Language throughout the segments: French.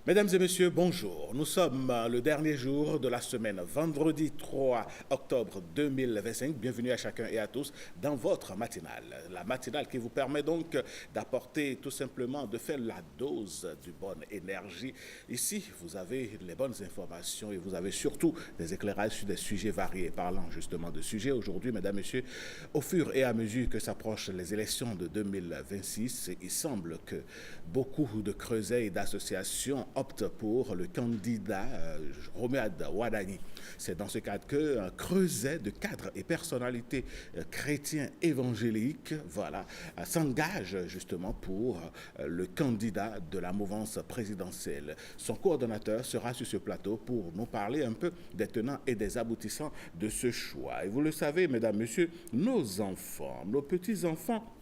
Mesdames et messieurs, bonjour. Nous sommes le dernier jour de la semaine, vendredi 3 octobre 2025. Bienvenue à chacun et à tous dans votre matinale. La matinale qui vous permet donc d'apporter tout simplement, de faire la dose de bonne énergie. Ici, vous avez les bonnes informations et vous avez surtout des éclairages sur des sujets variés. Parlant justement de sujets aujourd'hui, mesdames et messieurs, au fur et à mesure que s'approchent les élections de 2026, il semble que beaucoup de creusets et d'associations opte pour le candidat Romuald Wadani. C'est dans ce cadre qu'un creuset de cadres et personnalités chrétiens évangéliques s'engage justement pour le candidat de la mouvance présidentielle. Son coordonnateur sera sur ce plateau pour nous parler un peu des tenants et des aboutissants de ce choix. Et vous le savez, mesdames, messieurs, nos enfants, nos petits-enfants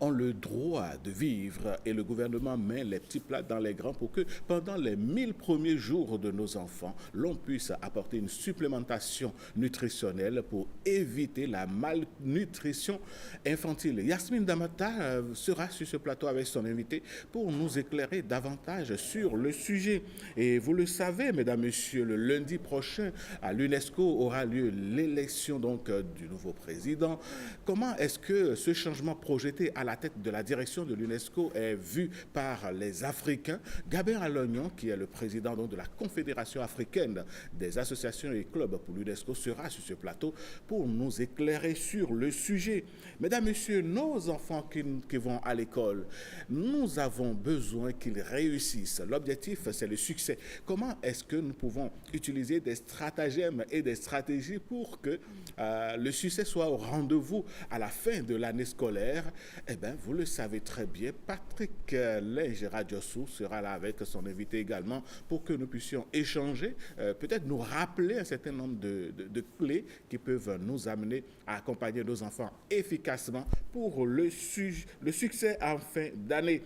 ont le droit de vivre et le gouvernement met les petits plats dans les grands pour que pendant les 1000 premiers jours de nos enfants, l'on puisse apporter une supplémentation nutritionnelle pour éviter la malnutrition infantile. Yasmine Damata sera sur ce plateau avec son invité pour nous éclairer davantage sur le sujet. Et vous le savez, mesdames, messieurs, le lundi prochain à l'UNESCO aura lieu l'élection donc du nouveau président. Comment est-ce que ce changement projeté à la tête de la direction de l'UNESCO est vu par les Africains? Gabin Alognon, qui est le président donc, de la Confédération africaine des associations et clubs pour l'UNESCO, sera sur ce plateau pour nous éclairer sur le sujet. Mesdames, Messieurs, nos enfants qui vont à l'école, nous avons besoin qu'ils réussissent. L'objectif, c'est le succès. Comment est-ce que nous pouvons utiliser des stratagèmes et des stratégies pour que le succès soit au rendez-vous à la fin de l'année scolaire? Eh bien, vous le savez très bien, Patrick Linge-Radiossou sera là avec son invité également pour que nous puissions échanger, peut-être nous rappeler un certain nombre de clés qui peuvent nous amener à accompagner nos enfants efficacement pour le succès en fin d'année.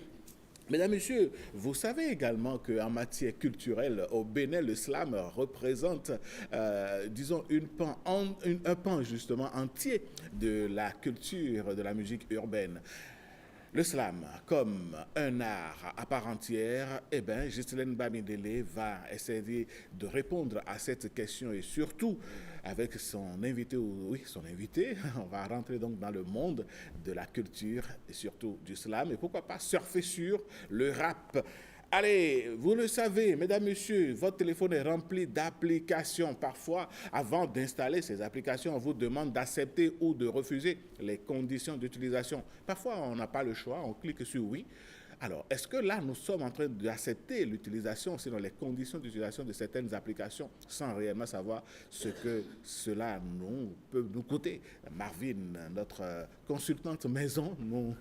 Mesdames, Messieurs, vous savez également qu'en matière culturelle, au Bénin, le slam représente, disons, un pan justement entier de la culture, de la musique urbaine. Le slam, comme un art à part entière, eh bien, Ghislaine Bamidele va essayer de répondre à cette question et surtout avec son invité, on va rentrer donc dans le monde de la culture et surtout du slam et pourquoi pas surfer sur le rap. Allez, vous le savez, mesdames, messieurs, votre téléphone est rempli d'applications. Parfois, avant d'installer ces applications, on vous demande d'accepter ou de refuser les conditions d'utilisation. Parfois, on n'a pas le choix, on clique sur oui. Alors, est-ce que là, nous sommes en train d'accepter l'utilisation, sinon les conditions d'utilisation de certaines applications, sans réellement savoir ce que cela peut nous coûter? Marvin, notre consultante maison, nous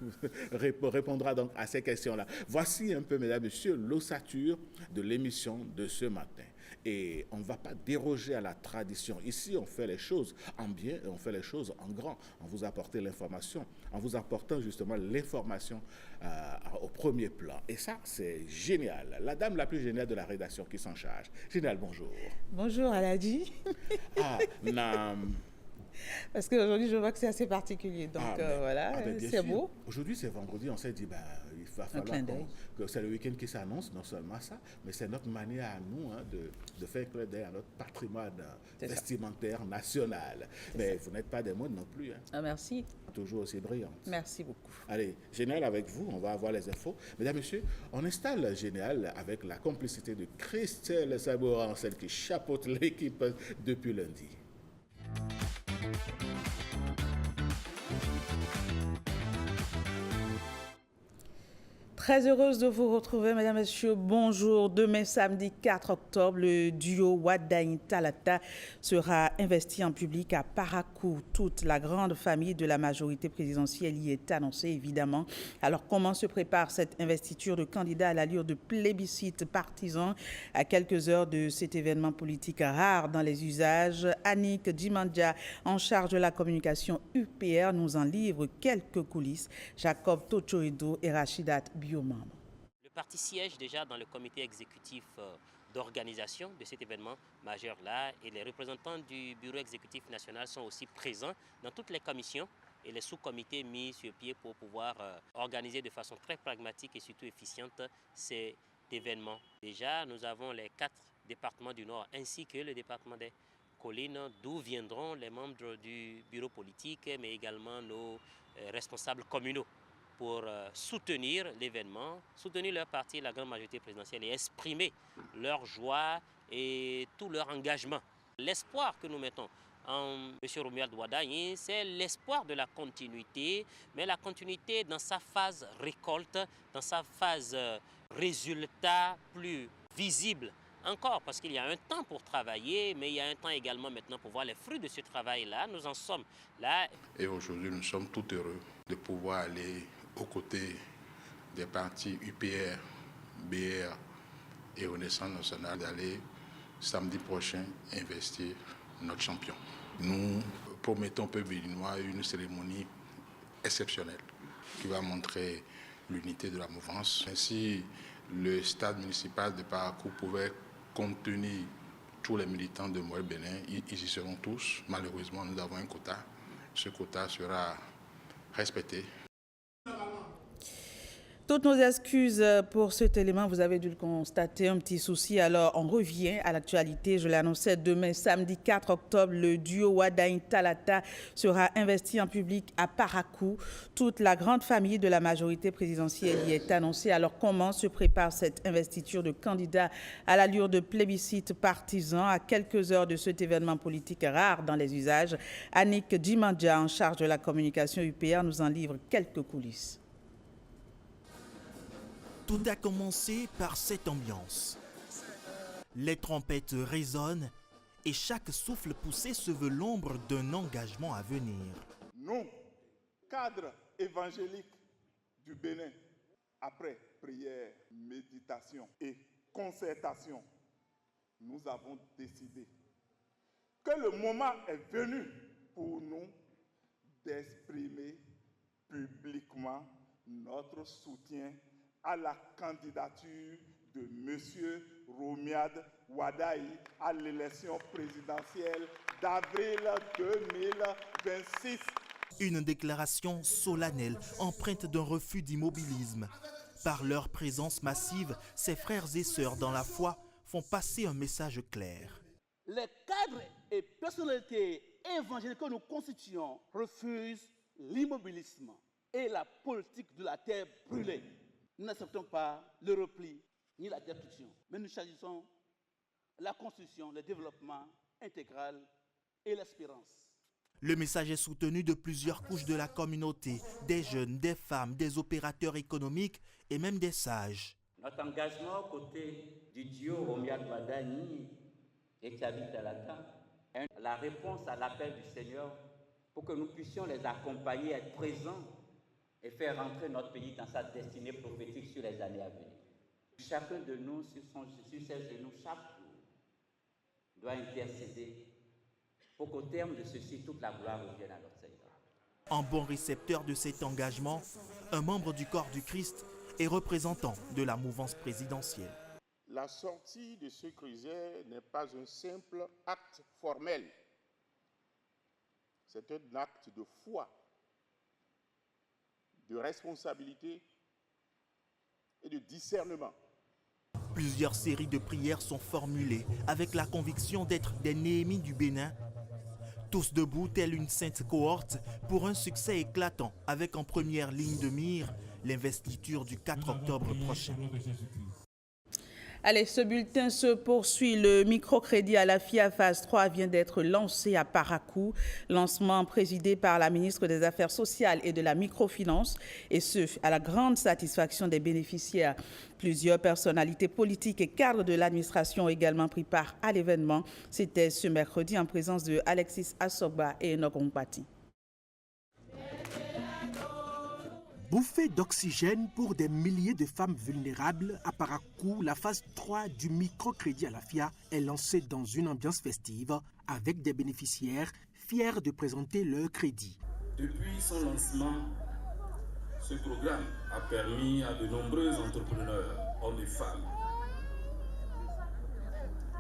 répondra donc à ces questions-là. Voici un peu, mesdames et messieurs, l'ossature de l'émission de ce matin. Et on ne va pas déroger à la tradition. Ici, on fait les choses en bien et on fait les choses en grand. On vous apporte l'information, en vous apportant justement l'information au premier plan. Et ça, c'est génial. La dame la plus géniale de la rédaction qui s'en charge. Génial, bonjour. Bonjour Aladi. Ah, non. Parce qu'aujourd'hui, je vois que c'est assez particulier. Donc voilà, c'est beau. Aujourd'hui, c'est vendredi. On s'est dit, il va falloir que c'est le week-end qui s'annonce, non seulement ça, mais c'est notre manière à nous de faire clin d'œil à notre patrimoine vestimentaire national. Mais vous n'êtes pas des modes non plus. Hein. Ah, merci. Toujours aussi brillante. Merci beaucoup. Allez, Génial avec vous, on va avoir les infos. Mesdames, Messieurs, on installe Génial avec la complicité de Christelle Sabouran, celle qui chapeaute l'équipe depuis lundi. Très heureuse de vous retrouver, mesdames, messieurs. Bonjour. Demain, samedi 4 octobre, le duo Wadani Talata sera investi en public à Parakou. Toute la grande famille de la majorité présidentielle y est annoncée, évidemment. Alors, comment se prépare cette investiture de candidat à l'allure de plébiscite partisan à quelques heures de cet événement politique rare dans les usages? Annick Dimandja, en charge de la communication UPR, nous en livre quelques coulisses. Jacob Tochoedo et Rachidat Bio. Le parti siège déjà dans le comité exécutif d'organisation de cet événement majeur-là et les représentants du bureau exécutif national sont aussi présents dans toutes les commissions et les sous-comités mis sur pied pour pouvoir organiser de façon très pragmatique et surtout efficiente ces événement. Déjà, nous avons les 4 départements du Nord ainsi que le département des collines, d'où viendront les membres du bureau politique, mais également nos responsables communaux pour soutenir l'événement, soutenir leur parti, la grande majorité présidentielle, et exprimer leur joie et tout leur engagement. L'espoir que nous mettons en M. Romuald Wadagni, c'est l'espoir de la continuité, mais la continuité dans sa phase récolte, dans sa phase résultat plus visible encore, parce qu'il y a un temps pour travailler, mais il y a un temps également maintenant pour voir les fruits de ce travail-là. Nous en sommes là. Et aujourd'hui, nous sommes tout heureux de pouvoir aller aux côtés des partis UPR, BR et Renaissance nationale, d'aller samedi prochain investir notre champion. Nous promettons au peuple béninois une cérémonie exceptionnelle qui va montrer l'unité de la mouvance. Ainsi, le stade municipal de Parakou pouvait contenir tous les militants de Moël Bénin. Ils y seront tous. Malheureusement, nous avons un quota. Ce quota sera respecté. Toutes nos excuses pour cet élément, vous avez dû le constater, un petit souci. Alors, on revient à l'actualité. Je l'annonçais demain, samedi 4 octobre, le duo Wadagni Talata sera investi en public à Parakou. Toute la grande famille de la majorité présidentielle y est annoncée. Alors, comment se prépare cette investiture de candidat à l'allure de plébiscite partisan à quelques heures de cet événement politique rare dans les usages? Annick Dimandja, en charge de la communication UPR, nous en livre quelques coulisses. Tout a commencé par cette ambiance. Les trompettes résonnent et chaque souffle poussé se veut l'ombre d'un engagement à venir. Nous, cadres évangéliques du Bénin, après prière, méditation et concertation, nous avons décidé que le moment est venu pour nous d'exprimer publiquement notre soutien à la candidature de M. Romuald Wadagni à l'élection présidentielle d'avril 2026. Une déclaration solennelle, empreinte d'un refus d'immobilisme. Par leur présence massive, ses frères et sœurs dans la foi font passer un message clair. Les cadres et personnalités évangéliques que nous constituons refusent l'immobilisme et la politique de la terre brûlée. Nous n'acceptons pas le repli ni la destruction, mais nous choisissons la construction, le développement intégral et l'espérance. Le message est soutenu de plusieurs couches de la communauté, des jeunes, des femmes, des opérateurs économiques et même des sages. Notre engagement aux côtés du duo Romuald Wadagni et Thiaby Talata est la réponse à l'appel du Seigneur pour que nous puissions les accompagner, être présents et faire rentrer notre pays dans sa destinée prophétique sur les années à venir. Chacun de nous, sur ses genoux, chaque jour, doit intercéder pour qu'au terme de ceci, toute la gloire revienne à notre Seigneur. En bon récepteur de cet engagement, un membre du corps du Christ et représentant de la mouvance présidentielle. La sortie de ce creuset n'est pas un simple acte formel. C'est un acte de foi, de responsabilité et de discernement. Plusieurs séries de prières sont formulées avec la conviction d'être des Néhémies du Bénin. Tous debout, telle une sainte cohorte, pour un succès éclatant avec en première ligne de mire l'investiture du 4 octobre prochain. Allez, ce bulletin se poursuit. Le microcrédit à la FIA phase 3 vient d'être lancé à Parakou. Lancement présidé par la ministre des Affaires sociales et de la microfinance, et ce, à la grande satisfaction des bénéficiaires. Plusieurs personnalités politiques et cadres de l'administration ont également pris part à l'événement. C'était ce mercredi en présence de Alexis Assoba et Enoch Ompati. Bouffée d'oxygène pour des milliers de femmes vulnérables, à Parakou, la phase 3 du microcrédit à la FIA est lancée dans une ambiance festive avec des bénéficiaires fiers de présenter leur crédit. Depuis son lancement, ce programme a permis à de nombreux entrepreneurs, hommes et femmes,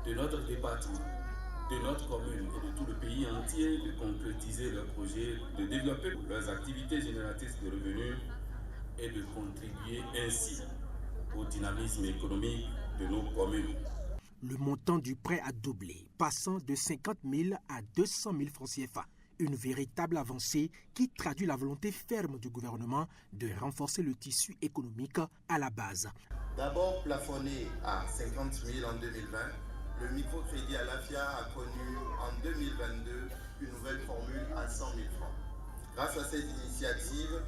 de notre département, de notre commune et de tout le pays entier de concrétiser leurs projets, de développer leurs activités génératrices de revenus et de contribuer ainsi au dynamisme économique de nos communes. Le montant du prêt a doublé, passant de 50 000 à 200 000 francs CFA. Une véritable avancée qui traduit la volonté ferme du gouvernement de renforcer le tissu économique à la base. D'abord plafonné à 50 000 en 2020, le microcrédit à l'AFIA a connu en 2022 une nouvelle formule à 100 000 francs. Grâce à cette initiative,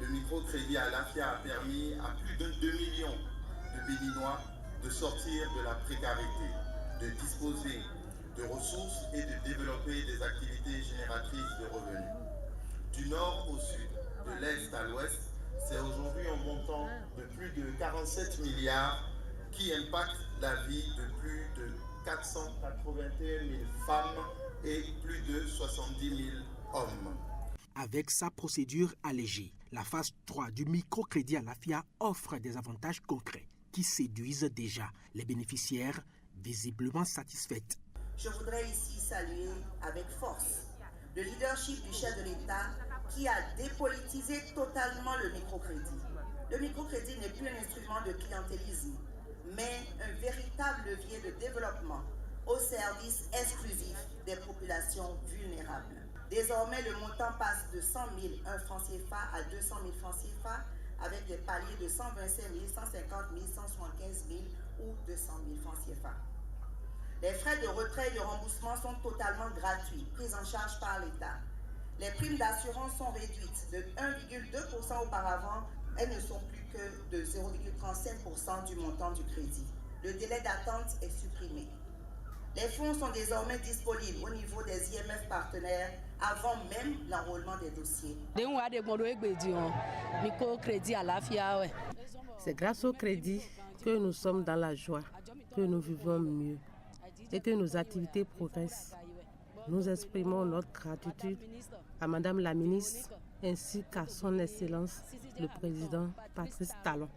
le microcrédit à l'AFIA a permis à plus de 2 millions de Béninois de sortir de la précarité, de disposer de ressources et de développer des activités génératrices de revenus. Du nord au sud, de l'est à l'ouest, c'est aujourd'hui un montant de plus de 47 milliards qui impacte la vie de plus de 481 000 femmes et plus de 70 000 hommes. Avec sa procédure allégée, la phase 3 du microcrédit à l'AFIA offre des avantages concrets qui séduisent déjà les bénéficiaires visiblement satisfaites. Je voudrais ici saluer avec force le leadership du chef de l'État qui a dépolitisé totalement le microcrédit. Le microcrédit n'est plus un instrument de clientélisme, mais un véritable levier de développement au service exclusif des populations vulnérables. Désormais, le montant passe de 100 001 francs CFA à 200 000 francs CFA avec des paliers de 125 000, 150 000, 175 000 ou 200 000 francs CFA. Les frais de retrait et de remboursement sont totalement gratuits, pris en charge par l'État. Les primes d'assurance sont réduites de 1,2% auparavant. Elles ne sont plus que de 0,35% du montant du crédit. Le délai d'attente est supprimé. Les fonds sont désormais disponibles au niveau des IMF partenaires avant même l'enrôlement des dossiers. C'est grâce au crédit que nous sommes dans la joie, que nous vivons mieux et que nos activités progressent. Nous exprimons notre gratitude à Madame la ministre ainsi qu'à son Excellence le Président Patrice Talon.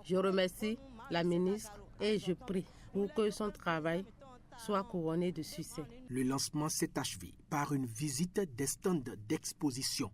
Je remercie la ministre et je prie pour que son travail soit couronné de succès. Le lancement s'est achevé par une visite des stands d'exposition.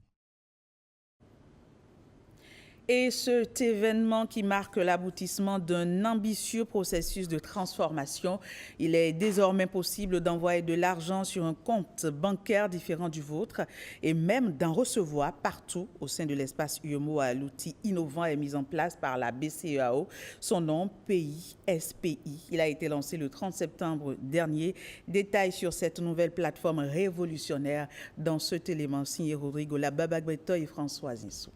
Et cet événement qui marque l'aboutissement d'un ambitieux processus de transformation, il est désormais possible d'envoyer de l'argent sur un compte bancaire différent du vôtre et même d'en recevoir partout au sein de l'espace UEMOA. L'outil innovant est mis en place par la BCEAO, son nom PaySPI. Il a été lancé le 30 septembre dernier. Détails sur cette nouvelle plateforme révolutionnaire dans cet élément signé Rodrigo Lababagbeto et Françoise Nissou.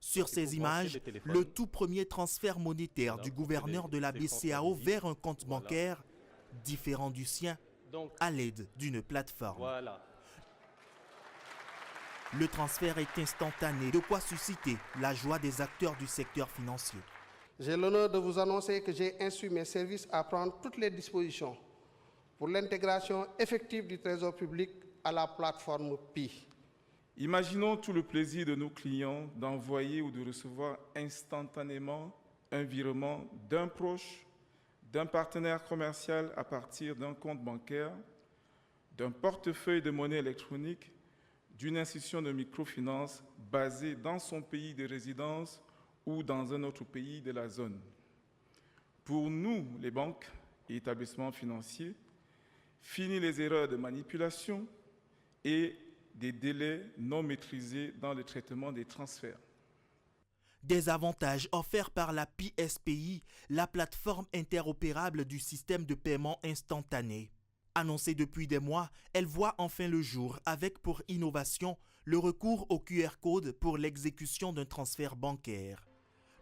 Sur ces images, le tout premier transfert monétaire du gouverneur de la BCEAO vers un compte bancaire différent du sien à l'aide d'une plateforme. Le transfert est instantané, de quoi susciter la joie des acteurs du secteur financier. J'ai l'honneur de vous annoncer que j'ai instruit mes services à prendre toutes les dispositions pour l'intégration effective du Trésor public à la plateforme PI. Imaginons tout le plaisir de nos clients d'envoyer ou de recevoir instantanément un virement d'un proche, d'un partenaire commercial à partir d'un compte bancaire, d'un portefeuille de monnaie électronique, d'une institution de microfinance basée dans son pays de résidence ou dans un autre pays de la zone. Pour nous, les banques et établissements financiers, fini les erreurs de manipulation et des délais non maîtrisés dans le traitement des transferts. Des avantages offerts par la PaySPI, la plateforme interopérable du système de paiement instantané. Annoncée depuis des mois, elle voit enfin le jour avec pour innovation le recours au QR code pour l'exécution d'un transfert bancaire.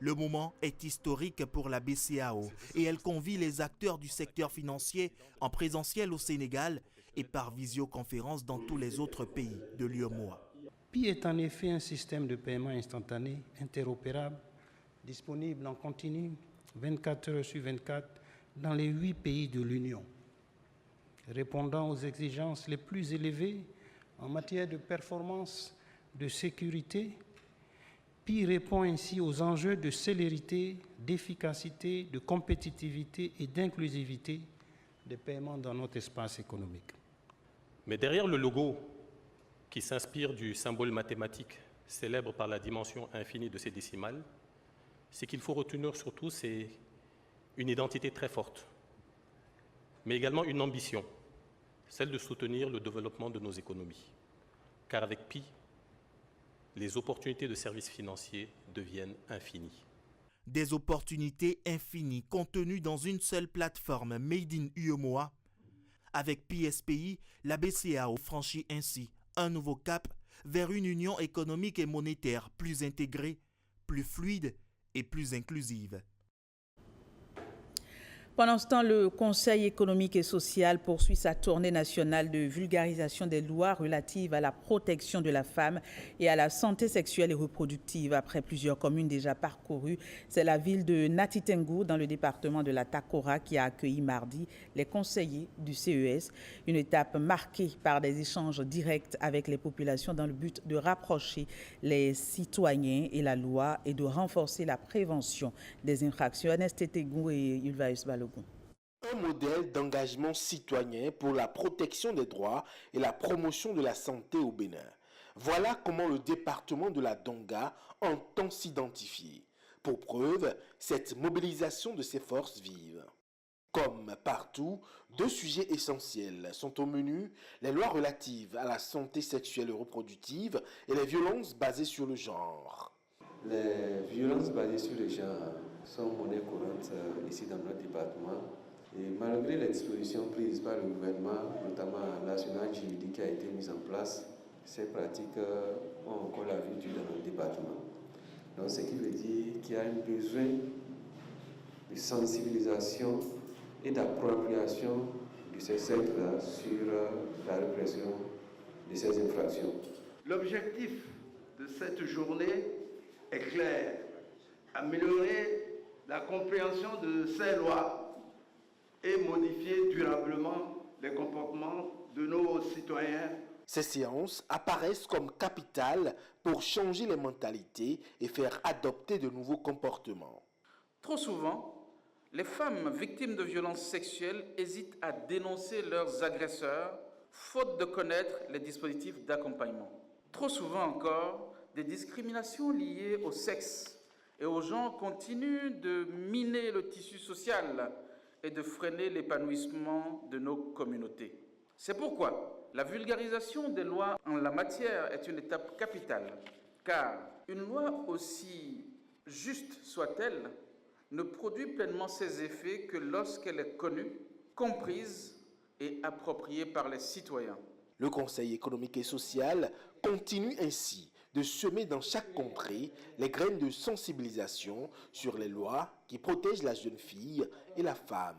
Le moment est historique pour la BCEAO et elle convie les acteurs du secteur financier en présentiel au Sénégal et par visioconférence dans tous les autres pays de l'UEMOA. PI est en effet un système de paiement instantané, interopérable, disponible en continu 24 heures sur 24 dans les 8 pays de l'Union. Répondant aux exigences les plus élevées en matière de performance, de sécurité, PI répond ainsi aux enjeux de célérité, d'efficacité, de compétitivité et d'inclusivité des paiements dans notre espace économique. Mais derrière le logo qui s'inspire du symbole mathématique célèbre par la dimension infinie de ses décimales, ce qu'il faut retenir surtout, c'est une identité très forte, mais également une ambition, celle de soutenir le développement de nos économies. Car avec Pi, les opportunités de services financiers deviennent infinies. Des opportunités infinies contenues dans une seule plateforme Made in UEMOA. Avec PSPI, la BCEAO franchit ainsi un nouveau cap vers une union économique et monétaire plus intégrée, plus fluide et plus inclusive. Pendant ce temps, le Conseil économique et social poursuit sa tournée nationale de vulgarisation des lois relatives à la protection de la femme et à la santé sexuelle et reproductive. Après plusieurs communes déjà parcourues, c'est la ville de Natitengu, dans le département de la Takora, qui a accueilli mardi les conseillers du CES. Une étape marquée par des échanges directs avec les populations dans le but de rapprocher les citoyens et la loi et de renforcer la prévention des infractions. Ernest Tegou et Ulvaeus Balogun. Un modèle d'engagement citoyen pour la protection des droits et la promotion de la santé au Bénin. Voilà comment le département de la Donga entend s'identifier. Pour preuve, cette mobilisation de ses forces vives. Comme partout, deux sujets essentiels sont au menu, les lois relatives à la santé sexuelle et reproductive et les violences basées sur le genre. Les violences basées sur le genre sont monnaie courante ici dans notre département. Et malgré les dispositions prises par le gouvernement, notamment l'arsenal juridique qui a été mis en place, ces pratiques ont encore la vie dure dans notre département. Donc, ce qui veut dire qu'il y a un besoin de sensibilisation et d'appropriation de ces secteurs sur la répression de ces infractions. L'objectif de cette journée est clair, améliorer la compréhension de ces lois et modifier durablement les comportements de nos citoyens. Ces séances apparaissent comme capitales pour changer les mentalités et faire adopter de nouveaux comportements. Trop souvent, les femmes victimes de violences sexuelles hésitent à dénoncer leurs agresseurs, faute de connaître les dispositifs d'accompagnement. Trop souvent encore, des discriminations liées au sexe et au genre continuent de miner le tissu social et de freiner l'épanouissement de nos communautés. C'est pourquoi la vulgarisation des lois en la matière est une étape capitale, car une loi, aussi juste soit-elle, ne produit pleinement ses effets que lorsqu'elle est connue, comprise et appropriée par les citoyens. Le Conseil économique et social continue ainsi de semer dans chaque contrée les graines de sensibilisation sur les lois qui protègent la jeune fille et la femme.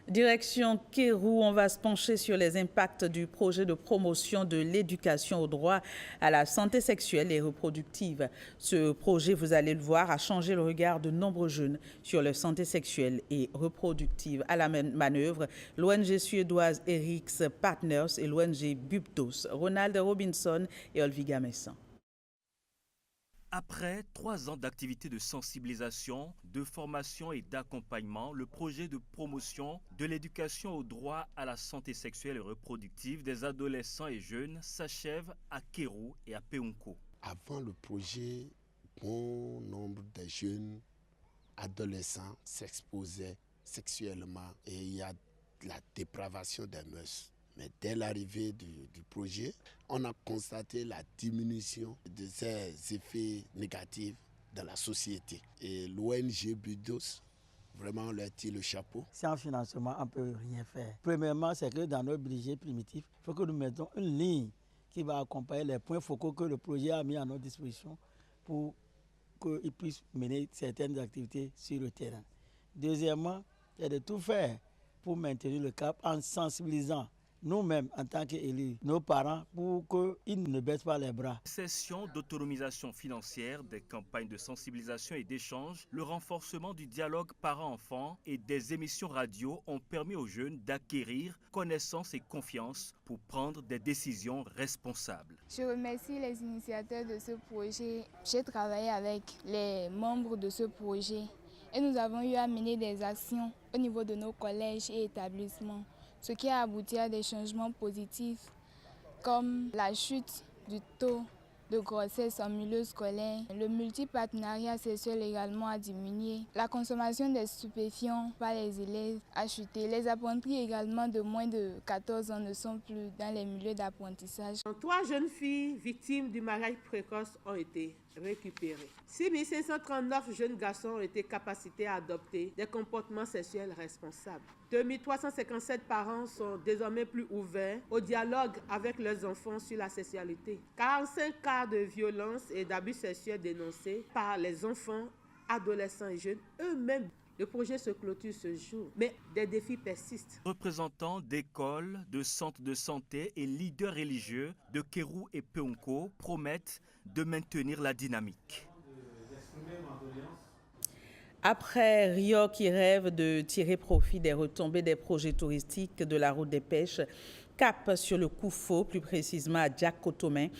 Direction Kérou, on va se pencher sur les impacts du projet de promotion de l'éducation au droit à la santé sexuelle et reproductive. Ce projet, vous allez le voir, a changé le regard de nombreux jeunes sur leur santé sexuelle et reproductive. À la manœuvre, l'ONG suédoise Eric's Partners et l'ONG Bubdos, Ronald Robinson et Olviga Messan. Après 3 ans d'activités de sensibilisation, de formation et d'accompagnement, le projet de promotion de l'éducation au droit à la santé sexuelle et reproductive des adolescents et jeunes s'achève à Kérou et à Peunko. Avant le projet, bon nombre de jeunes adolescents s'exposaient sexuellement et il y a la dépravation des mœurs. Mais dès l'arrivée du projet, on a constaté la diminution de ces effets négatifs dans la société. Et l'ONG Bubdos, vraiment, on leur tire le chapeau. Sans financement, on ne peut rien faire. Premièrement, c'est que dans notre budget primitif, il faut que nous mettons une ligne qui va accompagner les points focaux que le projet a mis à notre disposition pour qu'ils puissent mener certaines activités sur le terrain. Deuxièmement, c'est de tout faire pour maintenir le cap en sensibilisant nous-mêmes, en tant qu'élus, nos parents, pour qu'ils ne baissent pas les bras. Session d'autonomisation financière, des campagnes de sensibilisation et d'échange, le renforcement du dialogue parents-enfants et des émissions radio ont permis aux jeunes d'acquérir connaissance et confiance pour prendre des décisions responsables. Je remercie les initiateurs de ce projet. J'ai travaillé avec les membres de ce projet et nous avons eu à mener des actions au niveau de nos collèges et établissements, ce qui a abouti à des changements positifs comme la chute du taux de grossesse en milieu scolaire. Le multipartenariat sexuel également a diminué. La consommation des stupéfiants par les élèves a chuté. Les apprentis également de moins de 14 ans ne sont plus dans les milieux d'apprentissage. 3 jeunes filles victimes du mariage précoce ont été récupérées. 6 539 jeunes garçons ont été capacités à adopter des comportements sexuels responsables. 2 357 parents sont désormais plus ouverts au dialogue avec leurs enfants sur la sexualité. 45 cas de violence et d'abus sexuels dénoncés par les enfants, adolescents et jeunes eux-mêmes. Le projet se clôture ce jour, mais des défis persistent. Représentants d'écoles, de centres de santé et leaders religieux de Kérou et Peonko promettent de maintenir la dynamique. Après Rio qui rêve de tirer profit des retombées des projets touristiques de la route des pêches, cap sur le Koufo, plus précisément à Djakotomé,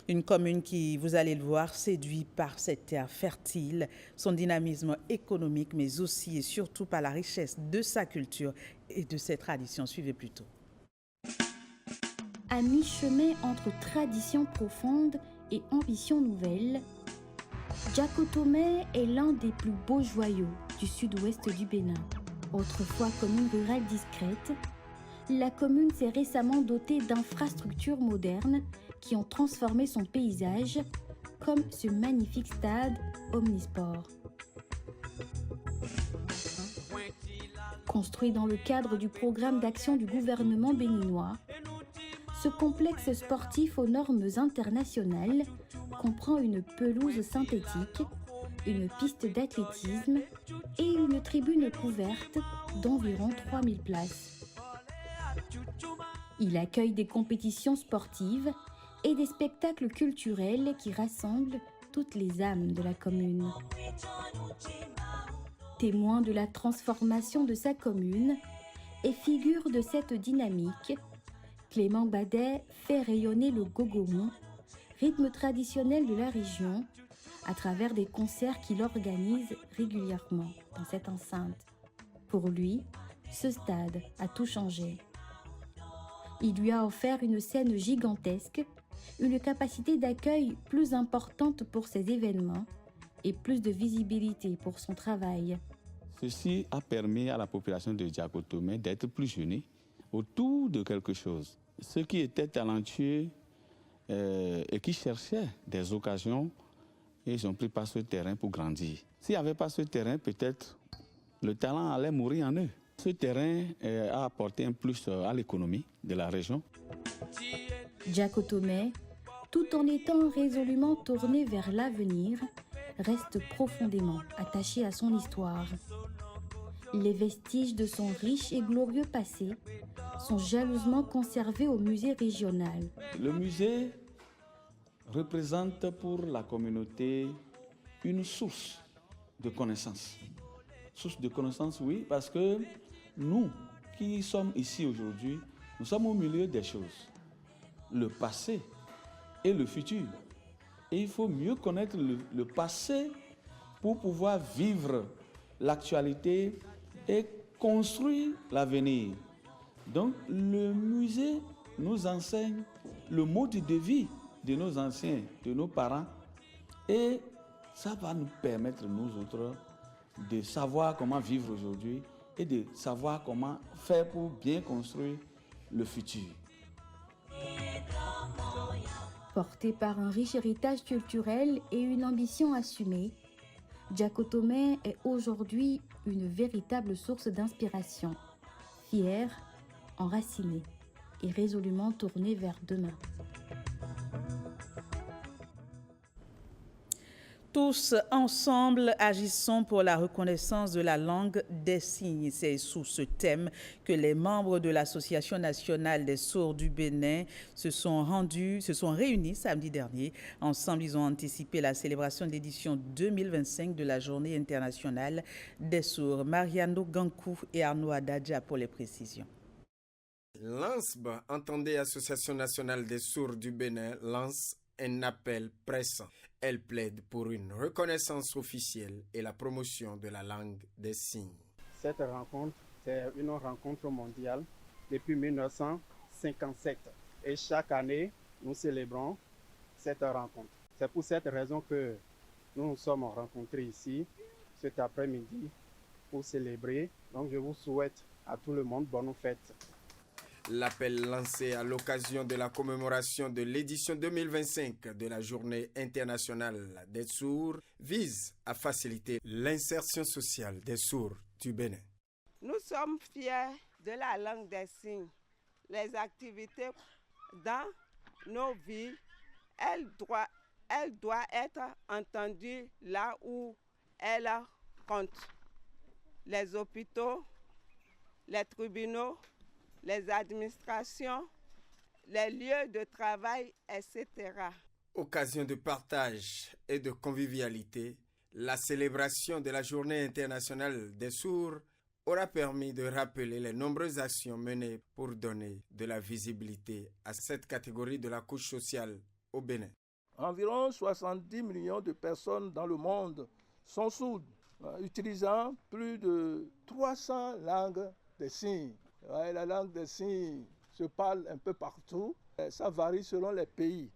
une commune qui, vous allez le voir, séduit par cette terre fertile, son dynamisme économique, mais aussi et surtout par la richesse de sa culture et de ses traditions. Suivez plutôt. À mi-chemin entre tradition profonde et ambition nouvelle, Djakotomé est l'un des plus beaux joyaux du sud-ouest du Bénin. Autrefois commune rurale discrète, la commune s'est récemment dotée d'infrastructures modernes qui ont transformé son paysage, comme ce magnifique stade omnisport. Construit dans le cadre du programme d'action du gouvernement béninois, ce complexe sportif aux normes internationales comprend une pelouse synthétique, une piste d'athlétisme et une tribune couverte d'environ 3000 places. Il accueille des compétitions sportives et des spectacles culturels qui rassemblent toutes les âmes de la commune. Témoin de la transformation de sa commune et figure de cette dynamique, Clément Badet fait rayonner le gogomon, rythme traditionnel de la région, à travers des concerts qu'il organise régulièrement dans cette enceinte. Pour lui, ce stade a tout changé. Il lui a offert une scène gigantesque, une capacité d'accueil plus importante pour ses événements et plus de visibilité pour son travail. Ceci a permis à la population de Djakotomé d'être plus unie autour de quelque chose. Ceux qui étaient talentueux et qui cherchaient des occasions, ils ont pris par ce terrain pour grandir. S'il n'y avait pas ce terrain, peut-être le talent allait mourir en eux. Ce terrain a apporté un plus à l'économie de la région. Djakotomé, tout en étant résolument tourné vers l'avenir, reste profondément attaché à son histoire. Les vestiges de son riche et glorieux passé sont jalousement conservés au musée régional. Le musée représente pour la communauté une source de connaissances. Source de connaissances, oui, parce que nous qui sommes ici aujourd'hui, nous sommes au milieu des choses. Le passé et le futur. Et il faut mieux connaître le passé pour pouvoir vivre l'actualité et construire l'avenir. Donc le musée nous enseigne le mode de vie de nos anciens, de nos parents, et ça va nous permettre, nous autres, de savoir comment vivre aujourd'hui et de savoir comment faire pour bien construire le futur. Porté par un riche héritage culturel et une ambition assumée, Djakotomé est aujourd'hui une véritable source d'inspiration, fière, enracinée et résolument tournée vers demain. Tous ensemble, agissons pour la reconnaissance de la langue des signes. C'est sous ce thème que les membres de l'Association nationale des sourds du Bénin se sont réunis samedi dernier. Ensemble, ils ont anticipé la célébration de l'édition 2025 de la Journée internationale des sourds. Mariano Gankou et Arnaud Adadja pour les précisions. L'ANSB, entendez Association nationale des sourds du Bénin, lance un appel pressant. Elle plaide pour une reconnaissance officielle et la promotion de la langue des signes. Cette rencontre, c'est une rencontre mondiale depuis 1957. Et chaque année, nous célébrons cette rencontre. C'est pour cette raison que nous nous sommes rencontrés ici cet après-midi pour célébrer. Donc je vous souhaite à tout le monde bonne fête. L'appel lancé à l'occasion de la commémoration de l'édition 2025 de la Journée internationale des sourds vise à faciliter l'insertion sociale des sourds du Bénin. Nous sommes fiers de la langue des signes. Les activités dans nos villes, elle doit être entendue là où elle compte. Les hôpitaux, les tribunaux, les administrations, les lieux de travail, etc. Occasion de partage et de convivialité, la célébration de la Journée internationale des sourds aura permis de rappeler les nombreuses actions menées pour donner de la visibilité à cette catégorie de la couche sociale au Bénin. Environ 70 millions de personnes dans le monde sont sourdes, utilisant plus de 300 langues des signes. La langue des signes se parle un peu partout. Ça varie selon les pays.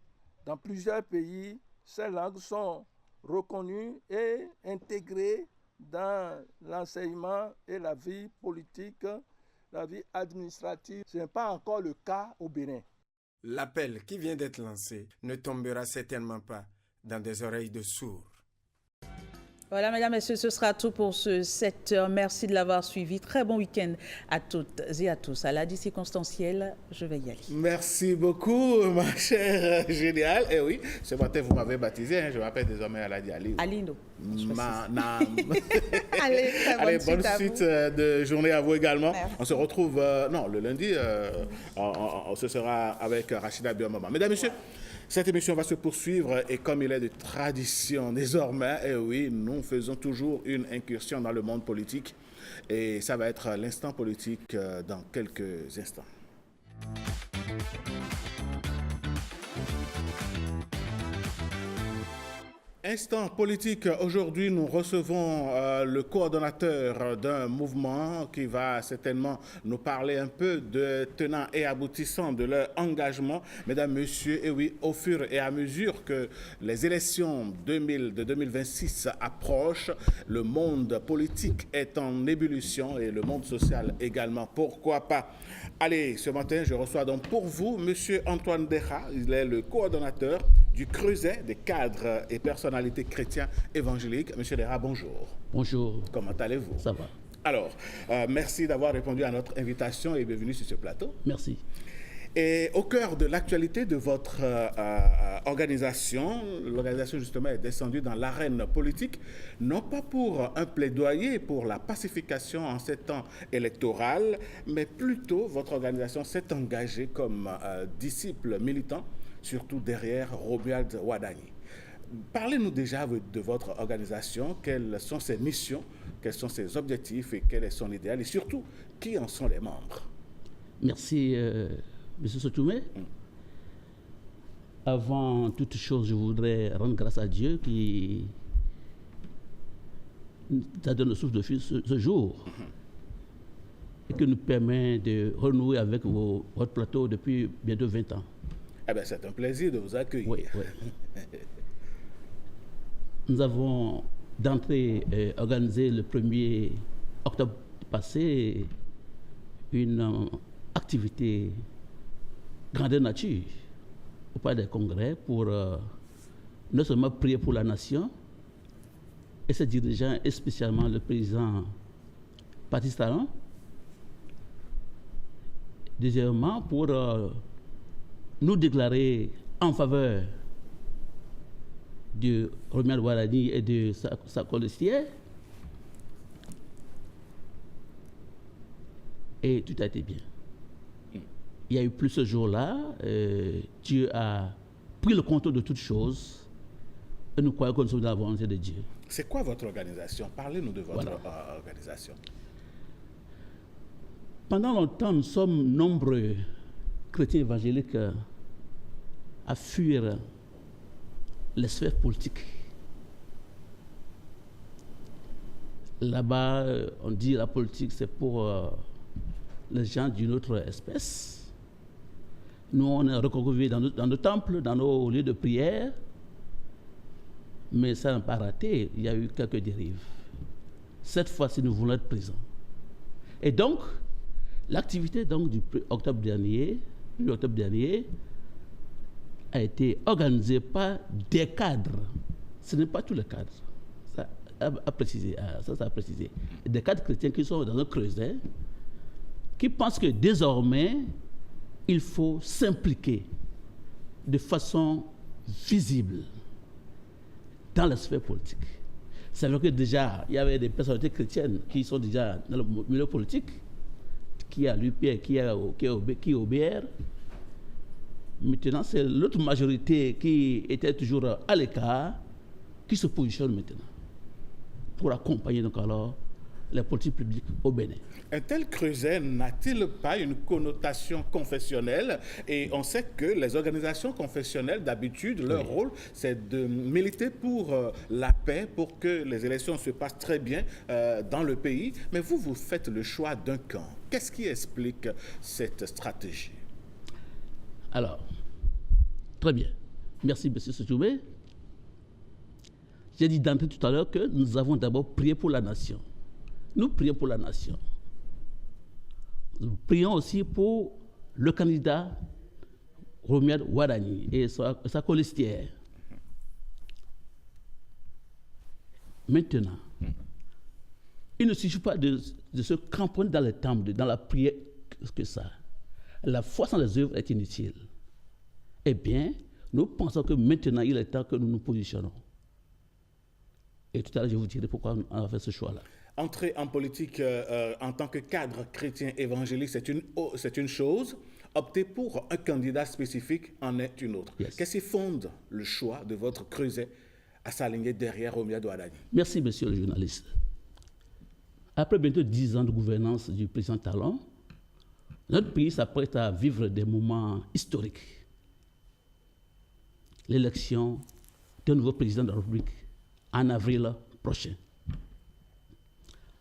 Dans plusieurs pays, ces langues sont reconnues et intégrées dans l'enseignement et la vie politique, la vie administrative. Ce n'est pas encore le cas au Bénin. L'appel qui vient d'être lancé ne tombera certainement pas dans des oreilles de sourds. Voilà, mesdames, messieurs, ce sera tout pour ce 7h. Merci de l'avoir suivi. Très bon week-end à toutes et à tous. À la dit circonstancielle, je vais y aller. Merci beaucoup, ma chère Génial. Et oui, ce matin, vous m'avez baptisé. Je m'appelle désormais Aladi Ali. Alino. Allez, bonne suite de journée à vous également. Merci. On se retrouve, le lundi, ce sera avec Rachida Biomama. Mesdames, messieurs, cette émission va se poursuivre et comme il est de tradition désormais, et oui, nous faisons toujours une incursion dans le monde politique et ça va être l'instant politique dans quelques instants. Instant politique, aujourd'hui nous recevons le coordonnateur d'un mouvement qui va certainement nous parler un peu de tenants et aboutissants de leur engagement. Mesdames, messieurs, et oui, au fur et à mesure que les élections de 2026 approchent, le monde politique est en ébullition et le monde social également. Pourquoi pas? Allez, ce matin, je reçois donc pour vous M. Antoine Deha, il est le coordonnateur du Creuset des cadres et personnalités chrétiens évangéliques. Monsieur Deha, bonjour. Bonjour. Comment allez-vous? Ça va. Alors, merci d'avoir répondu à notre invitation et bienvenue sur ce plateau. Merci. Et au cœur de l'actualité de votre organisation, l'organisation justement est descendue dans l'arène politique, non pas pour un plaidoyer pour la pacification en ces temps électoraux, mais plutôt votre organisation s'est engagée comme disciple militant, surtout derrière Romuald Wadagni. Parlez-nous déjà de votre organisation, quelles sont ses missions, quels sont ses objectifs et quel est son idéal et surtout, qui en sont les membres? Merci. Monsieur Sotoumé, avant toute chose, je voudrais rendre grâce à Dieu qui nous a donné le souffle de vie ce jour et qui nous permet de renouer avec votre plateau depuis bientôt 20 ans. Eh bien, c'est un plaisir de vous accueillir. Oui, oui. Nous avons d'entrée organisé le 1er octobre passé une activité grandeur nature au palais des congrès pour non seulement prier pour la nation et ses dirigeants, et spécialement le président Patrice Talon. Deuxièmement, pour nous déclarer en faveur de Romuald Wadagni et de sa colistière. Et tout a été bien. Il y a eu plus ce jour-là, Dieu a pris le contrôle de toutes choses et nous croyons que nous sommes dans la volonté de Dieu. C'est quoi votre organisation? Parlez-nous de votre organisation. Pendant longtemps, nous sommes nombreux, chrétiens évangéliques, à fuir les sphères politiques. Là-bas, on dit la politique, c'est pour les gens d'une autre espèce. Nous, on est recroquevillés dans nos temples, dans nos lieux de prière, mais ça n'a pas raté. Il y a eu quelques dérives. Cette fois-ci, nous voulons être présents. Et donc, l'activité donc, du 1er octobre dernier, a été organisée par des cadres. Ce n'est pas tous les cadres. Ça a précisé. Des cadres chrétiens qui sont dans le creuset, qui pensent que désormais, il faut s'impliquer de façon visible dans la sphère politique. C'est vrai que déjà, il y avait des personnalités chrétiennes qui sont déjà dans le milieu politique, qui est à l'UPR, qui est au BR. Maintenant, c'est l'autre majorité qui était toujours à l'écart qui se positionne maintenant pour accompagner donc alors les politiques publiques au Bénin. Un tel creuset n'a-t-il pas une connotation confessionnelle? Et on sait que les organisations confessionnelles, d'habitude, leur rôle, c'est de militer pour la paix, pour que les élections se passent très bien dans le pays. Mais vous faites le choix d'un camp. Qu'est-ce qui explique cette stratégie? Alors, très bien. Merci, M. Sotoumé. J'ai dit d'entrée tout à l'heure que nous avons d'abord prié pour la nation. Nous prions pour la nation. Nous prions aussi pour le candidat Romuald Wadani et sa colistière. Maintenant, il ne suffit pas de se cramponner dans les temples, dans la prière, que ça. La foi sans les œuvres est inutile. Eh bien, nous pensons que maintenant, il est temps que nous nous positionnons. Et tout à l'heure, je vous dirai pourquoi on a fait ce choix-là. Entrer en politique en tant que cadre chrétien évangélique, c'est une chose. Opter pour un candidat spécifique en est une autre. Yes. Qu'est-ce qui fonde le choix de votre creuset à s'aligner derrière Romuald Wadani? Merci, monsieur le journaliste. Après bientôt 10 ans de gouvernance du président Talon, notre pays s'apprête à vivre des moments historiques. L'élection d'un nouveau président de la République en avril prochain.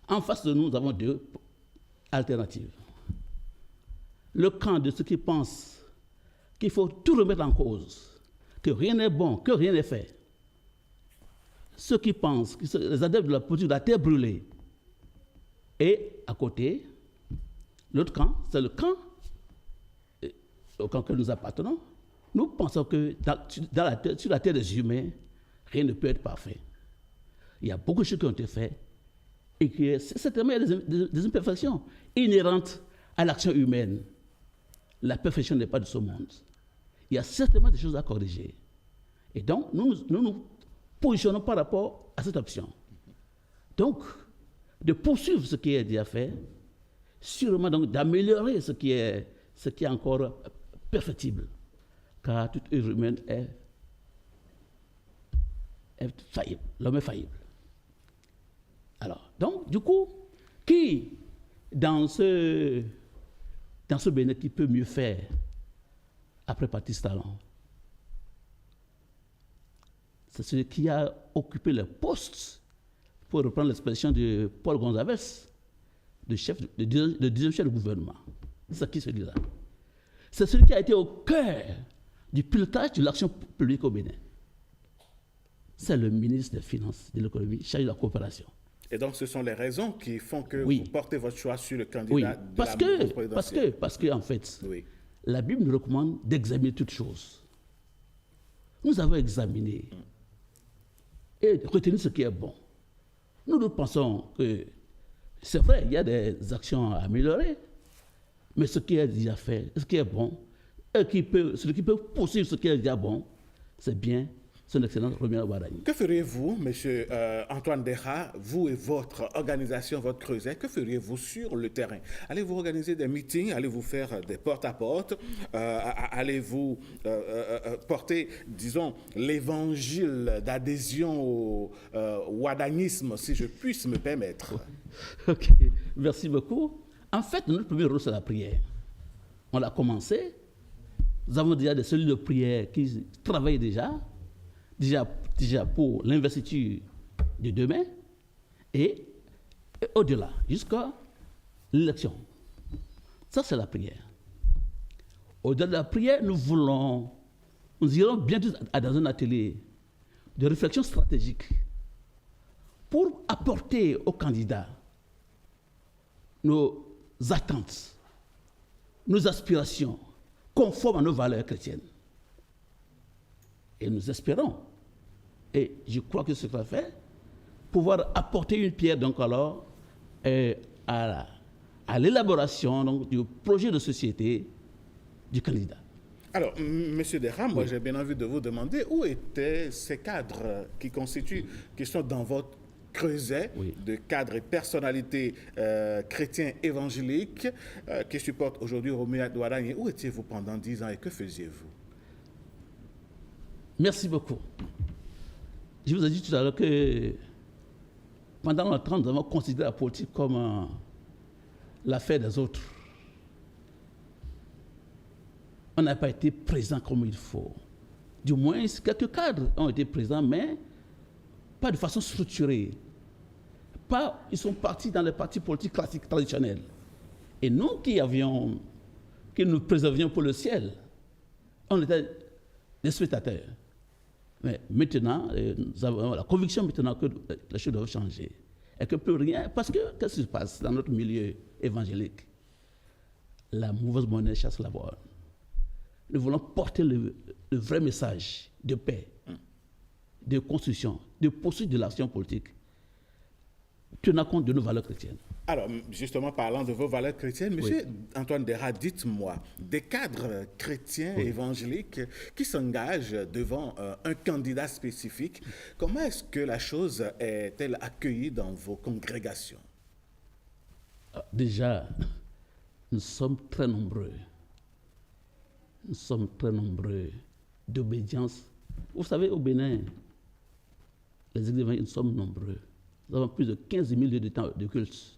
En face de nous, nous avons deux alternatives. Le camp de ceux qui pensent qu'il faut tout remettre en cause, que rien n'est bon, que rien n'est fait. Ceux qui pensent que sont les adeptes de la politique de la terre brûlée. Et à côté, l'autre camp, c'est le camp au camp que nous appartenons. Nous pensons que sur la terre des humains, rien ne peut être parfait. Il y a beaucoup de choses qui ont été faites et que certainement il y a des imperfections inhérentes à l'action humaine. La perfection n'est pas de ce monde. Il y a certainement des choses à corriger. Et donc, nous nous positionnons par rapport à cette option. Donc, de poursuivre ce qui est déjà fait, sûrement donc d'améliorer ce qui est encore perfectible. Car toute œuvre humaine est faillible. L'homme est faillible. Alors, donc, du coup, qui, dans ce Bénin, qui peut mieux faire après Patrice Talon? C'est celui qui a occupé le poste, pour reprendre l'expression de Paul Gonzalez, de deuxième chef de gouvernement. C'est qui celui-là? C'est celui qui a été au cœur du pilotage de l'action publique au Bénin. C'est le ministre des Finances, de l'économie, chargé de la coopération. Et donc, ce sont les raisons qui font que vous portez votre choix sur le candidat de la mouvance présidentielle. Parce que, en fait, la Bible nous recommande d'examiner toutes choses. Nous avons examiné et retenu ce qui est bon. Nous pensons que c'est vrai, il y a des actions à améliorer, mais ce qui est déjà fait, ce qui est bon, celui qui peut poursuivre ce qui est déjà bon, c'est bien son Excellence Romuald Wadani. Que feriez-vous, M. Antoine Deha, vous et votre organisation, votre creuset, que feriez-vous sur le terrain? Allez-vous organiser des meetings? Allez-vous faire des porte-à-porte? Allez-vous porter, disons, l'évangile d'adhésion au wadanisme, si je puisse me permettre? Ok, merci beaucoup. En fait, notre premier rôle, c'est la prière. On l'a commencé. Nous avons déjà des cellules de prière qui travaillent déjà pour l'investiture de demain et au-delà, jusqu'à l'élection. Ça, c'est la prière. Au-delà de la prière, nous irons bientôt dans un atelier de réflexion stratégique pour apporter aux candidats nos attentes, nos aspirations conformes à nos valeurs chrétiennes. Et nous espérons, et je crois que ce sera fait, pouvoir apporter une pierre donc alors à l'élaboration donc, du projet de société du candidat. Alors, M. Derra, moi j'ai bien envie de vous demander où étaient ces cadres qui sont dans votre creuset de cadres et personnalités chrétiens évangéliques qui supportent aujourd'hui Romuald Ouaddagne. Où étiez-vous pendant 10 ans et que faisiez-vous? Merci beaucoup. Je vous ai dit tout à l'heure que pendant longtemps, nous avons considéré la politique comme l'affaire des autres. On n'a pas été présent comme il faut. Du moins, quelques cadres ont été présents, mais pas de façon structurée. Ils sont partis dans les partis politiques classiques traditionnels. Et nous qui nous préservions pour le ciel, on était des spectateurs. Mais maintenant, nous avons la conviction maintenant que les choses doivent changer. Et que plus rien, parce que qu'est-ce qui se passe dans notre milieu évangélique? La mauvaise monnaie chasse la bonne. Nous voulons porter le vrai message de paix, de construction, de poursuite de l'action politique, tenant compte de nos valeurs chrétiennes. Alors, justement, parlant de vos valeurs chrétiennes, Monsieur Antoine Derra, dites-moi, des cadres chrétiens évangéliques qui s'engagent devant un candidat spécifique, comment est-ce que la chose est-elle accueillie dans vos congrégations? Déjà, nous sommes très nombreux. Nous sommes très nombreux d'obédience. Vous savez, au Bénin, les églises évangéliques, nous sommes nombreux. Nous avons plus de 15 000 lieux de culte.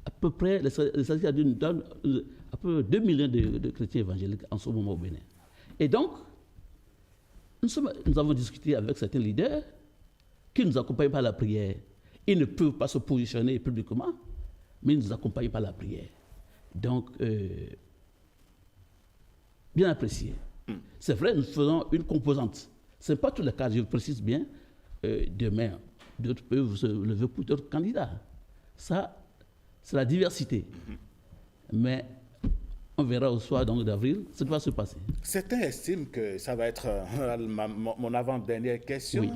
À peu près, les statistiques donnent à peu près 2 millions de chrétiens évangéliques en ce moment au Bénin. Et donc, nous avons discuté avec certains leaders qui nous accompagnent par la prière. Ils ne peuvent pas se positionner publiquement, mais ils nous accompagnent par la prière. Donc, bien apprécié. C'est vrai, nous faisons une composante. Ce n'est pas tous les cas, je précise bien. Demain, d'autres peuvent se lever pour d'autres candidats. Ça, c'est la diversité. Mais on verra au soir d'avril ce qui va se passer. Certains estiment que ça va être mon avant-dernière question. Oui.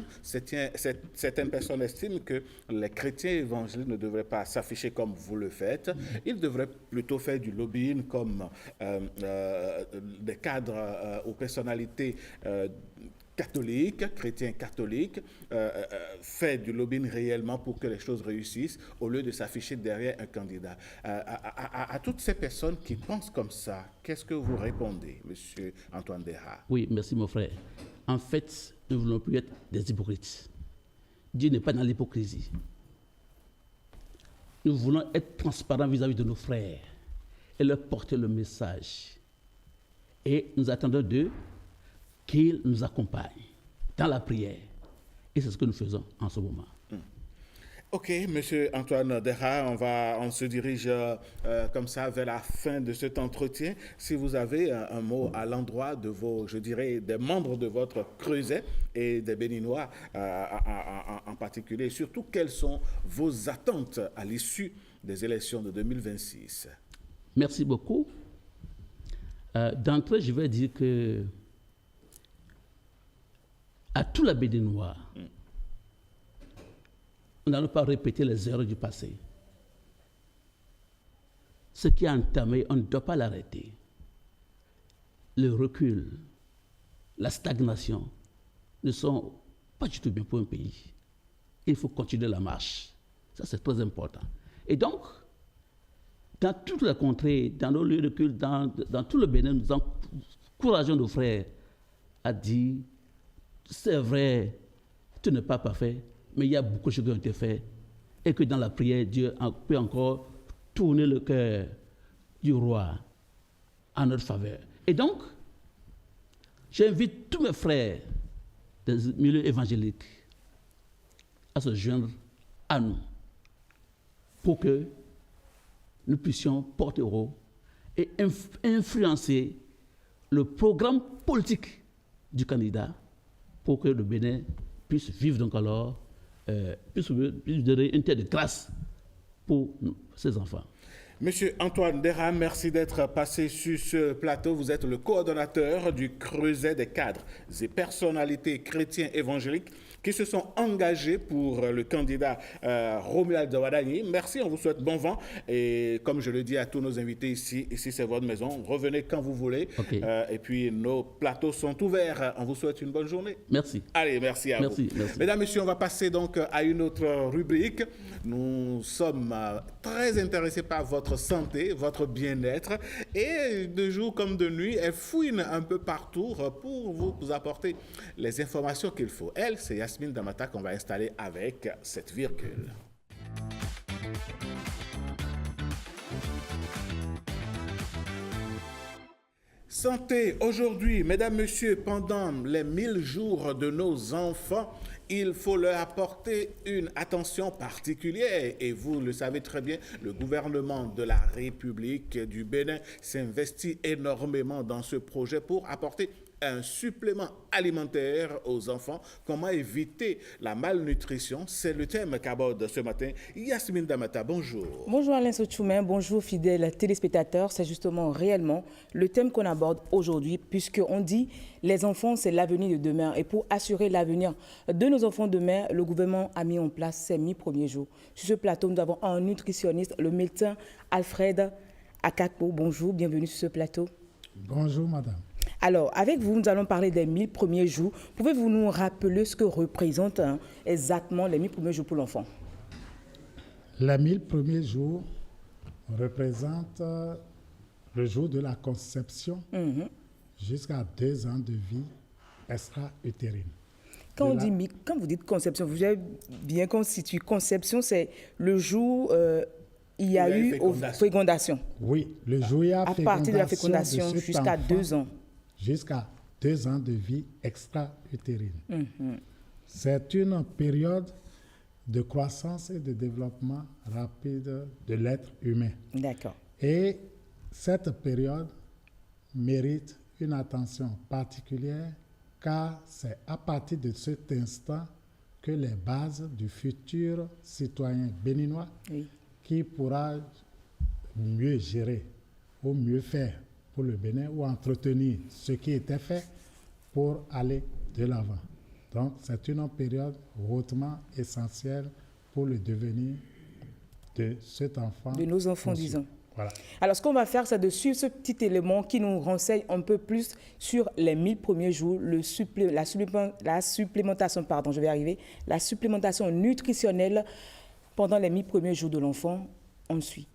Certaines personnes estiment que les chrétiens évangéliques ne devraient pas s'afficher comme vous le faites. Ils devraient plutôt faire du lobbying comme des cadres aux personnalités catholiques, chrétiens catholiques, fait du lobbying réellement pour que les choses réussissent au lieu de s'afficher derrière un candidat. À toutes ces personnes qui pensent comme ça, qu'est-ce que vous répondez, Monsieur Antoine Derra? Oui, merci mon frère. En fait, nous ne voulons plus être des hypocrites. Dieu n'est pas dans l'hypocrisie. Nous voulons être transparents vis-à-vis de nos frères et leur porter le message. Et nous attendons d'eux qu'ils nous accompagnent dans la prière. Et c'est ce que nous faisons en ce moment. Ok, Monsieur Antoine Derra, on se dirige comme ça vers la fin de cet entretien. Si vous avez un mot à l'endroit de des membres de votre creuset et des Béninois en particulier, surtout quelles sont vos attentes à l'issue des élections de 2026? Merci beaucoup. D'entrée, je vais dire que à tous les Béninois, nous n'allons pas répéter les erreurs du passé. Ce qui a entamé, on ne doit pas l'arrêter. Le recul, la stagnation ne sont pas du tout bien pour un pays. Il faut continuer la marche. Ça, c'est très important. Et donc, dans toutes les contrées, dans nos lieux de culte, dans tout le Bénin, nous encourageons nos frères à dire: c'est vrai, tu n'es pas parfait, mais il y a beaucoup de choses qui ont été faites et que dans la prière, Dieu peut encore tourner le cœur du roi en notre faveur. Et donc, j'invite tous mes frères des milieux évangéliques à se joindre à nous pour que nous puissions porter haut et influencer le programme politique du candidat pour que le Bénin puisse vivre donc alors, puisse donner une terre de grâce pour ses enfants. Monsieur Antoine Dera, merci d'être passé sur ce plateau. Vous êtes le coordonnateur du Creuset des cadres et personnalités chrétiens évangéliques qui se sont engagés pour le candidat Romuald Wadagni. Merci, on vous souhaite bon vent. Et comme je le dis à tous nos invités ici c'est votre maison. Revenez quand vous voulez. Okay. Et puis nos plateaux sont ouverts. On vous souhaite une bonne journée. Merci. Allez, merci à vous. Merci. Mesdames, Messieurs, on va passer donc à une autre rubrique. Nous sommes très intéressés par votre santé, votre bien-être. Et de jour comme de nuit, elle fouine un peu partout pour vous apporter les informations qu'il faut. Elle, c'est Yasmine Damata qu'on va installer avec cette virgule. Santé, aujourd'hui, mesdames, messieurs, pendant les 1000 jours de nos enfants, il faut leur apporter une attention particulière. Et vous le savez très bien, le gouvernement de la République du Bénin s'investit énormément dans ce projet pour apporter un supplément alimentaire aux enfants. Comment éviter la malnutrition? C'est le thème qu'aborde ce matin Yasmine Damata. Bonjour. Bonjour Alain Sochoumen, bonjour fidèles téléspectateurs. C'est justement réellement le thème qu'on aborde aujourd'hui, puisqu'on dit les enfants, c'est l'avenir de demain. Et pour assurer l'avenir de nos enfants demain, le gouvernement a mis en place ces 1000 premiers jours. Sur ce plateau, nous avons un nutritionniste, le médecin Alfred Akakpo. Bonjour, bienvenue sur ce plateau. Bonjour madame. Alors, avec vous, nous allons parler des 1000 premiers jours. Pouvez-vous nous rappeler ce que représentent exactement les 1000 premiers jours pour l'enfant? Les 1000 premiers jours représentent le jour de la conception jusqu'à 2 ans de vie extra-utérine. Quand vous dites conception, vous avez bien constitué. Conception, c'est le jour il y a eu fécondation. Oui, le jour où il y a à partir de la fécondation jusqu'à 2 ans. Jusqu'à 2 ans de vie extra-utérine. C'est une période de croissance et de développement rapide de l'être humain. D'accord. Et cette période mérite une attention particulière car c'est à partir de cet instant que les bases du futur citoyen béninois qui pourra mieux gérer ou mieux faire pour le Bénin ou entretenir ce qui était fait pour aller de l'avant. Donc, c'est une période hautement essentielle pour le devenir de cet enfant. De nos enfants, disons. Voilà. Alors, ce qu'on va faire, c'est de suivre ce petit élément qui nous renseigne un peu plus sur les 1000 premiers jours, la supplémentation, la supplémentation nutritionnelle pendant les 1000 premiers jours de l'enfant. On suit.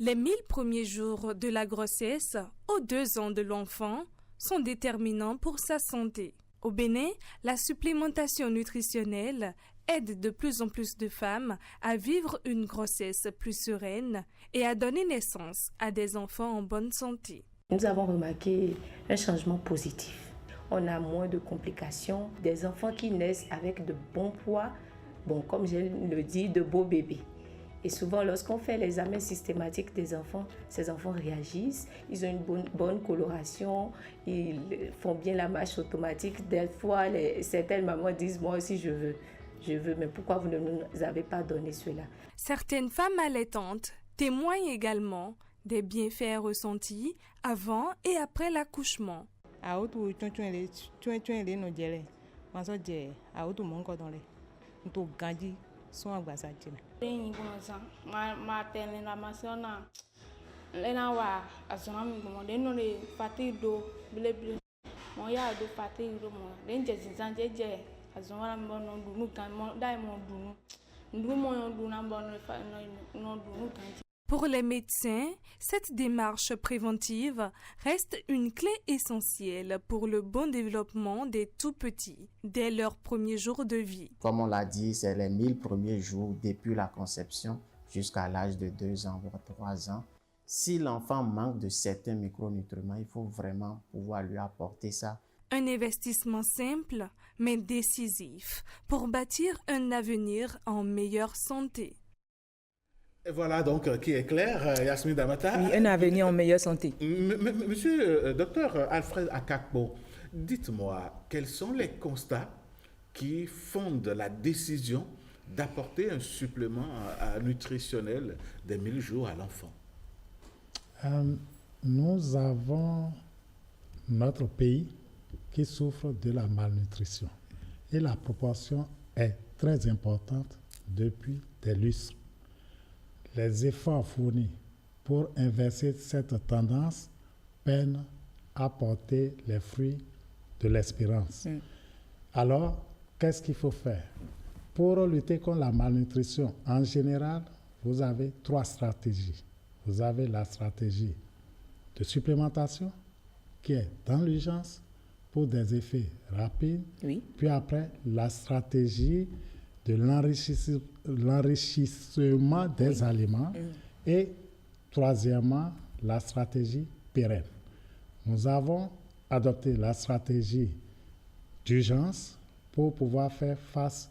Les 1000 premiers jours de la grossesse aux 2 ans de l'enfant sont déterminants pour sa santé. Au Bénin, la supplémentation nutritionnelle aide de plus en plus de femmes à vivre une grossesse plus sereine et à donner naissance à des enfants en bonne santé. Nous avons remarqué un changement positif. On a moins de complications, des enfants qui naissent avec de bons poids, comme je le dis, de beaux bébés. Et souvent, lorsqu'on fait l'examen systématique des enfants, ces enfants réagissent, ils ont une bonne coloration, ils font bien la marche automatique. Des fois, certaines mamans disent « moi aussi je veux, mais pourquoi vous ne nous avez pas donné cela ?» Certaines femmes allaitantes témoignent également des bienfaits ressentis avant et après l'accouchement. Son agbasa jina. Lẹ́yìn gbọ́nsa máa tẹ̀lé la máa sọ náà lẹ́nà wà àzọ́nà mi gbọ́n lẹ́nu lè fati do bilebile mọ yà do fati do mọ lẹ́yìn jẹ̀sìn sàn jẹ́jẹ́ àzọ́nà mi bọ́ nọ dùnú kan mọ dáì mọ dùnú ndú mọ yọ dùnú bọ́ nọ dùnú kan. Pour les médecins, cette démarche préventive reste une clé essentielle pour le bon développement des tout-petits dès leurs premiers jours de vie. Comme on l'a dit, c'est les 1000 premiers jours depuis la conception jusqu'à l'âge de 2 ans, voire 3 ans. Si l'enfant manque de certains micronutriments, il faut vraiment pouvoir lui apporter ça. Un investissement simple mais décisif pour bâtir un avenir en meilleure santé. Et voilà donc qui est clair, Yasmine Damata. Oui, un avenir en meilleure santé. Monsieur docteur Alfred Akakpo, dites-moi, quels sont les constats qui fondent la décision d'apporter un supplément nutritionnel des 1000 jours à l'enfant? Nous avons notre pays qui souffre de la malnutrition. Et la proportion est très importante depuis des lustres. Les efforts fournis pour inverser cette tendance peinent à porter les fruits de l'espérance. Alors, qu'est-ce qu'il faut faire? Pour lutter contre la malnutrition, en général, vous avez 3 stratégies. Vous avez la stratégie de supplémentation, qui est dans l'urgence pour des effets rapides. Oui. Puis après, la stratégie de l'enrichissement des aliments. Et troisièmement, la stratégie pérenne. Nous avons adopté la stratégie d'urgence pour pouvoir faire face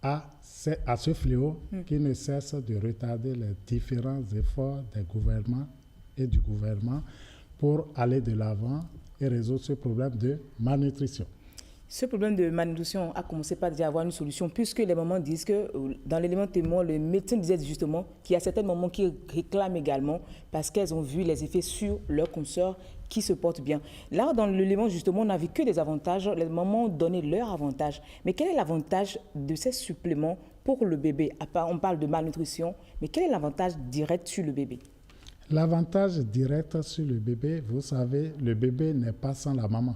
à ce fléau qui ne cesse de retarder les différents efforts des gouvernements et du gouvernement pour aller de l'avant et résoudre ce problème de malnutrition. Ce problème de malnutrition a commencé par déjà avoir une solution, puisque les mamans disent que, dans l'élément témoin, le médecin disait justement qu'il y a certaines mamans qui réclament également parce qu'elles ont vu les effets sur leurs consoeurs qui se portent bien. Là, dans l'élément, justement, on n'a vu que des avantages. Les mamans ont donné leur avantage. Mais quel est l'avantage de ces suppléments pour le bébé? On parle de malnutrition, mais quel est l'avantage direct sur le bébé? L'avantage direct sur le bébé, vous savez, le bébé n'est pas sans la maman.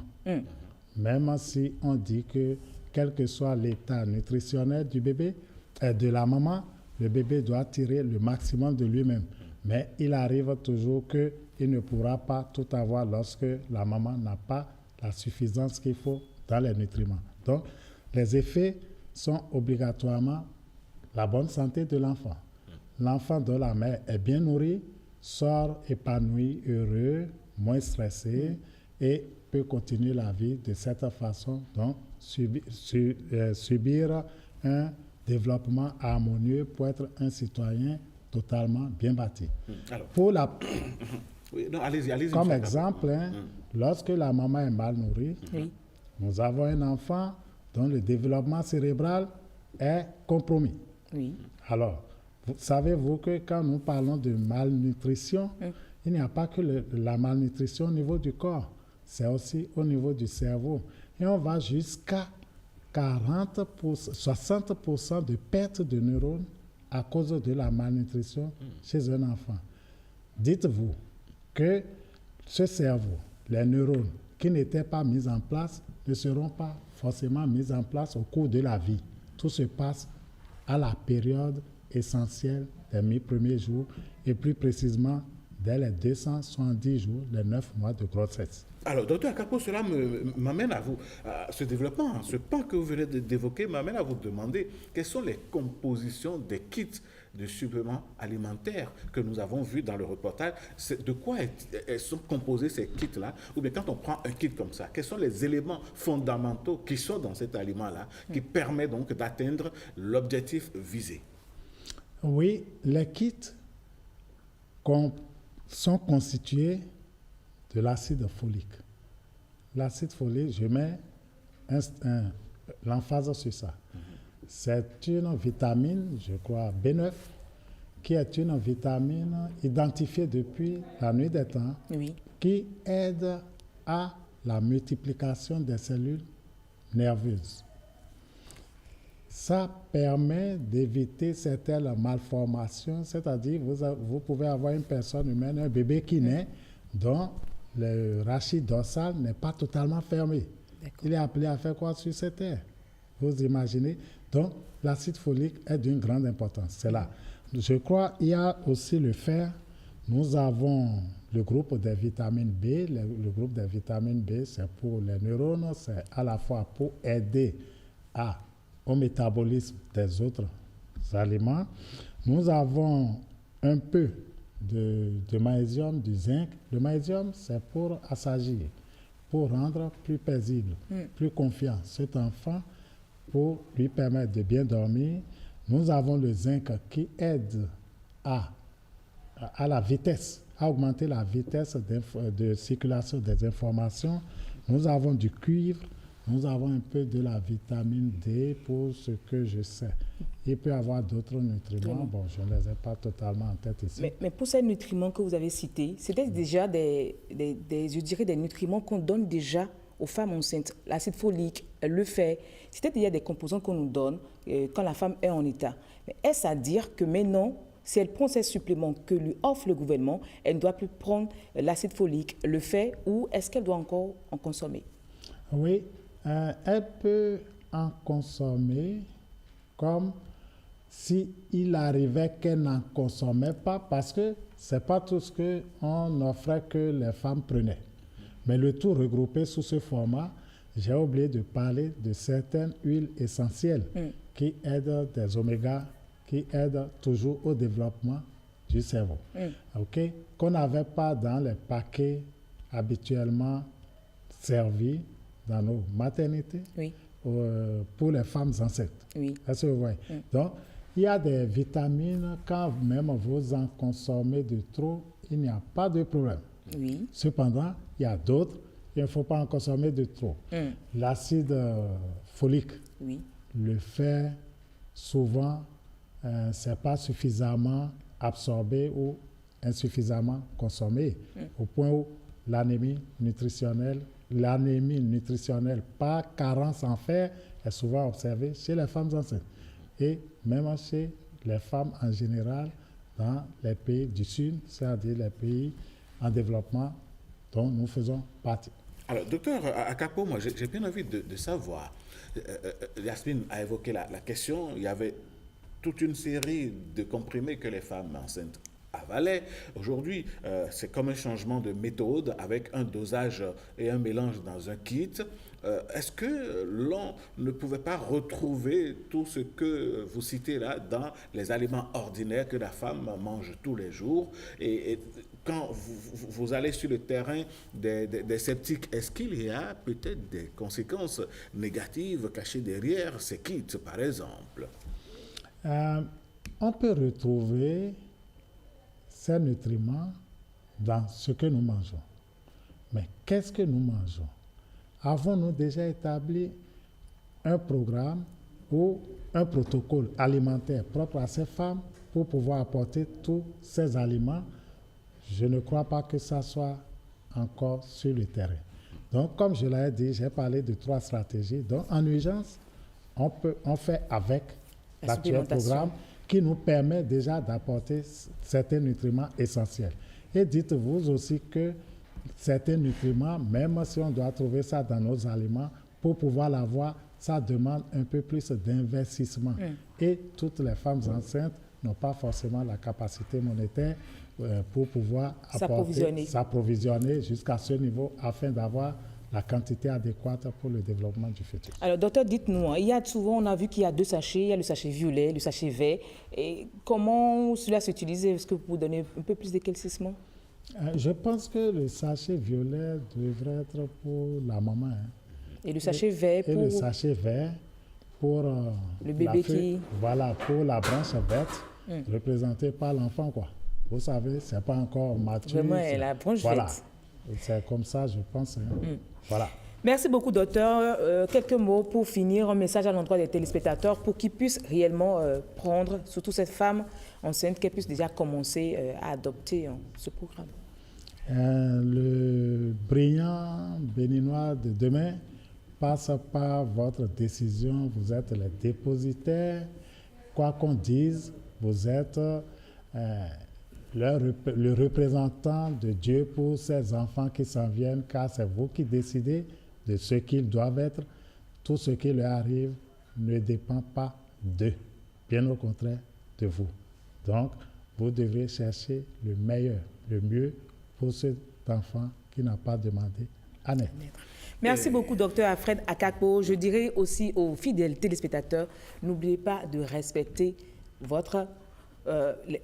Même si on dit que, quel que soit l'état nutritionnel du bébé, de la maman, le bébé doit tirer le maximum de lui-même. Mais il arrive toujours qu'il ne pourra pas tout avoir lorsque la maman n'a pas la suffisance qu'il faut dans les nutriments. Donc, les effets sont obligatoirement la bonne santé de l'enfant. L'enfant dont la mère est bien nourrie sort épanoui, heureux, moins stressé et peut continuer la vie de cette façon, donc subir un développement harmonieux pour être un citoyen totalement bien bâti. Alors, pour la... oui, non, allez-y, comme exemple, lorsque la maman est mal nourrie, nous avons un enfant dont le développement cérébral est compromis. Alors, savez-vous que quand nous parlons de malnutrition, il n'y a pas que la malnutrition au niveau du corps, c'est aussi au niveau du cerveau. Et on va jusqu'à 60% de perte de neurones à cause de la malnutrition chez un enfant. Dites-vous que ce cerveau, les neurones qui n'étaient pas mis en place, ne seront pas forcément mis en place au cours de la vie. Tout se passe à la période essentielle des 1000 premiers jours et plus précisément dès les 270 jours, les 9 mois de grossesse. Alors, docteur Akakpo, cela m'amène à vous, ce développement, ce pan que vous venez d'évoquer, m'amène à vous demander quelles sont les compositions des kits de suppléments alimentaires que nous avons vus dans le reportage. De quoi sont composés ces kits-là? Ou bien quand on prend un kit comme ça, quels sont les éléments fondamentaux qui sont dans cet aliment-là, qui permet donc d'atteindre l'objectif visé? Oui, les kits sont constitués de l'acide folique. L'acide folique, je mets l'emphase sur ça. C'est une vitamine, je crois, B9, qui est une vitamine identifiée depuis la nuit des temps, qui aide à la multiplication des cellules nerveuses. Ça permet d'éviter certaines malformations, c'est-à-dire vous pouvez avoir une personne humaine, un bébé qui naît, dont le rachis dorsal n'est pas totalement fermé. Il est appelé à faire quoi sur cette terre? Vous imaginez? Donc, l'acide folique est d'une grande importance. C'est là. Je crois qu'il y a aussi le fer. Nous avons le groupe des vitamines B. Le groupe des vitamines B, c'est pour les neurones, c'est à la fois pour aider au métabolisme des autres aliments. Nous avons un peu de magnésium, du zinc. Le magnésium, c'est pour assagir, pour rendre plus paisible, plus confiant cet enfant, pour lui permettre de bien dormir. Nous avons le zinc qui aide à la vitesse, à augmenter la vitesse de circulation des informations. Nous avons du cuivre, nous avons un peu de la vitamine D pour ce que je sais. Il peut y avoir d'autres nutriments, bon, je ne les ai pas totalement en tête ici. Mais pour ces nutriments que vous avez cités, c'était déjà je dirais des nutriments qu'on donne déjà aux femmes enceintes. L'acide folique, le fer, c'était déjà des composants qu'on nous donne quand la femme est en état. Mais est-ce à dire que maintenant, si elle prend ces suppléments que lui offre le gouvernement, elle ne doit plus prendre l'acide folique, le fer, ou est-ce qu'elle doit encore en consommer? Oui, elle peut en consommer comme s'il arrivait qu'elle n'en consommait pas, parce que ce n'est pas tout ce qu'on offrait que les femmes prenaient. Mais le tout regroupé sous ce format, j'ai oublié de parler de certaines huiles essentielles qui aident des omégas, qui aident toujours au développement du cerveau. Okay? Qu'on n'avait pas dans les paquets habituellement servis dans nos maternités pour les femmes enceintes. Est-ce que vous voyez? Donc, il y a des vitamines, quand même vous en consommez de trop, il n'y a pas de problème. Cependant, il y a d'autres, il ne faut pas en consommer de trop. L'acide folique, le fer, souvent, ce n'est pas suffisamment absorbé ou insuffisamment consommé, au point où l'anémie nutritionnelle par carence en fer est souvent observée chez les femmes enceintes et même chez les femmes en général dans les pays du Sud, c'est-à-dire les pays en développement dont nous faisons partie. Alors, docteur Akapo, moi j'ai bien envie de savoir, Yasmine a évoqué la question, il y avait toute une série de comprimés que les femmes enceintes avalaient. Aujourd'hui, c'est comme un changement de méthode avec un dosage et un mélange dans un kit. Est-ce que l'on ne pouvait pas retrouver tout ce que vous citez là dans les aliments ordinaires que la femme mange tous les jours? Et quand vous allez sur le terrain des sceptiques, est-ce qu'il y a peut-être des conséquences négatives cachées derrière ces kits, par exemple? On peut retrouver ces nutriments dans ce que nous mangeons. Mais qu'est-ce que nous mangeons? Avons-nous déjà établi un programme ou un protocole alimentaire propre à ces femmes pour pouvoir apporter tous ces aliments? Je ne crois pas que ça soit encore sur le terrain. Donc, comme je l'ai dit, j'ai parlé de 3 stratégies. Donc, en urgence, on fait avec l'actuel programme qui nous permet déjà d'apporter certains nutriments essentiels. Et dites-vous aussi que certains nutriments, même si on doit trouver ça dans nos aliments, pour pouvoir l'avoir, ça demande un peu plus d'investissement. Et toutes les femmes enceintes n'ont pas forcément la capacité monétaire pour pouvoir s'approvisionner jusqu'à ce niveau afin d'avoir la quantité adéquate pour le développement du fœtus. Alors, docteur, dites-nous, il y a souvent, on a vu qu'il y a 2 sachets, il y a le sachet violet, le sachet vert. Et comment cela s'utilise? Est-ce que vous pouvez donner un peu plus d'éclaircissement? Je pense que le sachet violet devrait être pour la maman. Et le sachet vert pour... Et le sachet vert pour... le bébé qui... Voilà, pour la branche verte, représentée par l'enfant, quoi. Vous savez, ce n'est pas encore mature. Vraiment, la branche verte. C'est comme ça, je pense. Voilà. Merci beaucoup, docteur. Quelques mots pour finir, un message à l'endroit des téléspectateurs pour qu'ils puissent réellement prendre, surtout cette femme enceinte, qu'elle puisse déjà commencer à adopter ce programme. Le brillant béninois de demain passe par votre décision. Vous êtes les dépositaires. Quoi qu'on dise, vous êtes le représentant de Dieu pour ces enfants qui s'en viennent, car c'est vous qui décidez de ce qu'ils doivent être. Tout ce qui leur arrive ne dépend pas d'eux, bien au contraire de vous. Donc, vous devez chercher le meilleur, le mieux pour cet enfant qui n'a pas demandé à naître. Merci beaucoup, docteur Alfred Akapo. Je dirais aussi aux fidèles téléspectateurs, n'oubliez pas de respecter votre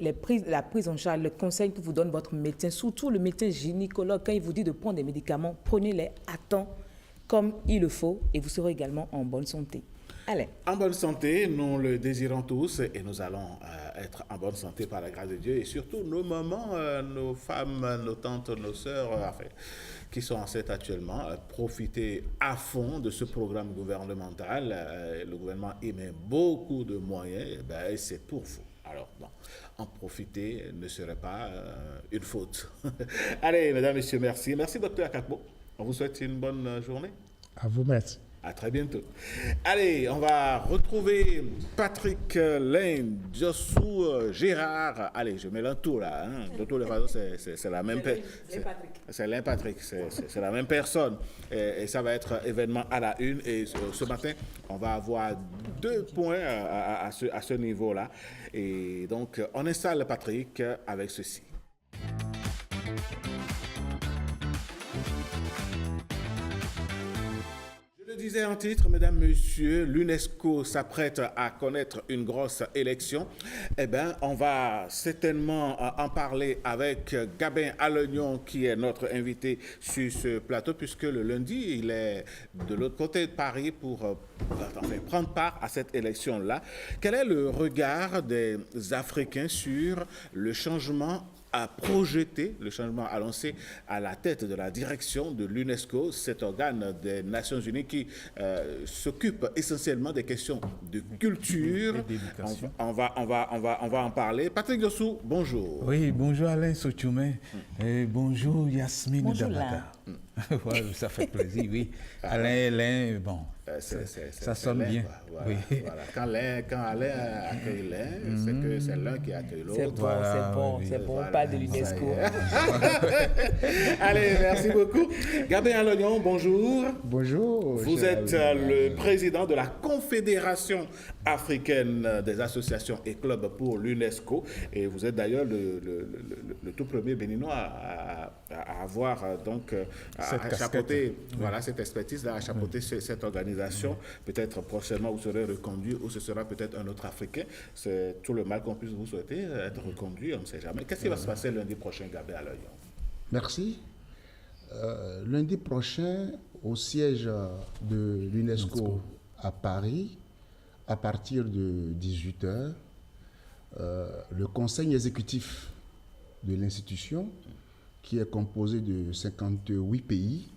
la prise en charge, le conseil que vous donne votre médecin, surtout le médecin gynécologue, quand il vous dit de prendre des médicaments, prenez-les à temps comme il le faut et vous serez également en bonne santé. Allez. En bonne santé, nous le désirons tous et nous allons être en bonne santé par la grâce de Dieu et surtout nos mamans, nos femmes, nos tantes, nos sœurs, qui sont enceintes actuellement, profiter à fond de ce programme gouvernemental. Le gouvernement émet beaucoup de moyens et c'est pour vous. Alors, bon, en profiter ne serait pas une faute. Allez, mesdames, messieurs, merci. Merci, docteur Akakbo. On vous souhaite une bonne journée. À vous, merci. À très bientôt. Allez, on va retrouver Patrick Lin, Jossou Gérard. Allez, je mets le tout là. De toutes les façons, c'est la même personne. C'est Lin Patrick, c'est la même personne. Et ça va être événement à la une. Et ce matin, on va avoir 2 points à ce niveau-là. Et donc, on installe Patrick avec ceci. Je disais en titre, mesdames, messieurs, l'UNESCO s'apprête à connaître une grosse élection. Eh bien, on va certainement en parler avec Gabin Alognon, qui est notre invité sur ce plateau, puisque le lundi, il est de l'autre côté de Paris pour prendre part à cette élection-là. Quel est le regard des Africains sur le changement à projeter, le changement annoncé à la tête de la direction de l'UNESCO, cet organe des Nations Unies qui s'occupe essentiellement des questions de culture. On va en parler. Patrick Jossou, bonjour. Oui, bonjour Alain Sochoumé. Et bonjour Yasmine Dabata. Ouais, ça fait plaisir, oui. Alain, bon, ça sonne bien. Voilà, oui. Voilà. Quand Alain accueille l'un, c'est que c'est l'un qui accueille l'autre. C'est bon, voilà, pas de l'UNESCO. Allez, merci beaucoup. Gabin Alognon, bonjour. Bonjour. Vous êtes le président de la Confédération africaine des associations et clubs pour l'UNESCO. Et vous êtes d'ailleurs le tout premier béninois à avoir donc à chapeauter cette expertise-là, à chapeauter cette organisation. Peut-être prochainement vous serez reconduit ou ce sera peut-être un autre Africain. C'est tout le mal qu'on puisse vous souhaiter, être reconduit, on ne sait jamais. Qu'est-ce qui va se passer lundi prochain, Gabin Alognon? Merci. Lundi prochain, au siège de l'UNESCO à Paris, à partir de 18h, le conseil exécutif de l'institution, qui est composé de 58 pays,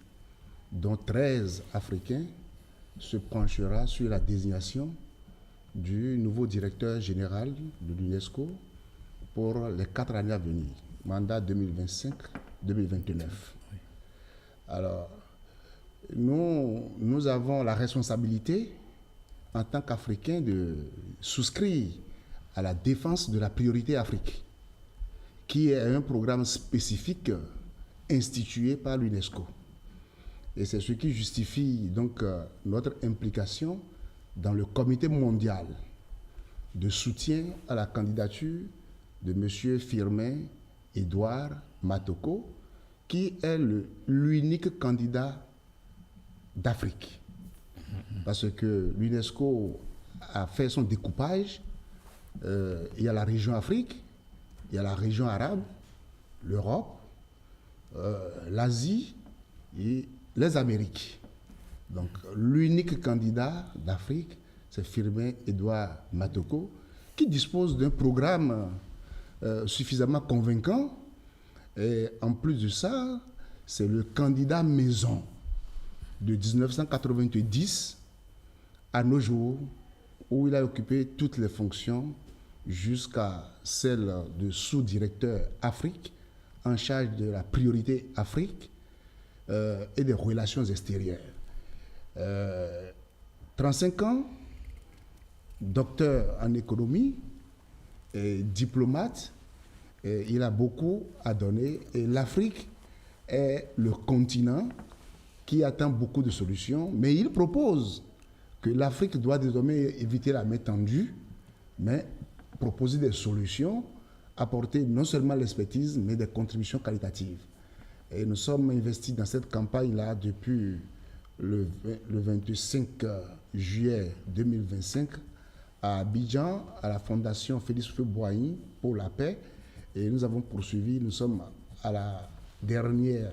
dont 13 Africains, se penchera sur la désignation du nouveau directeur général de l'UNESCO pour les 4 années à venir, mandat 2025-2029. Alors, nous avons la responsabilité, en tant qu'Africains, de souscrire à la défense de la priorité Afrique, qui est un programme spécifique institué par l'UNESCO. Et c'est ce qui justifie donc notre implication dans le comité mondial de soutien à la candidature de M. Firmin Edouard Matoko, qui est l'unique candidat d'Afrique. Parce que l'UNESCO a fait son découpage. Il y a la région Afrique, il y a la région arabe, l'Europe, l'Asie et les Amériques. Donc l'unique candidat d'Afrique, c'est Firmin Edouard Matoko, qui dispose d'un programme suffisamment convaincant. Et en plus de ça, c'est le candidat maison de 1990 à nos jours, où il a occupé toutes les fonctions jusqu'à celle de sous-directeur Afrique, en charge de la priorité Afrique et des relations extérieures. 35 ans, docteur en économie et diplomate, et il a beaucoup à donner. Et l'Afrique est le continent qui attend beaucoup de solutions, mais il propose que l'Afrique doit désormais éviter la main tendue, mais proposer des solutions, apporter non seulement l'expertise, mais des contributions qualitatives. Et nous sommes investis dans cette campagne-là depuis le 25 juillet 2025 à Abidjan, à la Fondation Félix Houphouët-Boigny pour la paix. Et nous avons poursuivi, nous sommes à la dernière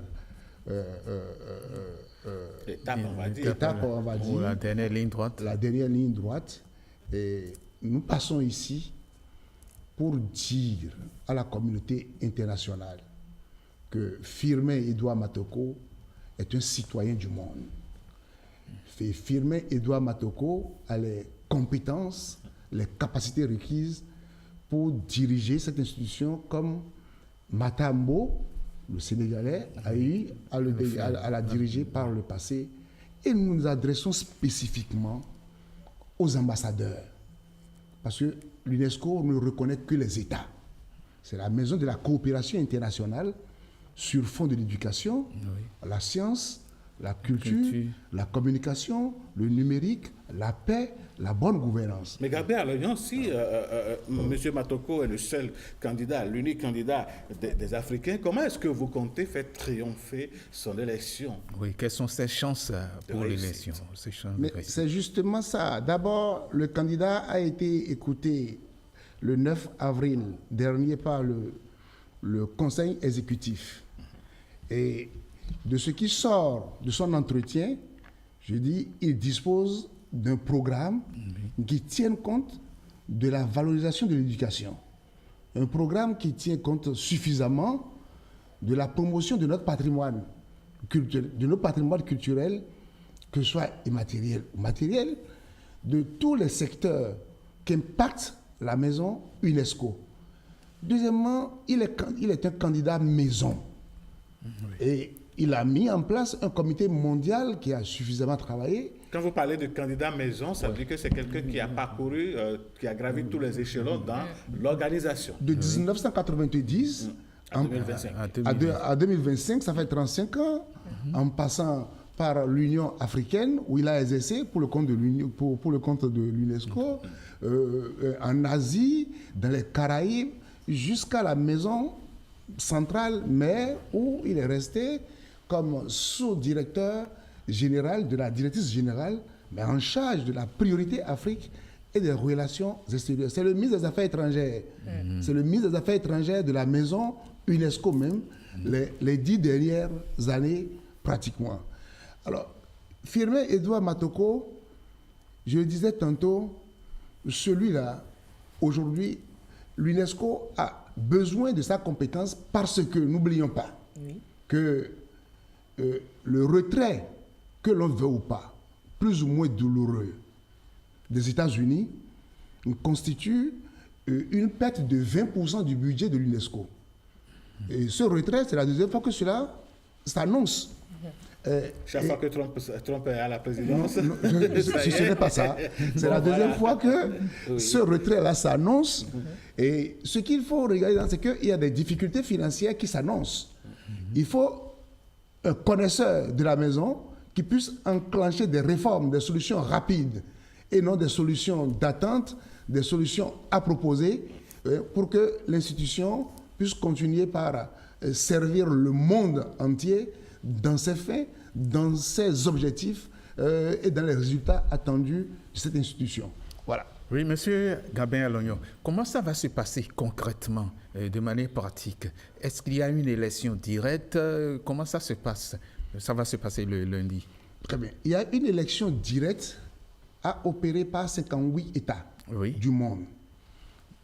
étape, on va dire. Étape, on va dire. La dernière ligne droite. La dernière ligne droite. Et nous passons ici pour dire à la communauté internationale que Firmin Edouard Matoko est un citoyen du monde. Et Firmin Edouard Matoko a les compétences, les capacités requises pour diriger cette institution comme Matambo, le Sénégalais, a eu à la diriger par le passé. Et nous nous adressons spécifiquement aux ambassadeurs. Parce que l'UNESCO ne reconnaît que les États. C'est la maison de la coopération internationale sur fond de l'éducation, la science, la culture, la communication, le numérique, la paix, la bonne gouvernance. Mais Gabriel Alognon, si M. Matoko est le seul candidat, l'unique candidat des Africains, comment est-ce que vous comptez faire triompher son élection? Oui, quelles sont ses chances pour l'élection? C'est justement ça. D'abord, le candidat a été écouté le 9 avril dernier par le Conseil exécutif. Et de ce qui sort de son entretien, je dis, il dispose d'un programme qui tienne compte de la valorisation de l'éducation. Un programme qui tient compte suffisamment de la promotion de notre patrimoine culturel, que ce soit immatériel ou matériel, de tous les secteurs qui impactent la maison UNESCO. Deuxièmement, il est un candidat maison. Et il a mis en place un comité mondial qui a suffisamment travaillé. Quand vous parlez de candidat maison, ça veut dire que c'est quelqu'un qui a parcouru, qui a gravi tous les échelons dans l'organisation. De 1990 à 2025, ça fait 35 ans, en passant par l'Union africaine, où il a exercé pour le compte de l'UNESCO, en Asie, dans les Caraïbes, jusqu'à la maison centrale mère, où il est resté comme sous-directeur général de la directrice générale, mais en charge de la priorité Afrique et des relations extérieures. C'est le ministre des Affaires étrangères. C'est le ministre des Affaires étrangères de la maison UNESCO même, les 10 dernières années pratiquement. Alors, Firmin Edouard Matoko, je le disais tantôt, celui-là, aujourd'hui, l'UNESCO a besoin de sa compétence parce que, n'oublions pas, que le retrait, que l'on veut ou pas, plus ou moins douloureux, des États-Unis, constitue une perte de 20% du budget de l'UNESCO. Et ce retrait, c'est la deuxième fois que cela s'annonce. Chaque fois que Trump est à la présidence. Ce n'est pas ça. C'est la deuxième fois que ce retrait-là s'annonce. Et ce qu'il faut regarder, c'est qu'il y a des difficultés financières qui s'annoncent. Il faut un connaisseur de la maison qui puisse enclencher des réformes, des solutions rapides et non des solutions d'attente, des solutions à proposer pour que l'institution puisse continuer par servir le monde entier dans ses fins, dans ses objectifs et dans les résultats attendus de cette institution. Voilà. Oui, Monsieur Gabin Alognon, comment ça va se passer concrètement, de manière pratique? Est-ce qu'il y a une élection directe? Comment ça se passe? Ça va se passer le lundi. Très bien. Il y a une élection directe à opérer par 58 États du monde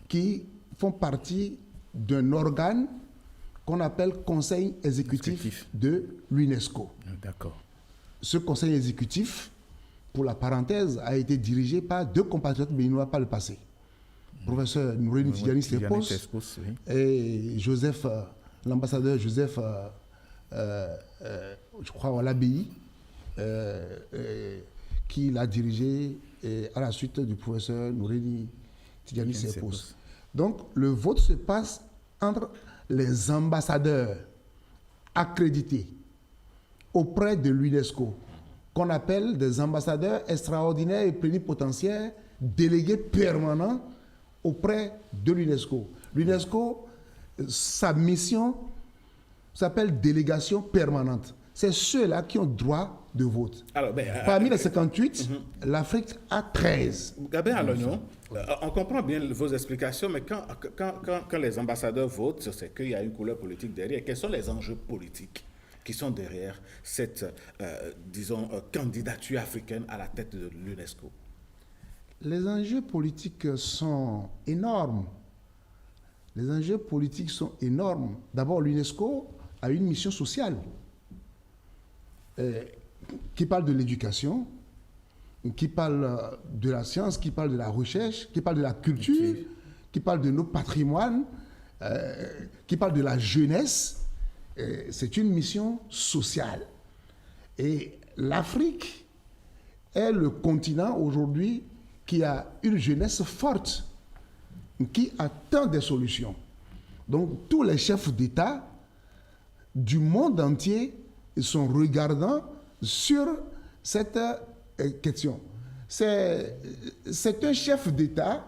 qui font partie d'un organe qu'on appelle Conseil exécutif de l'UNESCO. D'accord. Ce conseil exécutif, pour la parenthèse, a été dirigé par deux compatriotes béninois par le passé. Professeur Nouréni Tidjani Slepos et l'ambassadeur Joseph, je crois, à l'ABI, qui l'a dirigé à la suite du professeur Nouréni Tidjani Slepos. Donc, le vote se passe entre les ambassadeurs accrédités auprès de l'UNESCO, qu'on appelle des ambassadeurs extraordinaires et plénipotentiaires délégués permanents auprès de l'UNESCO. L'UNESCO, sa mission s'appelle délégation permanente. C'est ceux-là qui ont droit de vote. Alors, parmi les 58, l'Afrique a 13. Gabin Alognon, on comprend bien vos explications, mais quand les ambassadeurs votent, c'est qu'il y a une couleur politique derrière. Quels sont les enjeux politiques qui sont derrière cette, disons, candidature africaine à la tête de l'UNESCO? Les enjeux politiques sont énormes. Les enjeux politiques sont énormes. D'abord, l'UNESCO a une mission sociale qui parle de l'éducation, qui parle de la science, qui parle de la recherche, qui parle de la culture, qui parle de nos patrimoines, qui parle de la jeunesse. C'est une mission sociale. Et l'Afrique est le continent aujourd'hui qui a une jeunesse forte, qui attend des solutions. Donc tous les chefs d'État du monde entier sont regardants sur cette question. C'est un chef d'État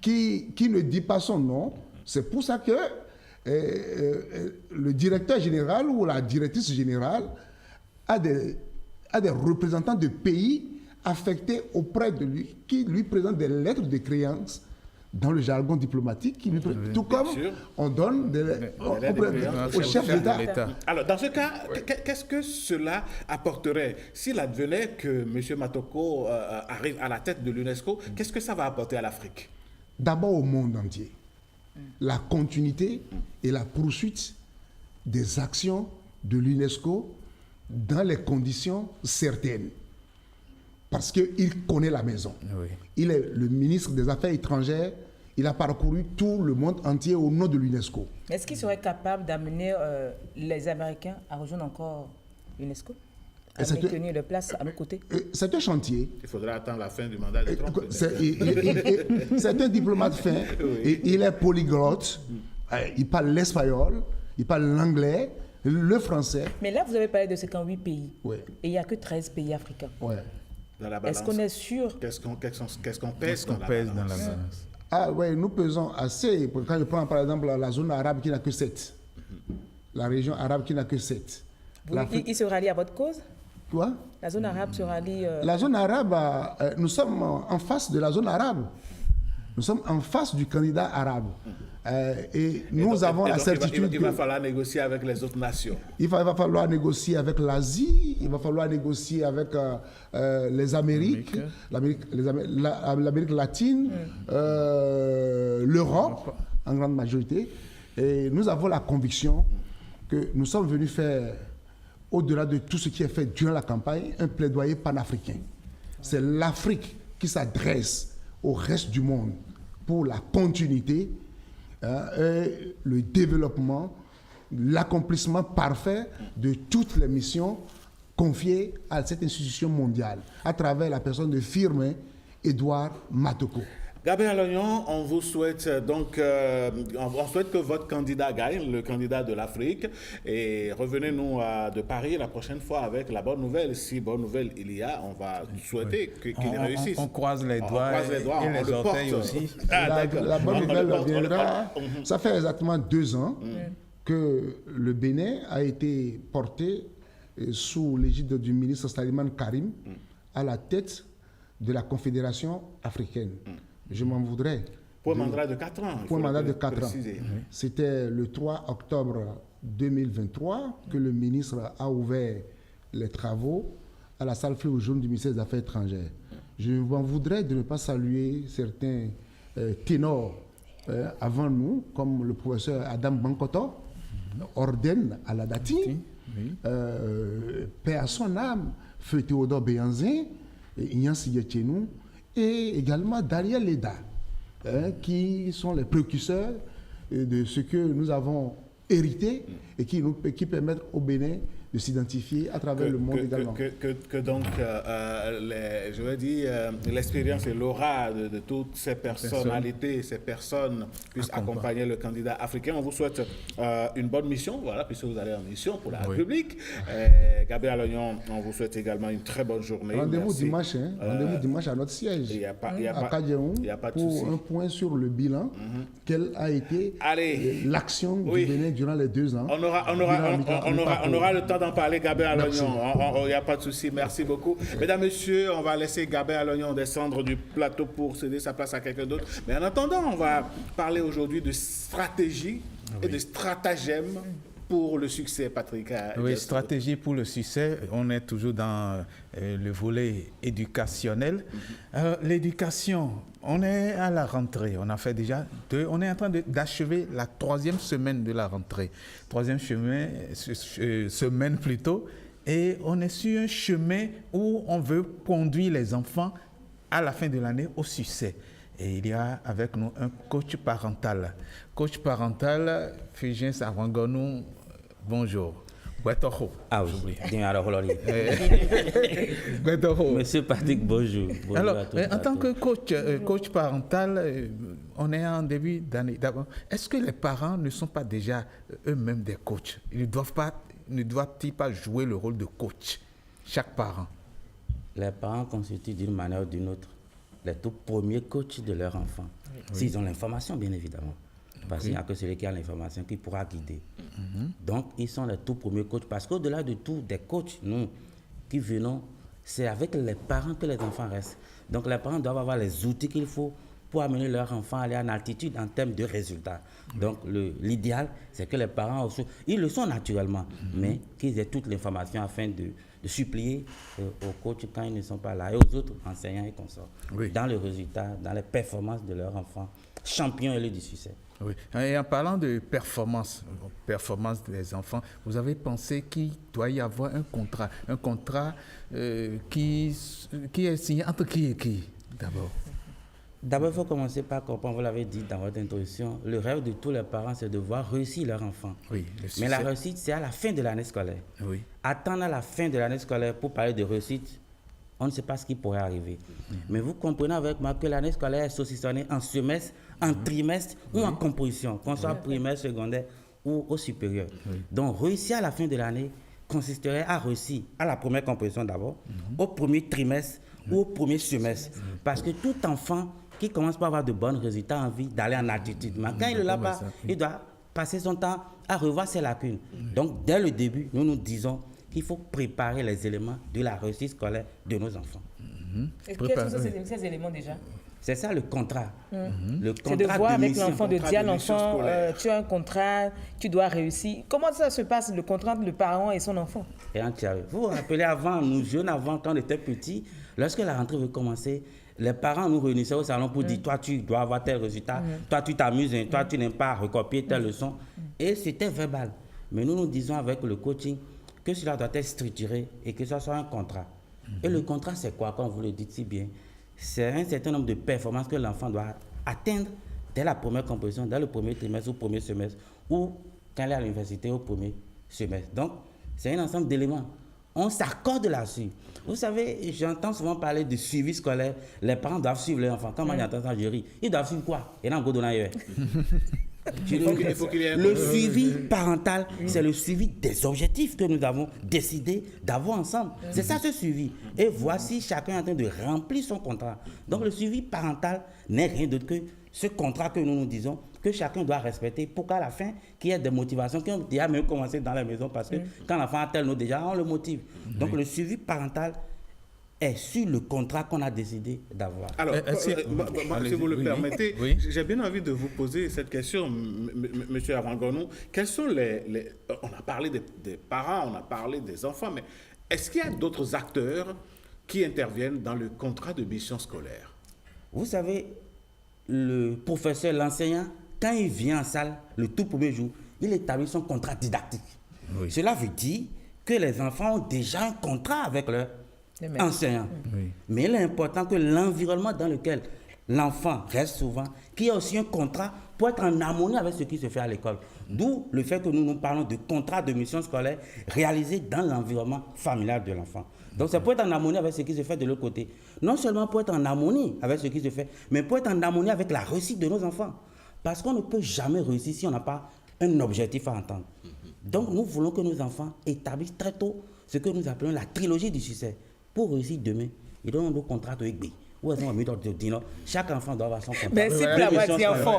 qui ne dit pas son nom. C'est pour ça que le directeur général ou la directrice générale a des représentants de pays affectés auprès de lui, qui lui présentent des lettres de créance dans le jargon diplomatique, tout comme on donne au chef d'État. Alors, dans ce cas, qu'est-ce que cela apporterait s'il advenait que M. Matoko arrive à la tête de l'UNESCO? Qu'est-ce que ça va apporter à l'Afrique? D'abord au monde entier. La continuité et la poursuite des actions de l'UNESCO dans les conditions certaines. Parce qu'il connaît la maison. Oui. Il est le ministre des Affaires étrangères. Il a parcouru tout le monde entier au nom de l'UNESCO. Est-ce qu'il serait capable d'amener les Américains à rejoindre encore l'UNESCO? À maintenir leur place à nos côtés? C'est un chantier. Il faudra attendre la fin du mandat de Trump. C'est un diplomate fin. Oui. Et il est polyglotte. Il parle l'espagnol, il parle l'anglais, le français. Mais là, vous avez parlé de 58 pays. Oui. Et il n'y a que 13 pays africains. Oui. Est-ce qu'on est sûr? Qu'est-ce qu'on pèse dans la balance? Ah oui, nous pesons assez. Quand je prends par exemple la zone arabe qui n'a que 7. La région arabe qui n'a que 7. Il se rallie à votre cause? Quoi? La zone arabe se rallie... La zone arabe, nous sommes en face de la zone arabe. Nous sommes en face du candidat arabe. Et nous avons la certitude il va falloir négocier avec les autres nations. Il va falloir négocier avec l'Asie, il va falloir négocier avec les Amériques, l'Amérique latine, l'Europe en grande majorité. Et nous avons la conviction que nous sommes venus faire, au-delà de tout ce qui est fait durant la campagne, un plaidoyer panafricain. C'est l'Afrique qui s'adresse au reste du monde pour la continuité, le développement, l'accomplissement parfait de toutes les missions confiées à cette institution mondiale, à travers la personne de Firmin Edouard Matoko. Gabriel Lognon, on vous souhaite donc, on souhaite que votre candidat gagne, le candidat de l'Afrique, et revenez-nous de Paris la prochaine fois avec la bonne nouvelle. Si bonne nouvelle il y a, on va souhaiter qu'il réussisse. On croise les doigts, et les orteils aussi. La bonne nouvelle viendra. Ça fait exactement 2 ans que le Bénin a été porté sous l'égide du ministre Saliman Karim à la tête de la Confédération africaine. Je m'en voudrais. Pour un mandat de 4 ans. Pour un mandat de 4 ans. C'était le 3 octobre 2023 que le ministre a ouvert les travaux à la salle fleuve jaune du ministère des Affaires étrangères. Je m'en voudrais de ne pas saluer certains ténors avant nous, comme le professeur Adam Bankoto, Orden Aladati, paix à son âme, Feu Théodore Béanzin, Ignace Yetchenou, et également Dariel Leda, qui sont les précurseurs de ce que nous avons hérité et qui permettent au Bénin de s'identifier à travers le monde également. Que donc, je veux dire, l'expérience et l'aura de toutes ces personnalités, ces personnes puissent accompagner le candidat africain. On vous souhaite une bonne mission, voilà, puisque vous allez en mission pour la République. Gabriel Lognon, on vous souhaite également une très bonne journée. Rendez-vous dimanche, rendez-vous dimanche à notre siège, à Kadjeon, pour un point sur le bilan. Quelle a été l'action du Bénin durant les 2 ans. On aura le temps d'en parler, Gabriel Lognon. Il n'y a pas de souci. Merci beaucoup. Mesdames, Messieurs, on va laisser Gabriel Lognon descendre du plateau pour céder sa place à quelqu'un d'autre. Mais en attendant, on va parler aujourd'hui de stratégie et de stratagème pour le succès, Patrick? Oui, stratégie pour le succès. On est toujours dans le volet éducationnel. L'éducation, on est à la rentrée. On a fait déjà on est en train d'achever la 3e semaine de la rentrée. 3e semaine plutôt. Et on est sur un chemin où on veut conduire les enfants à la fin de l'année au succès. Et il y a avec nous un coach parental. Coach parental, Fugien Savangonou, bonjour. Ah oui, Monsieur Patrick, bonjour. Alors, en tant que coach parental, on est en début d'année. D'abord, est-ce que les parents ne sont pas déjà eux-mêmes des coachs? Ils ne doivent-ils pas jouer le rôle de coach, chaque parent? Les parents constituent d'une manière ou d'une autre les tout premiers coachs de leur enfant. Oui. S'ils ont l'information, bien évidemment. Parce qu'il n'y a que celui qui a l'information qui pourra guider. Donc, ils sont les tout premiers coachs. Parce qu'au-delà de tout, des coachs, nous, qui venons, c'est avec les parents que les enfants restent. Donc, les parents doivent avoir les outils qu'il faut pour amener leur enfant à aller en altitude en termes de résultats. Donc, l'idéal, c'est que les parents aussi, ils le sont naturellement, mais qu'ils aient toute l'information afin de supplier aux coachs quand ils ne sont pas là et aux autres enseignants et consorts dans le résultat, dans les performances de leur enfant, champion et du succès. Oui. Et en parlant de performance des enfants, vous avez pensé qu'il doit y avoir un contrat qui est signé entre qui et qui d'abord? D'abord, il faut commencer par comprendre, vous l'avez dit dans votre introduction, le rêve de tous les parents, c'est de voir réussir leur enfant. Oui, mais la réussite, c'est à la fin de l'année scolaire. Oui. Attendre à la fin de l'année scolaire pour parler de réussite, on ne sait pas ce qui pourrait arriver. Mais vous comprenez avec moi que l'année scolaire est saucissonnée en semestre, en trimestre ou en composition, qu'on soit primaire, secondaire ou au supérieur. Donc, réussir à la fin de l'année consisterait à réussir à la première composition d'abord, au premier trimestre ou au premier semestre. Parce que tout enfant qui commence par avoir de bons résultats a envie d'aller en altitude. Mais quand il est là-bas, il doit passer son temps à revoir ses lacunes. Donc, dès le début, nous disons qu'il faut préparer les éléments de la réussite scolaire de nos enfants. Quels sont ces éléments déjà? C'est ça le contrat. Le contrat c'est de voir avec mission. l'enfant, de dire à l'enfant, tu as un contrat, tu dois réussir. Comment ça se passe, le contrat entre le parent et son enfant? Vous vous rappelez avant, nous jeunes, avant, quand on était petits, lorsque la rentrée veut commencer, les parents nous réunissaient au salon pour dire, toi, tu dois avoir tel résultat, toi, tu t'amuses, toi, tu n'aimes pas recopier telle leçon. Et c'était verbal. Mais nous disons avec le coaching que cela doit être structuré et que ce soit un contrat. Et le contrat, c'est quoi, comme vous le dites si bien? C'est un certain nombre de performances que l'enfant doit atteindre dès la première composition, dès le premier trimestre ou premier semestre, ou quand il est à l'université au premier semestre. Donc, c'est un ensemble d'éléments. On s'accorde là-dessus. Vous savez, j'entends souvent parler de suivi scolaire. Les parents doivent suivre leurs enfants. Quand moi j'entends ça, je ris. Ils doivent suivre quoi? Et là, on go le suivi parental, c'est le suivi des objectifs que nous avons décidé d'avoir ensemble. C'est ça ce suivi. Et voici chacun est en train de remplir son contrat. Donc le suivi parental n'est rien d'autre que ce contrat que nous disons que chacun doit respecter pour qu'à la fin, qu'il y ait des motivations qui ont déjà même commencé dans la maison parce que quand l'enfant a tel nom déjà, on le motive. Donc le suivi parental est sur le contrat qu'on a décidé d'avoir. Alors, si vous le permettez, j'ai bien envie de vous poser cette question, Monsieur Avangonou. Quels sont on a parlé des parents, on a parlé des enfants, mais est-ce qu'il y a d'autres acteurs qui interviennent dans le contrat de mission scolaire? Vous savez, le professeur, l'enseignant, quand il vient en salle, le tout premier jour, il établit son contrat didactique. Cela veut dire que les enfants ont déjà un contrat avec leur enseignant. Mais il est important que l'environnement dans lequel l'enfant reste souvent, qu'il y ait aussi un contrat pour être en harmonie avec ce qui se fait à l'école. D'où le fait que nous parlons de contrat de mission scolaire réalisé dans l'environnement familial de l'enfant. Donc c'est pour être en harmonie avec ce qui se fait de l'autre côté. Non seulement pour être en harmonie avec ce qui se fait, mais pour être en harmonie avec la réussite de nos enfants. Parce qu'on ne peut jamais réussir si on n'a pas un objectif à entendre. Donc nous voulons que nos enfants établissent très tôt ce que nous appelons la trilogie du succès. Pour réussir demain, ils donnent un contrat de Egbe. Chaque enfant doit avoir son contrat. Merci pour la voix d'enfant.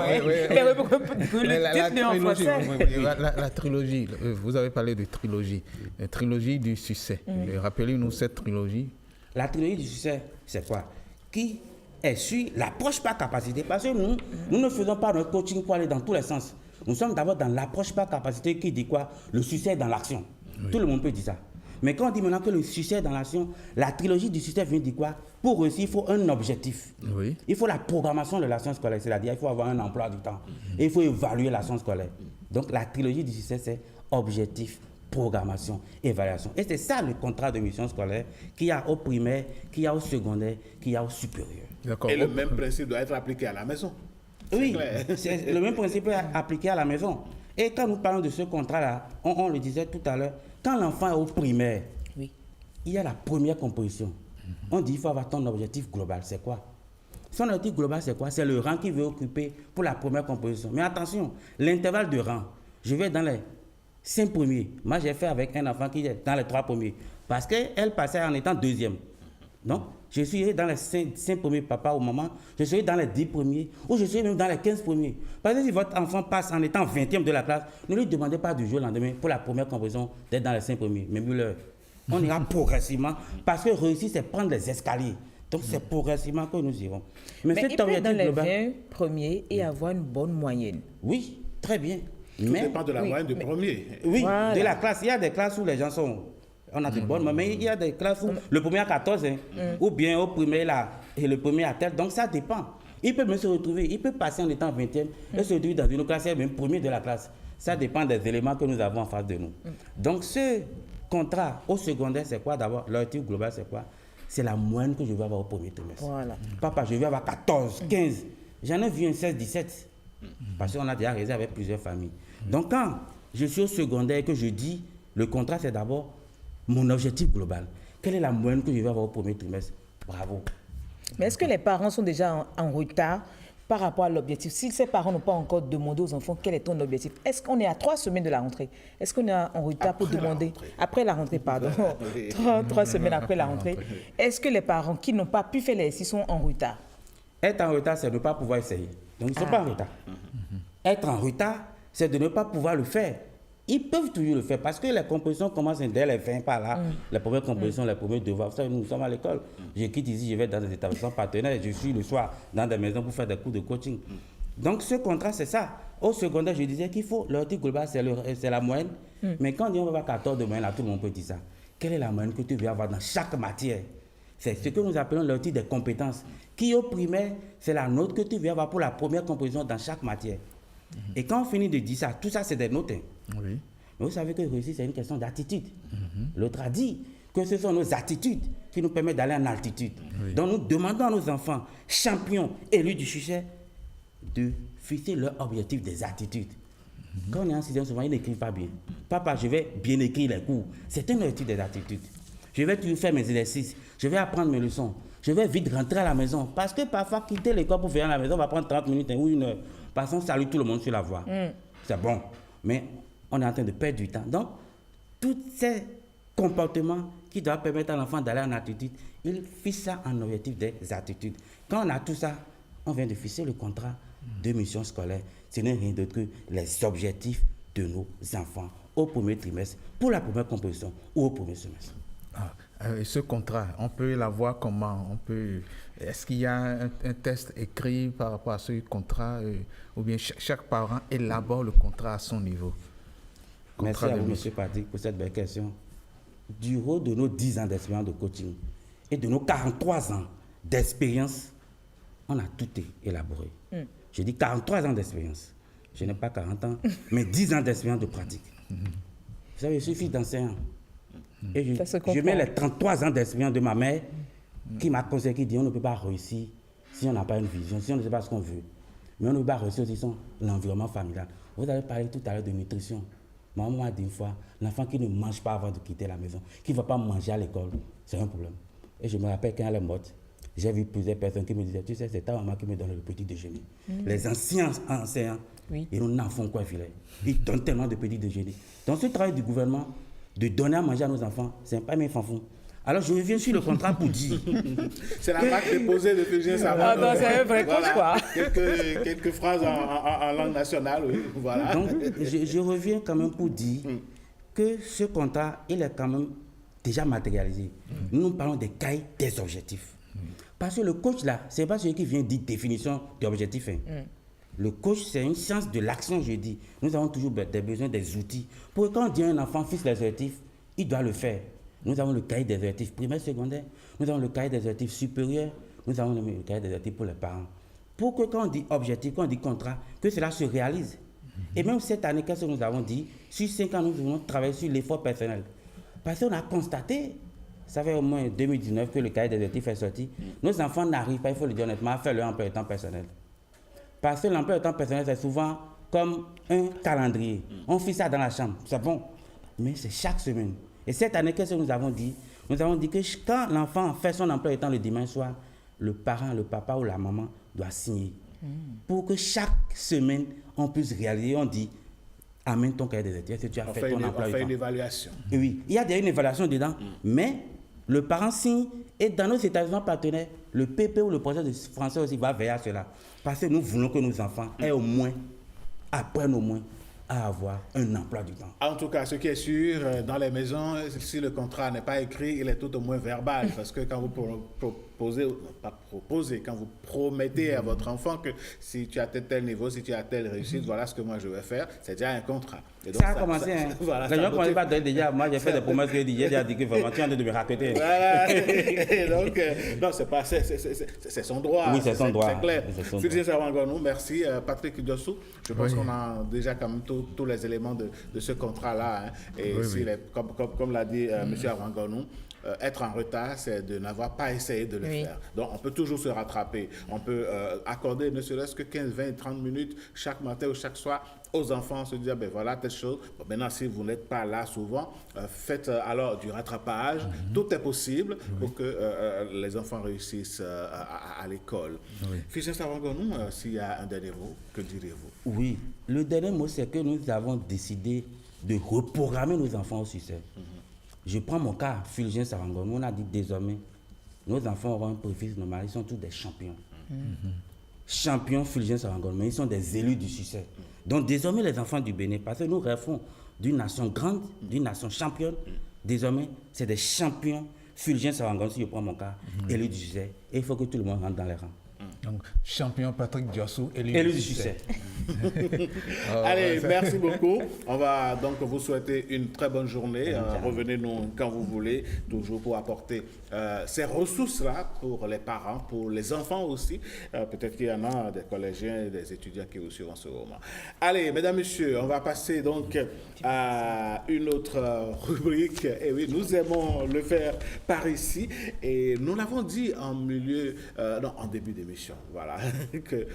La trilogie, vous avez parlé de trilogie. La trilogie du succès. Rappelez-nous cette trilogie. La trilogie du succès, c'est quoi? Qui est sur l'approche par capacité. Parce que nous ne faisons pas notre coaching pour aller dans tous les sens. Nous sommes d'abord dans l'approche par capacité qui dit quoi? Le succès est dans l'action. Oui. Tout le monde peut dire ça. Mais quand on dit maintenant que le succès est dans l'action, la trilogie du succès vient dire quoi? Pour réussir, il faut un objectif. Oui. Il faut la programmation de l'action scolaire, c'est-à-dire il faut avoir un emploi du temps. Et il faut évaluer l'action scolaire. Donc la trilogie du succès, c'est objectif, programmation, évaluation. Et c'est ça le contrat de mission scolaire qu'il y a au primaire, qu'il y a au secondaire, qu'il y a au supérieur. Et le même principe doit être appliqué à la maison. Oui, c'est le même principe appliqué à la maison. Et quand nous parlons de ce contrat-là, on le disait tout à l'heure, quand l'enfant est au primaire, oui, il y a la première composition. On dit qu'il faut avoir ton objectif global. C'est quoi? Son objectif global, c'est quoi? C'est le rang qu'il veut occuper pour la première composition. Mais attention, l'intervalle de rang, je vais dans les 5 premiers. Moi, j'ai fait avec un enfant qui est dans les 3 premiers. Parce qu'elle passait en étant deuxième. Donc, je suis dans les 5 premiers, papa ou maman. Je suis dans les 10 premiers. Ou je suis même dans les 15 premiers. Parce que si votre enfant passe en étant 20e de la classe, ne lui demandez pas du jour au lendemain pour la première composition d'être dans les 5 premiers. Mais mieux, on ira progressivement. Parce que réussir, c'est prendre les escaliers. Donc, c'est progressivement que nous irons. Mais il peut être dans les 20 premiers et avoir une bonne moyenne. Oui, très bien. Tout dépend de la moyenne du premier. Oui, voilà. De la classe. Il y a des classes où les gens sont... On a de bonnes, mais il y a des classes où le premier à 14, ou bien au premier là, et le premier à tel. Donc ça dépend. Il peut même se retrouver, il peut passer en étant 20e et se retrouver dans une classe, et même premier de la classe. Ça dépend des éléments que nous avons en face de nous. Donc ce contrat au secondaire, c'est quoi d'abord? L'objectif global, c'est quoi? C'est la moyenne que je vais avoir au premier trimestre. Voilà. Papa, je vais avoir 14, 15. J'en ai vu un 16, 17. Parce qu'on a déjà réalisé avec plusieurs familles. Donc quand je suis au secondaire et que je dis, le contrat, c'est d'abord mon objectif global. Quelle est la moyenne que je vais avoir au premier trimestre? Bravo. Mais est-ce que les parents sont déjà en retard par rapport à l'objectif? Si ces parents n'ont pas encore demandé aux enfants quel est ton objectif, est-ce qu'on est à 3 semaines de la rentrée? Est-ce qu'on est en retard pour demander? Après la rentrée, pardon. 3 semaines après la rentrée. Est-ce que les parents qui n'ont pas pu faire l'exercice sont en retard? Être en retard, c'est de ne pas pouvoir essayer. Donc, ils ne sont pas en retard. Être en retard, c'est de ne pas pouvoir le faire. Ils peuvent toujours le faire parce que les compositions commencent dès les 20 par là. Les premières compositions, les premiers devoirs. Vous savez, nous sommes à l'école. Je quitte ici, je vais dans des établissements partenaires. Je suis le soir dans des maisons pour faire des cours de coaching. Donc ce contrat, c'est ça. Au secondaire, je disais qu'il faut, l'objectif global, c'est la moyenne. Mais quand on dit on va avoir 14 de moyenne, là, tout le monde peut dire ça. Quelle est la moyenne que tu veux avoir dans chaque matière? C'est ce que nous appelons l'objectif des compétences. Qui au primaire, c'est la note que tu veux avoir pour la première composition dans chaque matière. Et quand on finit de dire ça, tout ça, c'est des notes. Oui. Mais vous savez que réussir, c'est une question d'attitude. L'autre a dit que ce sont nos attitudes qui nous permettent d'aller en altitude. Oui. Donc nous demandons à nos enfants, champions, élus du succès, de fixer leur objectif des attitudes. Quand on est en sixième, souvent, ils n'écrivent pas bien. Papa, je vais bien écrire les cours. C'est un objectif des attitudes. Je vais toujours faire mes exercices. Je vais apprendre mes leçons. Je vais vite rentrer à la maison. Parce que parfois, quitter l'école pour venir à la maison va prendre 30 minutes ou 1 heure. Parce qu'on salue tout le monde sur la voie. C'est bon. Mais on est en train de perdre du temps. Donc, tous ces comportements qui doivent permettre à l'enfant d'aller en attitude, il fixe ça en objectif des attitudes. Quand on a tout ça, on vient de fixer le contrat de mission scolaire. Ce n'est rien d'autre que les objectifs de nos enfants au premier trimestre, pour la première composition ou au premier semestre. Ce contrat, on peut l'avoir comment? Est-ce qu'il y a un test écrit par rapport à ce contrat ou bien chaque parent élabore le contrat à son niveau? Merci à vous, M. Patrick, pour cette belle question. Du haut de nos 10 ans d'expérience de coaching et de nos 43 ans d'expérience, on a tout élaboré. Je dis 43 ans d'expérience. Je n'ai pas 40 ans, mais 10 ans d'expérience de pratique. Vous savez, il suffit d'enseignants. Et je mets les 33 ans d'expérience de ma mère qui m'a conseillé, qui dit on ne peut pas réussir si on n'a pas une vision, si on ne sait pas ce qu'on veut. Mais on ne peut pas réussir aussi sans l'environnement familial. Vous avez parlé tout à l'heure de nutrition. Maman m'a dit une fois, l'enfant qui ne mange pas avant de quitter la maison, qui ne va pas manger à l'école, c'est un problème. Et je me rappelle quand elle est morte, j'ai vu plusieurs personnes qui me disaient, tu sais, c'est ta maman qui me donne le petit déjeuner. Les anciens enseignants, ils n'en font quoi filet. Ils donnent tellement de petits déjeuners. Donc ce travail du gouvernement, de donner à manger à nos enfants, c'est pas mes fanfons. Alors je reviens sur le contrat pour dire. C'est la marque déposée de Fugien Savard. Ah non, c'est un vrai quoi. Quelques phrases en langue nationale, oui. Voilà. Donc je reviens quand même pour dire que ce contrat, il est quand même déjà matérialisé. Nous parlons des cahiers des objectifs. Parce que le coach là, c'est pas celui qui vient dire définition d'objectif. Le coach, c'est une science de l'action, je dis. Nous avons toujours besoin des outils. Pour que quand on dit à un enfant, fixe les objectifs, il doit le faire. Nous avons le cahier des objectifs primaires, secondaires. Nous avons le cahier des objectifs supérieurs. Nous avons le cahier des objectifs pour les parents. Pour que quand on dit objectif, quand on dit contrat, que cela se réalise. Et même cette année, qu'est-ce que nous avons dit? Sur 5 ans, nous devons travailler sur l'effort personnel. Parce qu'on a constaté, ça fait au moins 2019 que le cahier des objectifs est sorti. Nos enfants n'arrivent pas, il faut le dire honnêtement, à faire leur emploi de temps personnel. Parce que l'emploi de temps personnel, c'est souvent comme un calendrier. On fait ça dans la chambre, c'est bon. Mais c'est chaque semaine. Et cette année, qu'est-ce que nous avons dit? Nous avons dit que quand l'enfant fait son emploi de temps le dimanche soir, le parent, le papa ou la maman doit signer. Pour que chaque semaine, on puisse réaliser, on dit, amène ton cahier des objectifs, si tu as fait ton emploi de temps. On fait une évaluation. Et oui, il y a déjà une évaluation dedans, mais le parent signe, et dans nos établissements partenaires, le PP ou le projet de français aussi va veiller à cela. Parce que nous voulons que nos enfants aient au moins, apprennent au moins à avoir un emploi du temps. En tout cas, ce qui est sûr, dans les maisons, si le contrat n'est pas écrit, il est tout au moins verbal. Parce que quand vous quand vous promettez à votre enfant que si tu as tel niveau, si tu as telle réussite, voilà ce que moi je vais faire, c'est déjà un contrat. Et donc, ça a commencé, hein. Voilà, les gens ne pas déjà. Moi, j'ai fait des promesses que j'ai déjà dit que vraiment, tu es en train de me raconter. Voilà. Et donc, non, c'est pas, c'est son droit. Oui, c'est son droit. C'est clair. Fulgence Sarangonou, merci. Patrick Diossou, je pense qu'on a déjà quand même tous les éléments de ce contrat-là. Hein. Et comme l'a dit M. Arangonou, être en retard, c'est de n'avoir pas essayé de le faire. Donc, on peut toujours se rattraper. On peut accorder ne serait-ce que 15, 20, 30 minutes chaque matin ou chaque soir aux enfants, se dire, ben voilà, telle chose. Bon, maintenant, si vous n'êtes pas là souvent, faites alors du rattrapage. Tout est possible pour que les enfants réussissent à l'école. Fulgence Sarangonou, s'il y a un dernier mot, que direz-vous? Oui, le dernier mot, c'est que nous avons décidé de reprogrammer nos enfants au succès. Je prends mon cas, Fulgence Sarangonou, on a dit désormais, nos enfants auront un préfixe normal, ils sont tous des champions. Champions Fulgence Sarangonou, ils sont des élus du succès. Donc désormais, les enfants du Bénin, parce que nous rêvons d'une nation grande, d'une nation championne, désormais, c'est des champions Fulgence Sarangonou, si je prends mon cas, élus du succès. Et il faut que tout le monde rentre dans les rangs. Donc, champion Patrick Diossou, élu du succès. Allez, merci beaucoup. On va donc vous souhaiter une très bonne journée. Revenez-nous quand vous voulez, toujours pour apporter ces ressources-là pour les parents, pour les enfants aussi. Peut-être qu'il y en a des collégiens et des étudiants qui vous suivent en ce moment. Allez, mesdames, messieurs, on va passer donc à une autre rubrique. Et oui, nous aimons le faire par ici. Et nous l'avons dit en début d'émission, voilà, que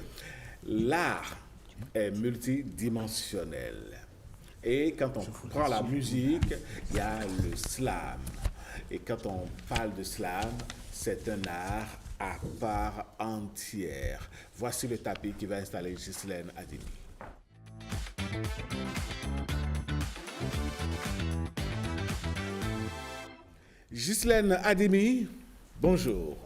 l'art est multidimensionnel. Et quand on prend la musique, il y a le slam. Et quand on parle de slam, c'est un art à part entière. Voici le tapis qui va installer Ghislaine Adimi. Ghislaine Adimi, bonjour.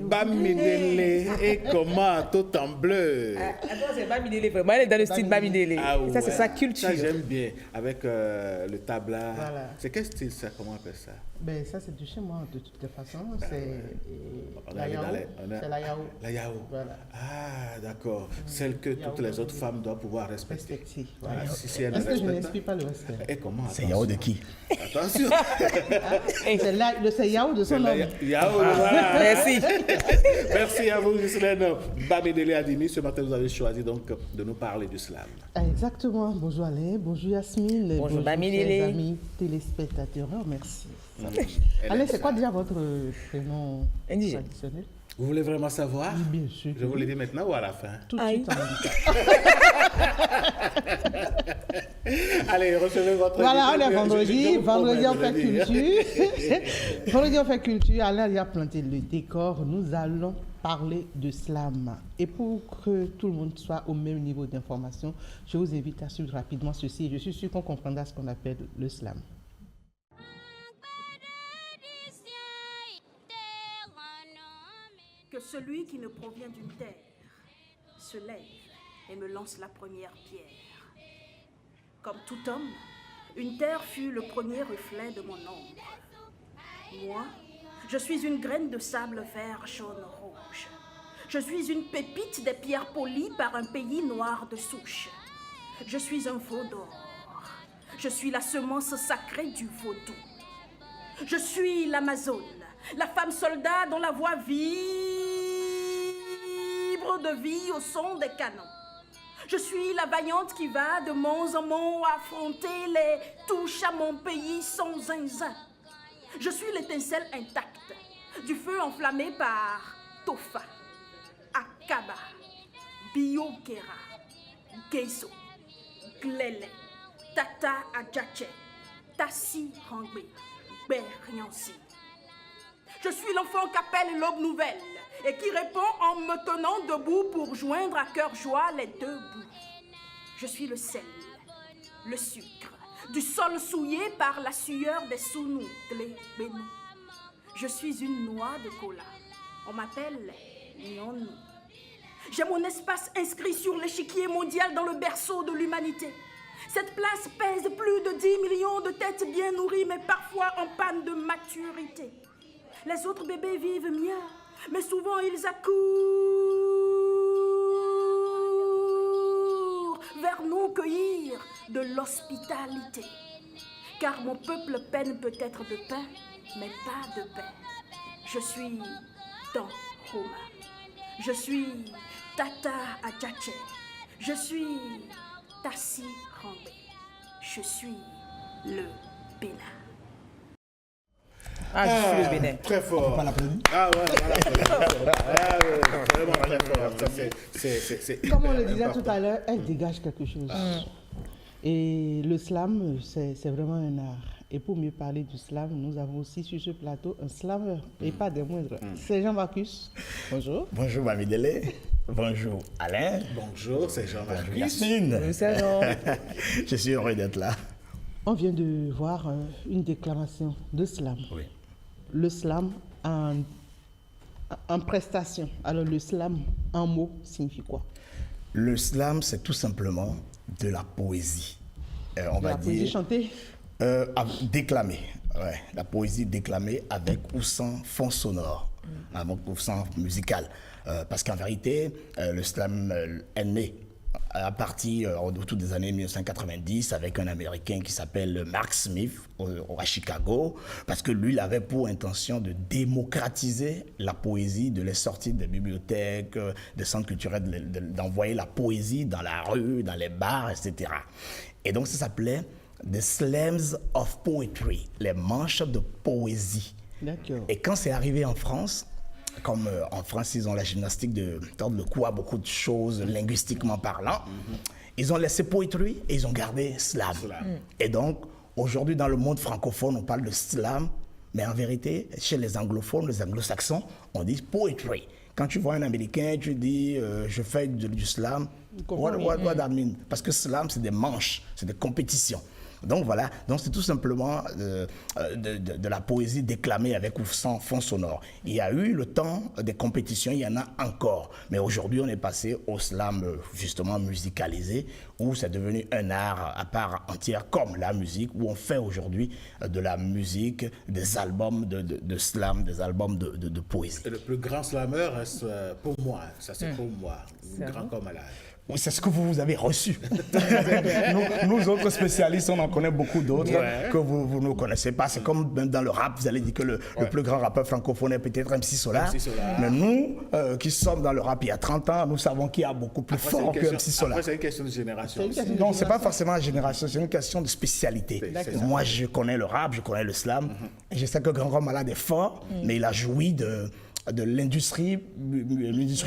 Bamidele et comment tout en bleu. Attends, c'est Bamidele vraiment, elle est dans le style Bamidele. Ça, c'est sa culture. Ça, j'aime bien, avec le tabla. Voilà. C'est quel style ça? Comment on appelle ça? Ben, ça, c'est du chez moi, de toute façon. C'est la yao. C'est la yao. La yao. Voilà. Ah, d'accord. Celle que toutes les autres femmes doivent pouvoir respecter. Voilà. Si est-ce que je n'inspire pas le respect? Et comment? C'est yao de qui? Attention. C'est yao de son homme. Yao, voilà. Merci. Merci à vous, Ghislaine Bamidele Adimi. Ce matin, vous avez choisi donc de nous parler du slam. Exactement. Bonjour Alain, bonjour Yasmine. Bonjour Bamidele. Chers amis téléspectateurs, merci. Allez, c'est quoi déjà votre prénom traditionnel? Vous voulez vraiment savoir? Oui, bien sûr. Je vous le dis maintenant ou à la fin? Tout de suite. Allez, recevez votre... Voilà, on est vendredi. Vendredi, on fait culture. Vendredi, on fait culture. Alain, il a planté le décor. Nous allons parler de slam. Et pour que tout le monde soit au même niveau d'information, je vous invite à suivre rapidement ceci. Je suis sûr qu'on comprendra ce qu'on appelle le slam. Que celui qui ne provient d'une terre se lève et me lance la première pierre. Comme tout homme, une terre fut le premier reflet de mon ombre. Moi, je suis une graine de sable vert, jaune, rouge. Je suis une pépite des pierres polies par un pays noir de souche. Je suis un veau d'or. Je suis la semence sacrée du vaudou. Je suis l'Amazone, la femme soldat dont la voix vibre de vie au son des canons. Je suis la vaillante qui va de mont en mont affronter les touches à mon pays sans zinzin. Je suis l'étincelle intacte du feu enflammé par Tofa, Akaba, Biokera, Geiso, Glele, Tata Adjache, Tassi Rangbe, Berriansi. Je suis l'enfant qu'appelle l'aube nouvelle et qui répond en me tenant debout pour joindre à cœur joie les deux bouts. Je suis le sel, le sucre, du sol souillé par la sueur des Sounou, Glé, Bénou. Je suis une noix de cola. On m'appelle Nyonou. J'ai mon espace inscrit sur l'échiquier mondial dans le berceau de l'humanité. Cette place pèse plus de 10 millions de têtes bien nourries, mais parfois en panne de maturité. Les autres bébés vivent mieux, mais souvent ils accourent vers nous cueillir de l'hospitalité. Car mon peuple peine peut-être de pain, mais pas de paix. Je suis dans Roma. Je suis Tata Adjache. Je suis Tassi Rambé. Je suis le Bénin. Ah, je suis le Bénin. Très fort. Pas l'applaudir. Ah ouais, vraiment très fort. Comme on le disait tout à l'heure, elle dégage quelque chose. Et le slam, c'est vraiment un art. Et pour mieux parler du slam, nous avons aussi sur ce plateau un slammer, et pas des moindres. C'est Jean Marcus. Bonjour. Bonjour Bamidele. Bonjour Alain. Bonjour, c'est Jean Marcus. Yasmine. C'est Jean. Je suis heureux d'être là. On vient de voir une déclamation de slam. Oui. Le slam en prestation. Alors le slam en mots signifie quoi? Le slam, c'est tout simplement de la poésie. On va dire. La poésie chantée? Déclamée. Ouais, la poésie déclamée avec ou sans fond sonore, avec ou sans musical. Parce qu'en vérité, le slam est né à partir autour des années 1990 avec un Américain qui s'appelle Mark Smith à Chicago, parce que lui, il avait pour intention de démocratiser la poésie, de les sortir des bibliothèques, des centres culturels, d'envoyer la poésie dans la rue, dans les bars, etc. Et donc ça s'appelait The Slams of Poetry, les manches de poésie. D'accord. Et quand c'est arrivé en France, comme en France, ils ont la gymnastique de tordre le cou à beaucoup de choses, linguistiquement parlant, ils ont laissé poetry et ils ont gardé slam. Et donc, aujourd'hui, dans le monde francophone, on parle de slam, mais en vérité, chez les anglophones, les anglo-saxons, on dit poetry. Quand tu vois un Américain, tu dis je fais du slam, what that mean? Parce que slam, c'est des manches, c'est des compétitions. Donc voilà, donc c'est tout simplement de la poésie déclamée avec ou sans fond sonore. Il y a eu le temps des compétitions, il y en a encore. Mais aujourd'hui, on est passé au slam justement musicalisé, où c'est devenu un art à part entière, comme la musique, où on fait aujourd'hui de la musique, des albums de slam, des albums de poésie. Et le plus grand slammer reste pour moi, ça c'est pour moi, grand comme Alain. Oui, c'est ce que vous avez reçu. nous autres spécialistes, on en connaît beaucoup d'autres que vous ne connaissez pas. C'est comme dans le rap, vous allez dire que le plus grand rappeur francophone est peut-être MC Solar. Mais nous, qui sommes dans le rap il y a 30 ans, nous savons qu'il y a beaucoup plus fort que MC Solar. Après, c'est une question de génération. Non, ce n'est pas forcément la génération, c'est une question de spécialité. Moi, je connais le rap, je connais le slam. Et je sais que Grand Rond Malade est fort, mais il a joui de l'industrie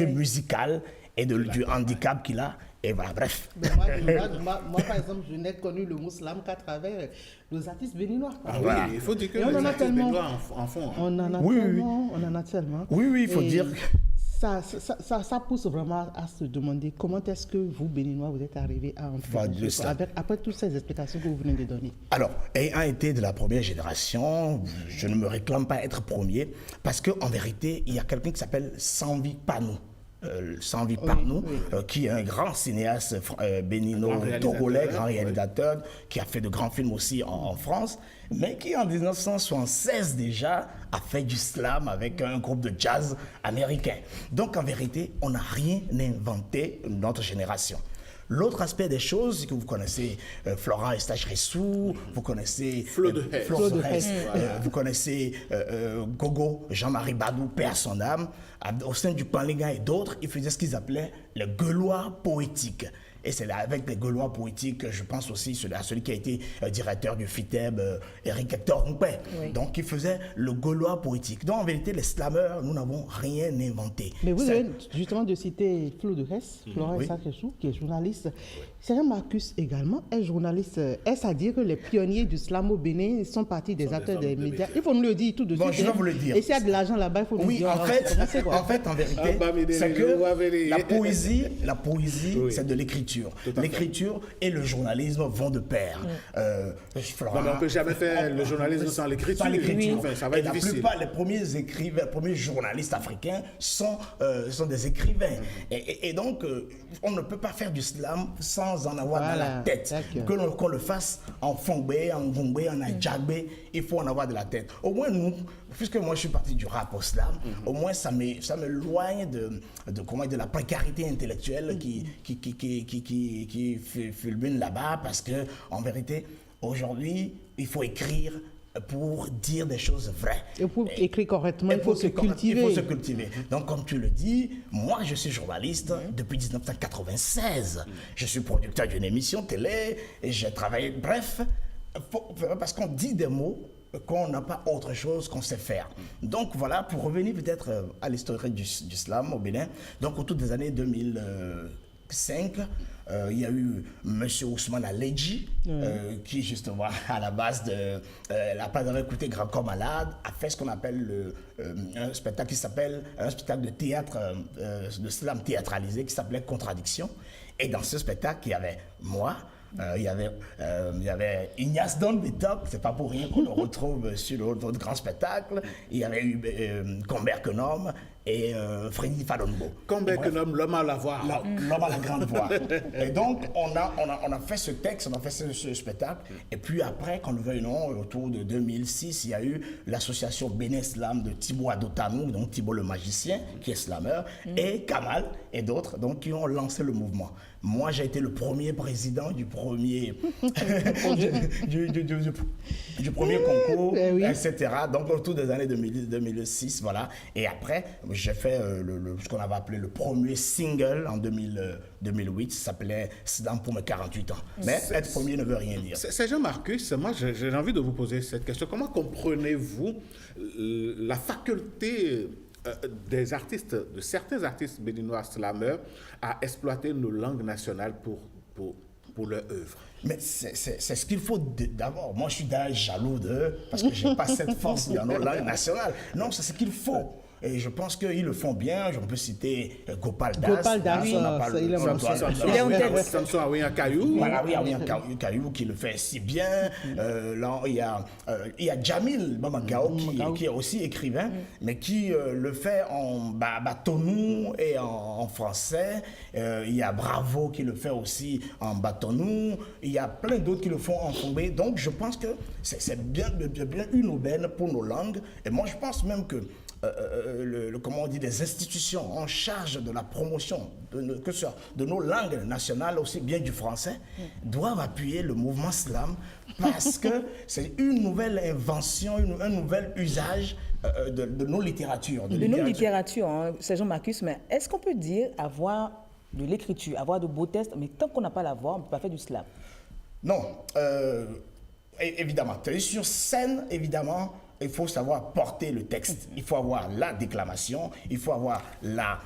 musicale et du handicap qu'il a. Et voilà, bref. Moi, par exemple, je n'ai connu le mot slam qu'à travers nos artistes béninois. Voilà. Il faut dire que les artistes béninois en font. On en a tellement. Oui, il faut dire. Ça pousse vraiment à se demander comment est-ce que vous, Béninois, vous êtes arrivés à en faire après toutes ces explications que vous venez de donner. Alors, ayant été de la première génération, je ne me réclame pas être premier, parce qu'en vérité, il y a quelqu'un qui s'appelle Sambi Panou. sans vie par nous, qui est un grand cinéaste bénino-togolais, grand réalisateur, qui a fait de grands films aussi en France, mais qui en 1976 déjà a fait du slam avec un groupe de jazz américain. Donc en vérité, on n'a rien inventé notre génération. L'autre aspect des choses, c'est que vous connaissez Florent Eustache-Ressou, vous connaissez Flo de Hesse, vous connaissez Gogo, Jean-Marie Badou, père son âme. Au sein du Panlinga et d'autres, ils faisaient ce qu'ils appelaient le gueulois poétique. Et c'est là, avec les gueulois poétiques, je pense aussi à celui qui a été directeur du FITEB, Éric Hector Rompet. Oui. Donc, il faisait le gaulois poétique. Donc, en vérité, les slammeurs, nous n'avons rien inventé. Mais vous avez justement de citer Flo de Hesse, Florent Eustache-Ressou, qui est journaliste. Serge Marcus également est journaliste. Est-ce à dire que les pionniers du slam au Bénin sont partis des acteurs des médias? Il faut nous le dire tout de suite. Bon, je vais vous le dire. Et s'il y a de l'argent là-bas, il faut nous le dire. En vérité, c'est que la poésie, c'est de l'écriture. L'écriture et le journalisme vont de pair. On ne peut jamais faire le journalisme sans l'écriture. Enfin, ça va être difficile. La plupart, les premiers journalistes africains sont des écrivains. Et donc, on ne peut pas faire du slam sans en avoir dans la tête. Qu'on le fasse en fongbe, en gongbe, en adjagbe, il faut en avoir de la tête. Au moins, nous, puisque moi je suis parti du rap au slam, au moins ça m'éloigne de la précarité intellectuelle qui fulmine là-bas, parce que en vérité, aujourd'hui, il faut écrire pour dire des choses vraies. Et pour écrire correctement, il faut se cultiver. Il faut se cultiver. Donc, comme tu le dis, moi, je suis journaliste depuis 1996. Je suis producteur d'une émission télé et j'ai travaillé... Bref, parce qu'on dit des mots qu'on n'a pas autre chose qu'on sait faire. Donc, voilà, pour revenir peut-être à l'historique du slam au Bénin, donc autour des années 2005, il y a eu M. Ousmane Aledji, qui justement, à la base après avoir écouté Grand Corps Malade, a fait ce qu'on appelle un spectacle qui s'appelle un spectacle de théâtre, de slam théâtralisé, qui s'appelait Contradiction. Et dans ce spectacle, il y avait moi, il y avait Ignace Don Betok, c'est pas pour rien qu'on le retrouve sur l'autre grand spectacle. Il y avait eu Comber Kenom et Freddy Falonbo. Comber Kenom, l'homme à la voix. L'homme à la grande voix. Et donc, on a fait ce texte, on a fait ce spectacle. Et puis après, qu'on le veuille ou non, autour de 2006, il y a eu l'association Bénin Slam de Thibaut Adotanou, donc Thibaut le magicien, qui est slameur, et Kamal et d'autres, donc qui ont lancé le mouvement. Moi, j'ai été le premier président du premier du premier concours, etc. Donc, autour des années 2006, voilà. Et après, j'ai fait ce qu'on avait appelé le premier single en 2008. Ça s'appelait Slam pour mes 48 ans. Mais être premier ne veut rien dire. C'est Jean-Marcus, moi, j'ai envie de vous poser cette question. Comment comprenez-vous la faculté des artistes, de certains artistes béninois slameurs, à exploiter nos langues nationales pour leur œuvre? Mais c'est ce qu'il faut d'abord. Moi, je suis d'ailleurs jaloux d'eux parce que je n'ai pas cette force dans nos langues nationales. Non, c'est ce qu'il faut. Et je pense qu'ils le font bien. On peut citer Gopal Das. Gopal Das, il est en tête. Samson Awien Kayou. Voilà, oui, Awien Kayou qui le fait si bien. Là, il y a Jamil Mamagao qui est aussi écrivain, mais qui le fait en batonou et en français. Il y a Bravo qui le fait aussi en batonou. Il y a plein d'autres qui le font en fongbe. Donc, je pense que c'est bien une aubaine pour nos langues. Et moi, je pense même que comment on dit, des institutions en charge de la promotion de nos langues nationales, aussi bien du français, doivent appuyer le mouvement slam parce que c'est une nouvelle invention, un nouvel usage de nos littératures. De nos littératures, hein, c'est Jean-Marcus, mais est-ce qu'on peut dire avoir de l'écriture, avoir de beaux textes, mais tant qu'on n'a pas la voix, on ne peut pas faire du slam? Non, évidemment. Sur scène, évidemment, il faut savoir porter le texte. Il faut avoir la déclamation, il faut avoir la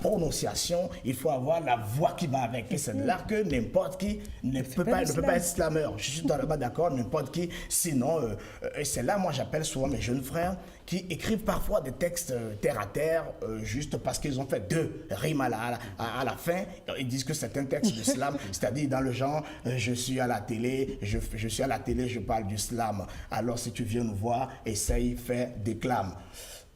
prononciation, il faut avoir la voix qui va avec. Et c'est là que n'importe qui ne peut pas être slameur. Je suis totalement d'accord, n'importe qui. Sinon, et c'est là, moi, j'appelle souvent mes jeunes frères qui écrivent parfois des textes terre à terre, juste parce qu'ils ont fait 2 rimes à la fin. Ils disent que c'est un texte de slam, c'est-à-dire dans le genre, je suis à la télé, je suis à la télé, je parle du slam. Alors si tu viens nous voir, essaye, fais, déclame.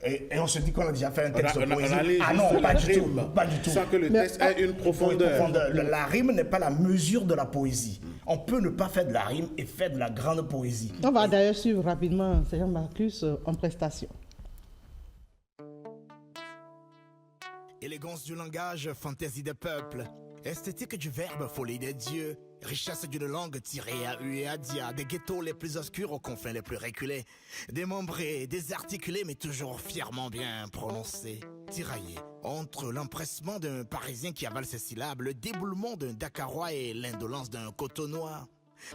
Et on se dit qu'on a déjà fait un texte de poésie. Ah non, pas du tout. Pas du tout. Sans que le texte ait une profondeur. La rime n'est pas la mesure de la poésie. On peut ne pas faire de la rime et faire de la grande poésie. On va d'ailleurs suivre rapidement Seigneur Marcus en prestation. Élégance du langage, fantaisie des peuples, esthétique du verbe, folie des dieux, richesse d'une langue tirée à U et à Dia, des ghettos les plus obscurs aux confins les plus reculés, démembrés, désarticulés mais toujours fièrement bien prononcés, tiraillés entre l'empressement d'un Parisien qui avale ses syllabes, le déboulement d'un Dakarois et l'indolence d'un Cotonois.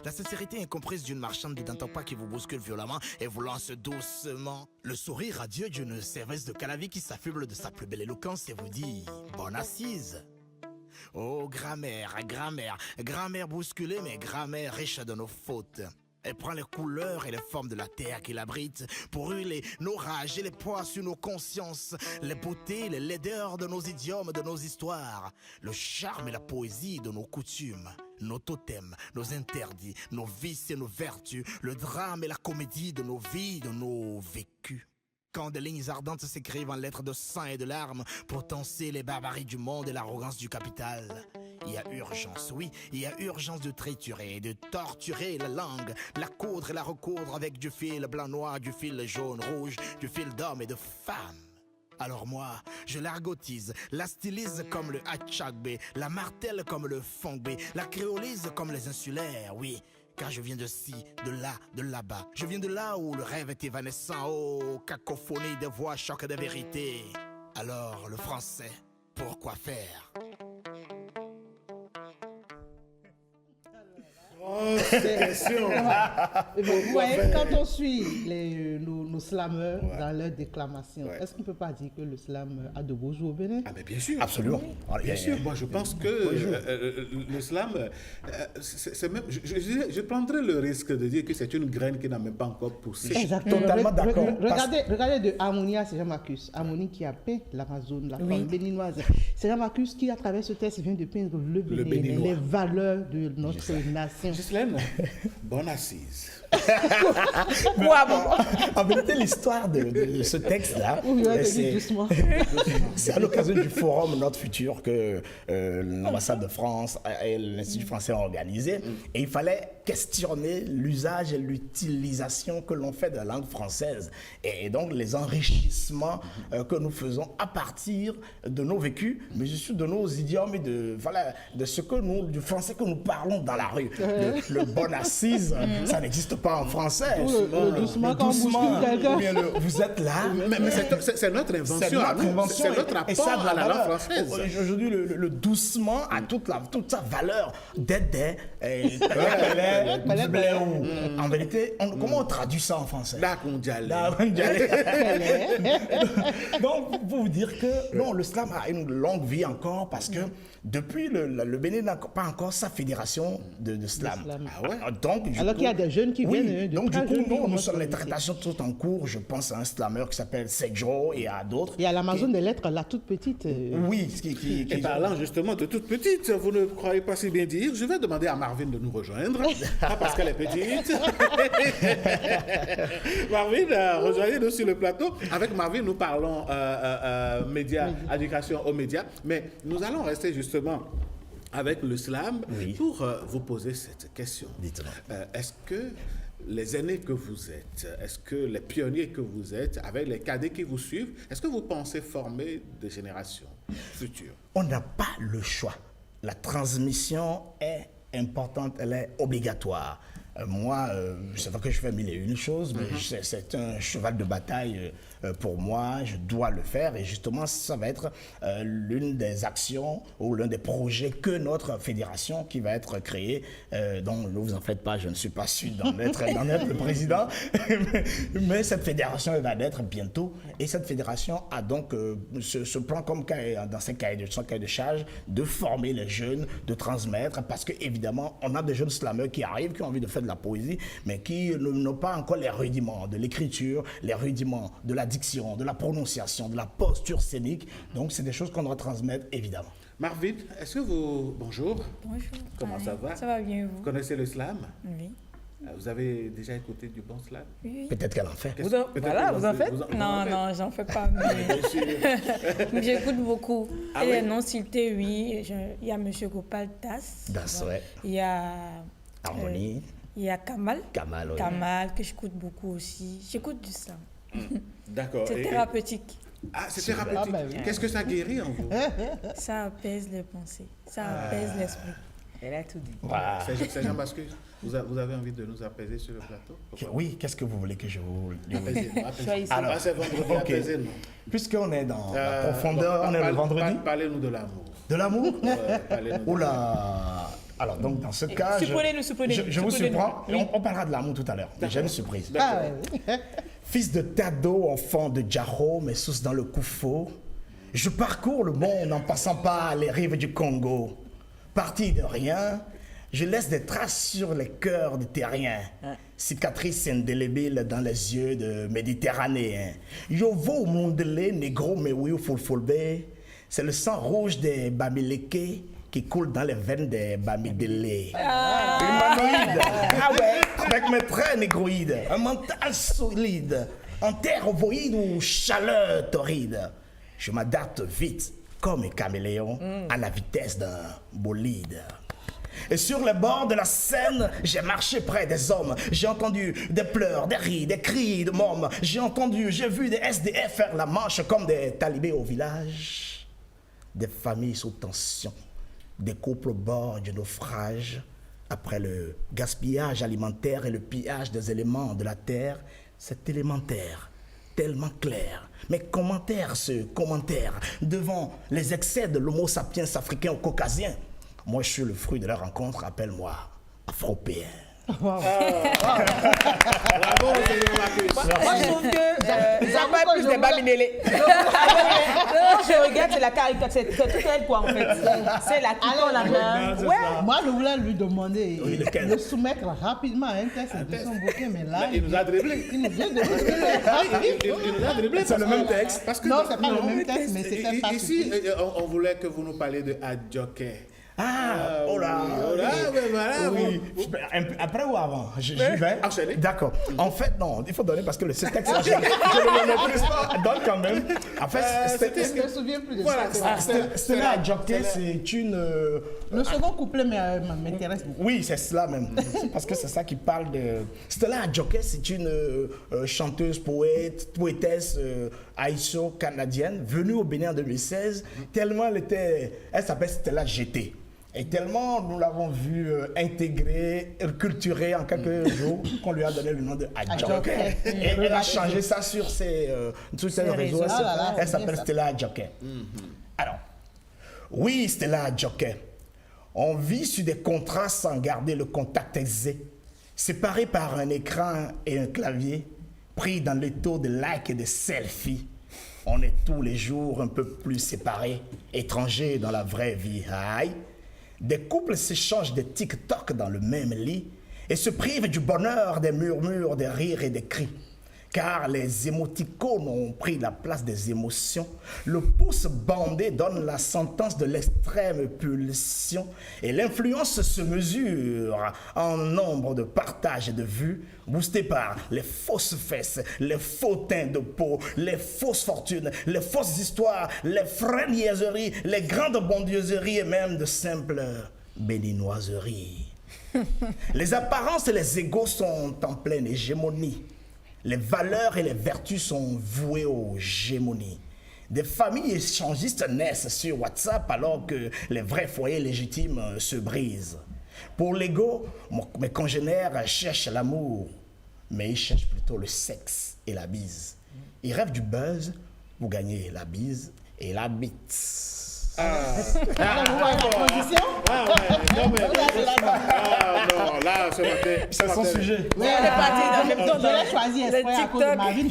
La sincérité incomprise d'une marchande de Dantopa qui vous bouscule violemment et vous lance doucement. Le sourire radieux d'une serveuse de Calavi qui s'affuble de sa plus belle éloquence et vous dit « Bonne assise ». Oh, grammaire, grammaire, grammaire bousculée mais grammaire riche de nos fautes. Elle prend les couleurs et les formes de la terre qui l'abrite pour hurler nos rages et les poids sur nos consciences, les beautés, les laideurs de nos idiomes, de nos histoires, le charme et la poésie de nos coutumes, nos totems, nos interdits, nos vices et nos vertus, le drame et la comédie de nos vies, de nos vécus. Quand des lignes ardentes s'écrivent en lettres de sang et de larmes pour tenser les barbaries du monde et l'arrogance du capital, il y a urgence, oui, il y a urgence de triturer, de torturer la langue, la coudre et la recoudre avec du fil blanc-noir, du fil jaune-rouge, du fil d'hommes et de femmes. Alors moi, je l'argotise, la stylise comme le Hatchagbe, la martèle comme le Fongbe, la créolise comme les insulaires, oui. Car je viens de ci, de là, de là-bas. Je viens de là où le rêve est évanescent. Oh, cacophonie de voix, choc de vérité. Alors, le français, pourquoi faire? Vous voyez, quand on suit nos slameurs dans leur déclamation, est-ce qu'on ne peut pas dire que le slam a de beaux jours au Bénin? Ah mais bien sûr. Absolument. Bien sûr. Moi je pense que le slam, c'est même, je prendrais le risque de dire que c'est une graine qui n'a même pas encore poussé. Exactement. Totalement d'accord. Regardez de Harmonia, c'est Jean-Marcus. Harmonie qui a peint l'Amazone, la femme béninoise. C'est Jean-Marcus qui, à travers ce texte, vient de peindre le Bénin, les valeurs de notre nation. Ghislaine, bonne assise. En vérité, l'histoire de ce texte-là, c'est à l'occasion du forum Notre Futur que l'ambassade de France et l'Institut français ont organisé. Et il fallait questionner l'usage et l'utilisation que l'on fait de la langue française. Et donc, les enrichissements que nous faisons à partir de nos vécus, mais aussi de nos idiomes et de ce que nous, du français que nous parlons dans la rue. Le bonne assise, ça n'existe pas en français. Doucement, quand on bouscule quelqu'un. Vous êtes là. Mais c'est notre invention. C'est notre apport à la langue française. Aujourd'hui, le doucement a toute sa valeur d'aider. En vérité, comment on traduit ça en français? La mondiale. Donc, pour vous dire que non, le slam a une longue vie encore parce que depuis le Bénin n'a pas encore sa fédération de slam. Ah ouais? Donc, alors qu'il y a des jeunes qui viennent. Donc, du coup, nous sommes les traitements sont en cours. Je pense à un slameur qui s'appelle Sejo et à d'autres. Il y a l'Amazone des lettres, la toute petite. Oui. Et parlant justement de toute petite, vous ne croyez pas si bien dire, je vais demander à Marvin de nous rejoindre. Pas parce qu'elle est petite. Marvin, rejoignez-nous sur le plateau. Avec Marvin, nous parlons médias, éducation aux médias. Mais nous allons rester justement avec le slam pour vous poser cette question. Dites-moi. Est-ce que les aînés que vous êtes, est-ce que les pionniers que vous êtes, avec les cadets qui vous suivent, est-ce que vous pensez former des générations futures? On n'a pas le choix. La transmission est importante, elle est obligatoire. Moi, c'est vrai que je fais mille et une choses, mais c'est un cheval de bataille pour moi, je dois le faire. Et justement, ça va être l'une des actions ou l'un des projets que notre fédération qui va être créée, dont ne vous en faites pas, je ne suis pas sûr d'en être le président, mais cette fédération va naître bientôt. Et cette fédération a donc ce plan comme dans son cahier de charge de former les jeunes, de transmettre, parce qu'évidemment, on a des jeunes slameurs qui arrivent, qui ont envie de faire de la poésie, mais qui n'ont pas encore les rudiments de l'écriture, les rudiments de la diction, de la prononciation, de la posture scénique. Donc, c'est des choses qu'on doit transmettre, évidemment. Marvin, est-ce que vous... Bonjour. Bonjour. Comment ça va? Ça va bien, vous? Vous connaissez le slam? Oui. Vous avez déjà écouté du bon slam? Oui. Peut-être qu'elle en fait. Vous en faites? Non, j'en fais pas. Mais j'écoute beaucoup. Ah, et les oui? noms cités, oui. Il y a M. Gopal Das. Ouais. Il y a... Harmonie. Il y a Kamal. Kamal, oui. Kamal, que j'écoute beaucoup aussi. J'écoute du slam. D'accord. C'est thérapeutique. Ah, c'est thérapeutique. Ah, bah oui. Qu'est-ce que ça guérit en vous? Ça apaise les pensées. Ça apaise l'esprit. Elle a tout dit. Voilà. Sergent Bascus, vous avez envie de nous apaiser sur le plateau? Oui, qu'est-ce que vous voulez que je vous dise? Apaisez-nous. Alors, c'est vendredi, apaisez-nous. Puisqu'on est dans la profondeur, on est le vendredi. Parlez-nous de l'amour. De l'amour? Parlez-nous de Oula! Alors, donc, dans ce cas, je vous surprends. On parlera de l'amour tout à l'heure. J'ai une surprise. Fils de Tado, enfant de Djaro, mais sous dans le Koufo, je parcours le monde en passant par les rives du Congo. Parti de rien, je laisse des traces sur les cœurs des terriens. Cicatrices indélébiles dans les yeux de Méditerranéens. Yovo Mondele, Negro, Mewiu, Fulfulbe, c'est le sang rouge des Bamileke qui coule dans les veines des Bamidele. Humanoïde, avec mes traits négroïdes, un mental solide, en terre ovoïde ou chaleur torride. Je m'adapte vite, comme un caméléon, à la vitesse d'un bolide. Et sur les bords de la Seine, j'ai marché près des hommes. J'ai entendu des pleurs, des rires, des cris de mômes. J'ai vu des SDF faire la manche comme des talibés au village. Des familles sous tension, des couples au bord du naufrage. Après le gaspillage alimentaire et le pillage des éléments de la terre, c'est élémentaire, tellement clair. Mais commentaire ce commentaire devant les excès de l'homo sapiens africain ou caucasien. Moi, je suis le fruit de la rencontre, appelle-moi Afropéen. Moi, je trouve que ça va plus des Bamidele. Quand je regarde, c'est la caricature, c'est tout elle quoi en fait. C'est la qui tend la main. Ouais. Moi, je voulais lui demander de soumettre rapidement à un test de son bouquin, mais là. Il nous a dribblé. Il nous vient de Il nous a dribblé. C'est le même texte. Non, c'est pas le même texte, mais c'était pas. Ici, on voulait que vous nous parliez de Adjoke. Ah, oh là, oui. Après ou avant? J'y vais. D'accord. En fait, non, il faut donner parce que ce texte, je ne le plus pas. Donne quand même. En fait, je ne me souviens plus de ça. Stella Adjoke, c'est une. Le second couplet m'intéresse beaucoup. Oui, c'est cela même. Parce que c'est ça qui parle de. Stella Adjoke, c'est une chanteuse, poétesse haïtio-canadienne venue au Bénin en 2016. Tellement elle s'appelle Stella GT. Et tellement nous l'avons vu intégrer, culturer en quelques jours qu'on lui a donné le nom de Adjoke. Et elle a changé ça sur ses réseaux. Elle s'appelle Stella Adjoke. Alors, oui, Stella Adjoke. On vit sur des contrats sans garder le contact aisé. Séparés par un écran et un clavier, pris dans les taux de likes et de selfies. On est tous les jours un peu plus séparés, étrangers dans la vraie vie. Aïe. Des couples s'échangent des TikTok dans le même lit et se privent du bonheur des murmures, des rires et des cris. Car les émoticônes ont pris la place des émotions. Le pouce bandé donne la sentence de l'extrême pulsion. Et l'influence se mesure en nombre de partages et de vues, boosté par les fausses fesses, les faux teints de peau, les fausses fortunes, les fausses histoires, les frêles niaiseries, les grandes bondieuseries et même de simples béninoiseries. Les apparences et les égos sont en pleine hégémonie. Les valeurs et les vertus sont vouées aux gémonies. Des familles échangistes naissent sur WhatsApp alors que les vrais foyers légitimes se brisent. Pour l'ego, mes congénères cherchent l'amour, mais ils cherchent plutôt le sexe et la bise. Ils rêvent du buzz pour gagner la bise et la bite. Non, là, ce matin. C'est son sujet. Oui, elle est partie dans le même temps. Je l'ai choisi exprès à cause de ma vie.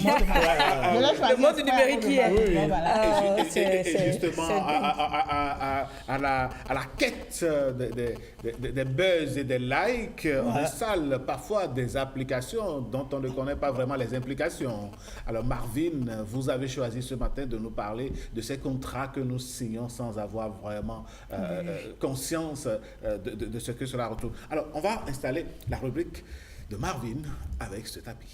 Le monde numérique qui est. Et justement, à la quête des buzz et des likes, on installe parfois des applications dont on ne connaît pas vraiment les implications. Alors, Marvin, vous avez choisi ce matin de nous parler de ces contrats que nous signons sans avoir vraiment conscience de ce que cela retourne. Alors, on va installer la rubrique de Marvin avec ce tapis.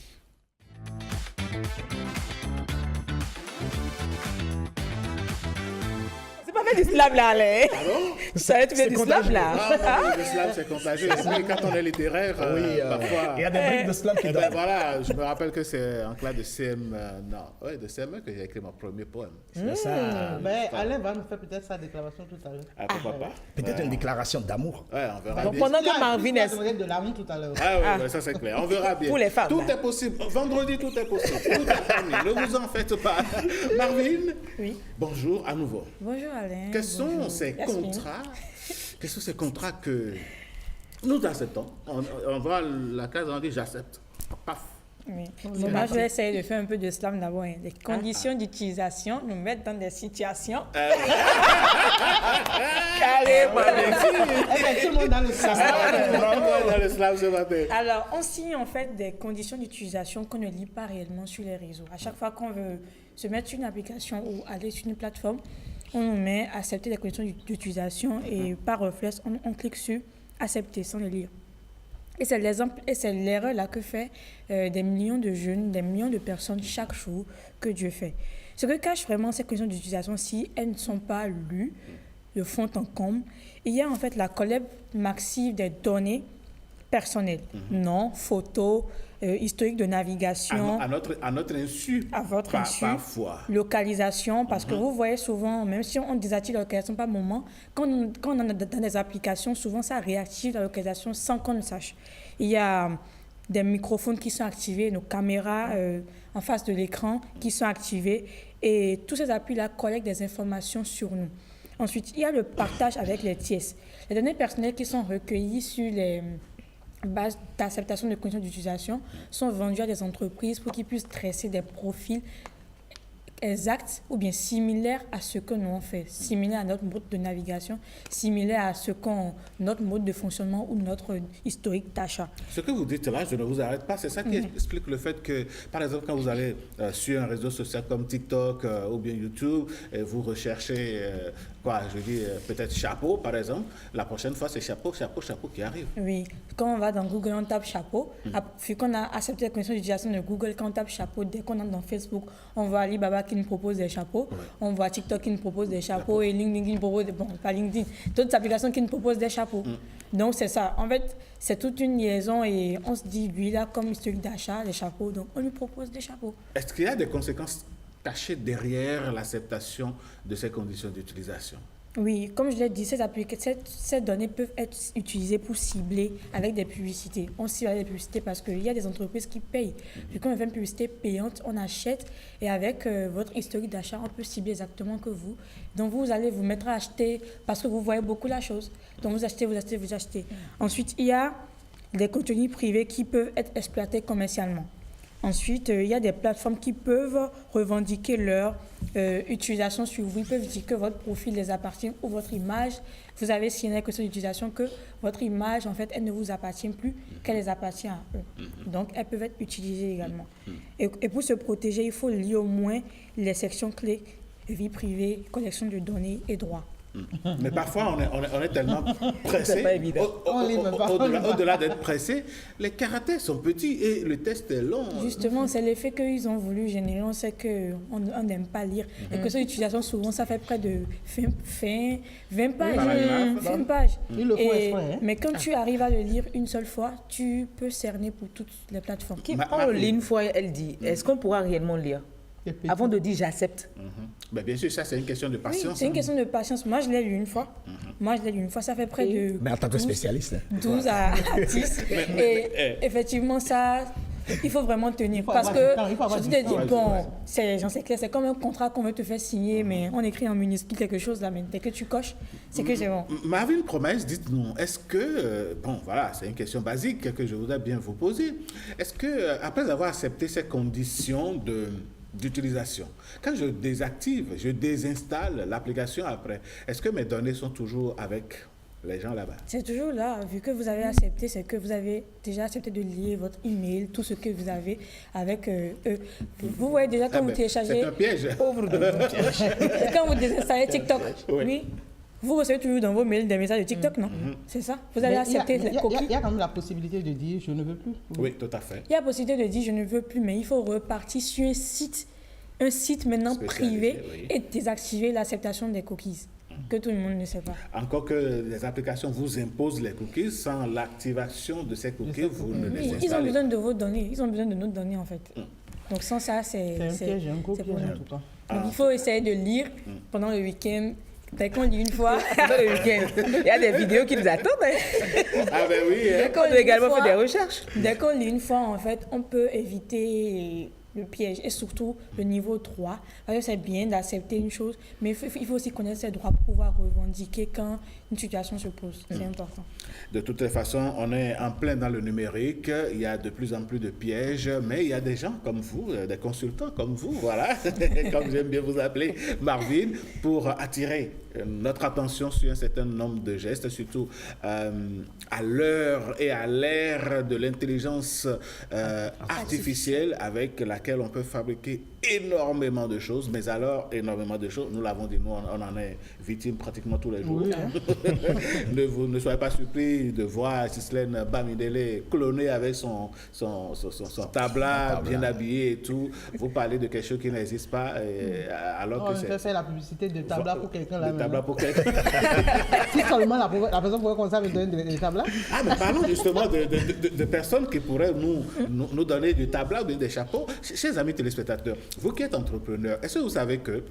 C'est pas fait du slam là, Alain. Pardon? Ça va être fait du slam là. Ah, oui, le slam c'est contagieux. Mais quand on est littéraire, parfois... Il y a des briques de slam qui donnent. Voilà, je me rappelle que c'est en classe de CM... de CM que j'ai écrit mon premier poème. C'est ça. Mais Alain va nous faire peut-être sa déclaration tout à l'heure. Ah, pourquoi pas? Peut-être une déclaration d'amour. Ouais, on verra Donc, bien. pendant que Marvin est de l'amour tout à l'heure. Ah oui, ça c'est clair. On verra bien. Pour les femmes. Tout est possible. Vendredi, tout est possible. Tout est permis. Ne vous en faites pas. Marvin, oui. Bonjour à nouveau. Bonjour Alain. Quels sont ces contrats que nous acceptons? On voit la case, on dit j'accepte. Paf. Oui. Bon, moi, je vais essayer de faire un peu de slam d'abord. Les conditions d'utilisation nous mettent dans des situations. Carrément. Tout le monde dans le slam. Alors, on signe en fait des conditions d'utilisation qu'on ne lit pas réellement sur les réseaux. À chaque fois qu'on veut se mettre sur une application ou aller sur une plateforme, on nous met accepter les conditions d'utilisation et par réflexe, on clique sur accepter sans le lire. Et c'est l'erreur là que fait des millions de jeunes, des millions de personnes chaque jour que Dieu fait. Ce que cachent vraiment ces conditions d'utilisation, si elles ne sont pas lues de fond en comble, il y a en fait la collecte massive des données personnelles, noms, photos, historique de navigation. À notre insu. À votre insu. Parfois. Localisation, parce que vous voyez souvent, même si on désactive la localisation par moment, quand on est dans des applications, souvent ça réactive la localisation sans qu'on ne sache. Il y a des microphones qui sont activés, nos caméras en face de l'écran qui sont activées, et tous ces appuis-là collectent des informations sur nous. Ensuite, il y a le partage avec les tiers. Les données personnelles qui sont recueillies sur les bases d'acceptation de conditions d'utilisation sont vendues à des entreprises pour qu'ils puissent dresser des profils exacts ou bien similaires à ce que nous on fait, similaires à notre mode de navigation, similaires à notre mode de fonctionnement ou notre historique d'achat. Ce que vous dites là, je ne vous arrête pas, c'est ça qui explique le fait que, par exemple, quand vous allez sur un réseau social comme TikTok ou bien YouTube, et vous recherchez, peut-être chapeau, par exemple, la prochaine fois, c'est chapeau qui arrive. Oui, quand on va dans Google, on tape chapeau. Vu qu'on a accepté la condition d'utilisation de Google, quand on tape chapeau, dès qu'on entre dans Facebook, on voit Alibaba qui nous propose des chapeaux, on voit TikTok qui nous propose des chapeaux et LinkedIn qui nous propose, pas LinkedIn, d'autres applications qui nous proposent des chapeaux. Donc c'est ça. En fait, c'est toute une liaison et on se dit, lui là, comme historique d'achat, les chapeaux, donc on lui propose des chapeaux. Est-ce qu'il y a des conséquences cachées derrière l'acceptation de ces conditions d'utilisation? Oui, comme je l'ai dit, ces données peuvent être utilisées pour cibler avec des publicités. On cible avec des publicités parce qu'il y a des entreprises qui payent. Vu qu'on fait une publicité payante, on achète et avec votre historique d'achat, on peut cibler exactement que vous. Donc vous allez vous mettre à acheter parce que vous voyez beaucoup la chose. Donc vous achetez. Ensuite, il y a des contenus privés qui peuvent être exploités commercialement. Ensuite, il y a des plateformes qui peuvent revendiquer leur utilisation sur vous. Ils peuvent dire que votre profil les appartient ou votre image. Vous avez signé la question d'utilisation que votre image, en fait, elle ne vous appartient plus, qu'elle les appartient à eux. Donc, elles peuvent être utilisées également. Et pour se protéger, il faut lire au moins les sections clés, vie privée, collection de données et droits. Mais parfois, on est tellement pressé. C'est pas évident. Au-delà d'être pressé, les caractères sont petits et le test est long. Justement, c'est l'effet qu'ils ont voulu générer. On sait qu'on n'aime pas lire. Et que cette utilisation, souvent, ça fait près de 20 pages. 20 pages. Ils le font exprès. Mais quand tu arrives à le lire une seule fois, tu peux cerner pour toutes les plateformes. On le lit une fois, elle dit, est-ce qu'on pourra réellement lire avant de dire j'accepte? Ben, bien sûr, ça c'est une question de patience. Oui, c'est une question de patience. Moi, je l'ai lu une fois. Ça fait près de... Mais en tant que spécialiste. 12 à 10. Et effectivement, ça... Il faut vraiment tenir. Parce que je te dis, bon, c'est clair, c'est comme un contrat qu'on veut te faire signer, mais on écrit en minuscule quelque chose là, mais dès que tu coches, c'est que c'est bon. Marvin Promesse, dites-nous, est-ce que, c'est une question basique que je voudrais bien vous poser. Est-ce que, après avoir accepté ces conditions d'utilisation, quand je désactive, je désinstalle l'application après, est-ce que mes données sont toujours avec les gens là-bas? C'est toujours là. Vu que vous avez accepté, c'est que vous avez déjà accepté de lier votre email, tout ce que vous avez avec eux. Vous voyez déjà quand vous téléchargez... C'est un piège. Pauvre de piège. Quand vous désinstallez TikTok, oui. Vous recevez toujours dans vos mails des messages de TikTok, non? C'est ça? Vous allez accepter les coquilles? Il y a quand même la possibilité de dire je ne veux plus. Oui, tout à fait. Il y a la possibilité de dire je ne veux plus, mais il faut repartir sur un site maintenant privé et désactiver l'acceptation des cookies, que tout le monde ne sait pas. Encore que les applications vous imposent les cookies, sans l'activation de ces cookies, vous ne les installez. Ils ont besoin de vos données, ils ont besoin de nos données en fait. Donc sans ça, c'est un piège, un gros piège en tout cas. Donc il faut essayer de lire pendant le week-end. Dès qu'on lit une fois, pendant le week-end, il y a des vidéos qui nous attendent. Ah ben oui. Dès qu'on peut également faire des recherches. Dès qu'on lit une fois, en fait, on peut éviter le piège et surtout le niveau 3. Parce que c'est bien d'accepter une chose, mais il faut aussi connaître ses droits pour pouvoir revendiquer quand une situation se pose. C'est important. De toutes les façons, on est en plein dans le numérique. Il y a de plus en plus de pièges, mais il y a des gens comme vous, des consultants comme vous, voilà, comme j'aime bien vous appeler, Marvin, pour attirer notre attention sur un certain nombre de gestes, surtout à l'heure et à l'ère de l'intelligence artificielle avec laquelle on peut fabriquer énormément de choses, mais alors énormément de choses, nous l'avons dit, nous on en est victime pratiquement tous les jours. Oui, ne soyez pas surpris de voir Ghislaine Bamidele clonée avec son tabla bien habillé et tout. Vous parlez de quelque chose qui n'existe pas, alors que c'est... C'est la publicité de tabla pour quelqu'un là. De tabla pour quelqu'un. Si seulement la personne pourrait comme ça me donner des tablas. Ah, mais parlons justement de personnes qui pourraient nous donner du tabla ou des chapeaux. Chers amis téléspectateurs, vous qui êtes entrepreneurs, est-ce que vous savez que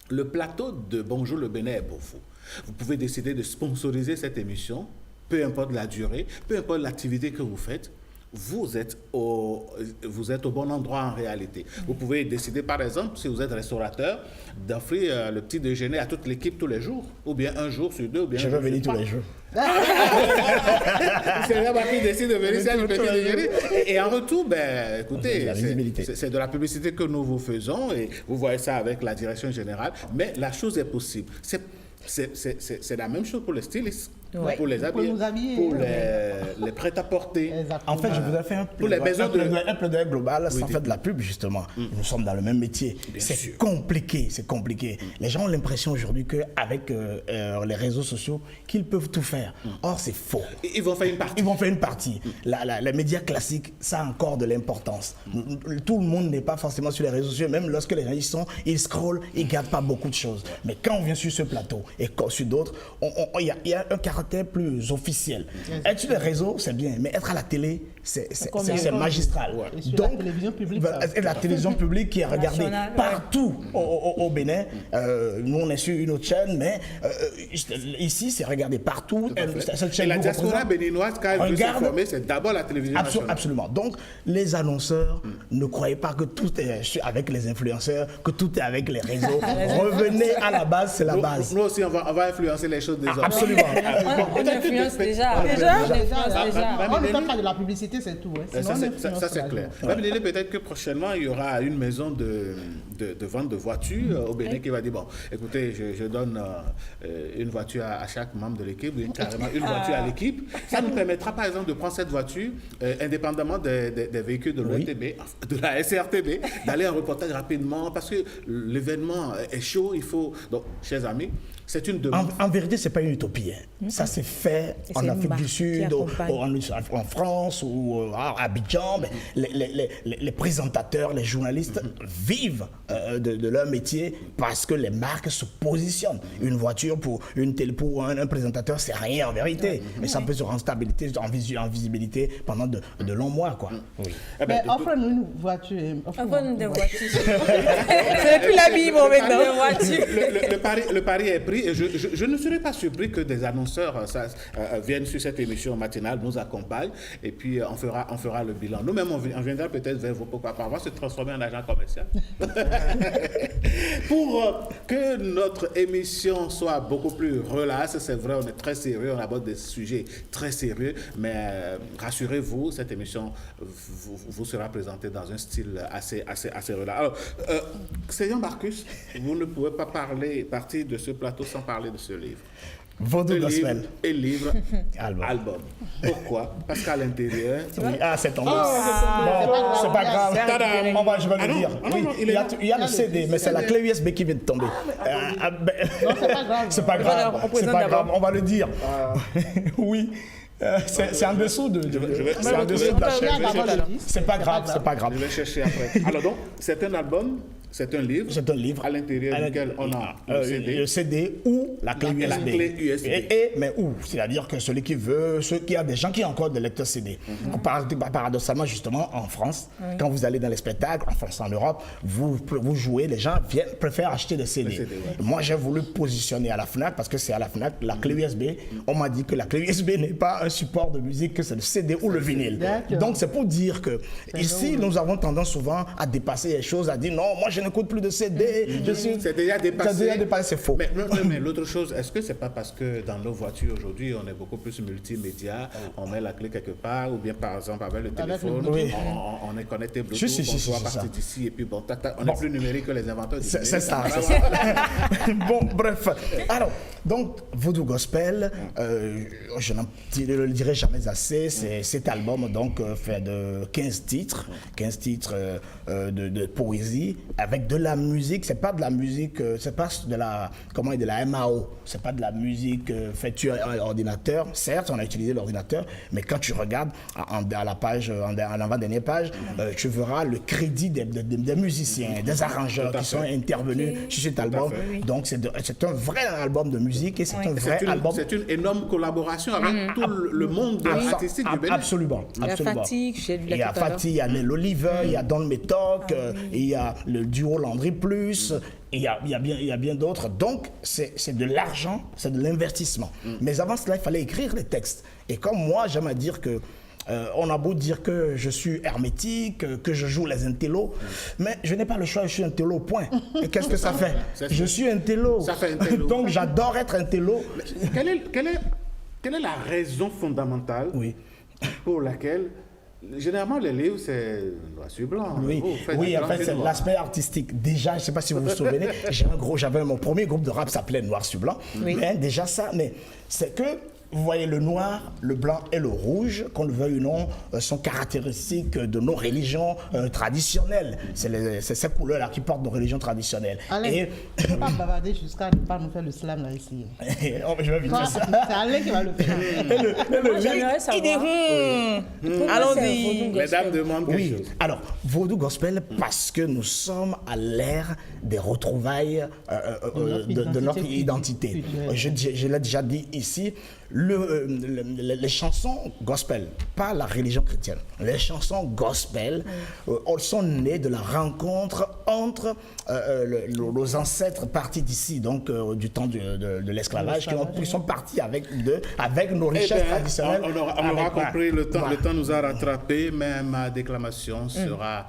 le plateau de Bonjour le Bénin est pour vous? Vous pouvez décider de sponsoriser cette émission, peu importe la durée, peu importe l'activité que vous faites. Vous êtes au bon endroit en réalité. Vous pouvez décider, par exemple, si vous êtes restaurateur, d'offrir le petit déjeuner à toute l'équipe tous les jours, ou bien un jour sur deux, ou bien je veux venir tous les jours. C'est là qui décide de venir faire le petit déjeuner. Et en retour, ben, écoutez, c'est de la publicité que nous vous faisons, et vous voyez ça avec la direction générale, mais la chose est possible. C'est la même chose pour les stylistes, pour les habillés, pour les prêt-à-porter. En fait, je voudrais faire un plaidoyer global sans faire de la pub, justement. Nous sommes dans le même métier. C'est compliqué, c'est compliqué. Les gens ont l'impression aujourd'hui qu'avec les réseaux sociaux, qu'ils peuvent tout faire. Or, c'est faux. Ils vont faire une partie. Ils vont faire une partie. Les médias classiques, ça a encore de l'importance. Tout le monde n'est pas forcément sur les réseaux sociaux. Même lorsque les gens y sont, ils scrollent, ils ne gardent pas beaucoup de choses. Mais quand on vient sur ce plateau, et sur d'autres, il y a un caractère plus officiel. Être sur les réseaux, c'est bien, mais être à la télé, c'est magistral. Donc, la télévision publique qui est regardée partout au Bénin. Nous, on est sur une autre chaîne, mais ici, c'est regardé partout. Et la diaspora béninoise, quand elle veut s'informer, c'est d'abord la télévision nationale. Absolument. Donc, les annonceurs, ne croyez pas que tout est avec les influenceurs, que tout est avec les réseaux. Revenez à la base, c'est la base. Nous aussi, on va influencer les choses des autres. Absolument. On influence déjà. On ne fait pas de la publicité, c'est tout. Ça, c'est clair. Peut-être que prochainement, il y aura une maison de vente de voitures au Bénin qui va dire, bon, écoutez, je donne une voiture à chaque membre de l'équipe, carrément une voiture à l'équipe. Ça nous permettra, par exemple, de prendre cette voiture, indépendamment des véhicules de l'OTB, de la SRTB, d'aller en reportage rapidement, parce que l'événement est chaud, il faut... Donc, chers amis, c'est une demande. En vérité, ce n'est pas une utopie. Ça s'est fait en Afrique du Sud, en France ou à Abidjan. Les présentateurs, les journalistes vivent de leur métier parce que les marques se positionnent. Une voiture pour un présentateur, c'est rien en vérité. Mais ça peut se rendre stabilité, en visibilité pendant de longs mois. Quoi. Mais offre-nous une voiture. Offre-nous des voitures. C'est plus l'habillement maintenant. Le pari est pris. Et je ne serais pas surpris que des annonceurs viennent sur cette émission matinale, nous accompagnent, et puis on fera le bilan. Nous-mêmes, on viendra peut-être vers vous, pourquoi pas, on va se transformer en agent commercial. Pour que notre émission soit beaucoup plus relaxe, c'est vrai, on est très sérieux, on aborde des sujets très sérieux, mais rassurez-vous, cette émission vous sera présentée dans un style assez relax. Alors, Seigneur Marcus, vous ne pouvez pas partir de ce plateau sans parler de ce livre. Vaudou Gospel. Et livre, album. Pourquoi? Parce qu'à l'intérieur... Oui, c'est tombé. C'est pas grave. Je vais le dire. Il y a le CD, mais c'est la clé USB qui vient de tomber. C'est pas grave. C'est pas grave. On va le dire. Oui. C'est en dessous de la chaîne. C'est pas grave. Je vais chercher après. Alors donc, c'est un album. C'est un livre. À l'intérieur duquel on a le CD ou la clé USB. Mais où? C'est-à-dire que celui qui veut, il y a des gens qui ont encore des lecteurs CD. Paradoxalement, justement, en France, quand vous allez dans les spectacles, en France, en Europe, vous jouez, les gens préfèrent acheter des CD. Moi, j'ai voulu positionner à la FNAC, parce que c'est à la FNAC, la clé USB. On m'a dit que la clé USB n'est pas un support de musique, que c'est le CD ou le vinyle. Donc, c'est pour dire que ici, nous avons tendance souvent à dépasser les choses, à dire non, moi, je n'écoute plus de CD. C'est déjà dépassé. C'est faux. Mais l'autre chose, est-ce que c'est pas parce que dans nos voitures aujourd'hui, on est beaucoup plus multimédia, on met la clé quelque part, ou bien par exemple avec le téléphone, on est connecté Bluetooth, on doit partir d'ici et puis bon, on est plus numérique que les inventeurs du numérique. C'est ça. Bon, bref. Alors, donc, Vaudou Gospel, je ne le dirai jamais assez, c'est cet album donc fait de 15 titres de poésie avec de la musique. C'est pas de la musique, c'est pas de la MAO, c'est pas de la musique faite sur un ordinateur. Certes, on a utilisé l'ordinateur, mais quand tu regardes à la page, en avant-dernière page, tu verras le crédit des musiciens, des arrangeurs qui sont intervenus sur cet album. Donc c'est un vrai album de musique et c'est un vrai album. C'est une énorme collaboration avec tout le monde artistique du Bénin. Absolument. Il y a Fatigue, il y a Fatigue, il y a Nel Oliver, il y a Don Metok, il y a le duo Landry Plus, il y a bien d'autres. Donc, c'est de l'argent, c'est de l'investissement. Mais avant cela, il fallait écrire les textes. Et comme moi, j'aime à dire que on a beau dire que je suis hermétique, que je joue les intellos, mais je n'ai pas le choix, je suis intello, point. Et qu'est-ce que ça fait? Je suis intello. Ça fait intello. Donc, j'adore être intello. Quelle est la raison fondamentale pour laquelle... Généralement, les livres, c'est noir sur blanc. Oui, en fait, c'est l'aspect artistique. Déjà, je ne sais pas si vous vous souvenez, j'avais mon premier groupe de rap s'appelait Noir sur blanc. Mais déjà ça, mais c'est que vous voyez le noir, le blanc et le rouge, qu'on le veuille ou non, sont caractéristiques de nos religions traditionnelles. C'est ces couleurs-là qui portent nos religions traditionnelles. Allez, on ne va pas bavarder jusqu'à ne pas nous faire le slam là ici. Je vais vite faire ça. C'est Alain qui va le faire. J'aimerais savoir. Allons-y. Mesdames demandent quelque chose. Alors, Vaudou Gospel, parce que nous sommes à l'ère des retrouvailles de notre identité. Je l'ai déjà dit ici. Les chansons gospel, pas la religion chrétienne, les chansons gospel sont nées de la rencontre entre nos ancêtres partis d'ici, donc du temps de l'esclavage, qui sont partis avec nos richesses traditionnelles. On aura compris, le temps nous a rattrapés, mais ma déclamation sera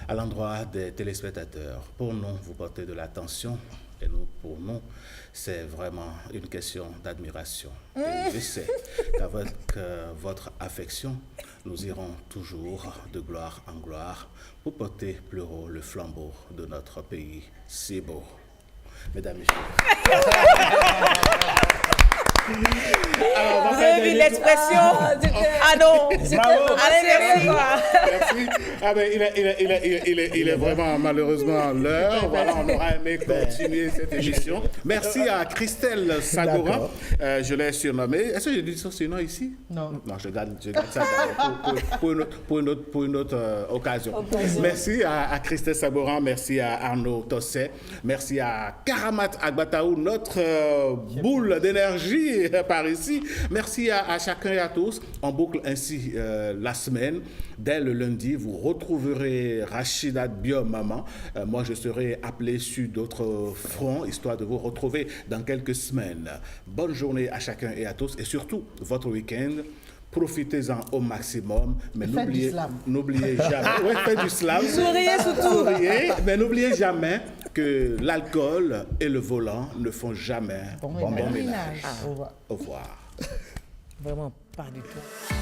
à l'endroit des téléspectateurs. Pour nous, vous portez de l'attention, et nous, pour nous, c'est vraiment une question d'admiration. Je sais qu'avec votre affection, nous irons toujours de gloire en gloire pour porter plus haut le flambeau de notre pays si beau. Mesdames et messieurs. Alors, vous avez vu l'expression? Ah non. Bravo. Allez, merci. Ah ben, il est vraiment malheureusement l'heure. Voilà, on aura aimé continuer cette émission. Merci à Christelle Sagoran. Je l'ai surnommée. Est-ce que j'ai dit son surnom ici? Non. Non, je garde ça pour une autre occasion. Merci à Christelle Sagoran. Merci à Arnaud Tosset. Merci à Karamat Agbataou, notre boule d'énergie par ici. Merci à chacun et à tous. On boucle ainsi la semaine. Dès le lundi, vous retrouverez Rachida Biom-Maman. Moi, je serai appelé sur d'autres fronts, histoire de vous retrouver dans quelques semaines. Bonne journée à chacun et à tous. Et surtout, votre week-end, profitez-en au maximum. Mais n'oubliez jamais. Faites du slam. Souriez surtout. Mais n'oubliez jamais que l'alcool et le volant ne font jamais bon ménage. Au revoir. Vraiment pas du tout.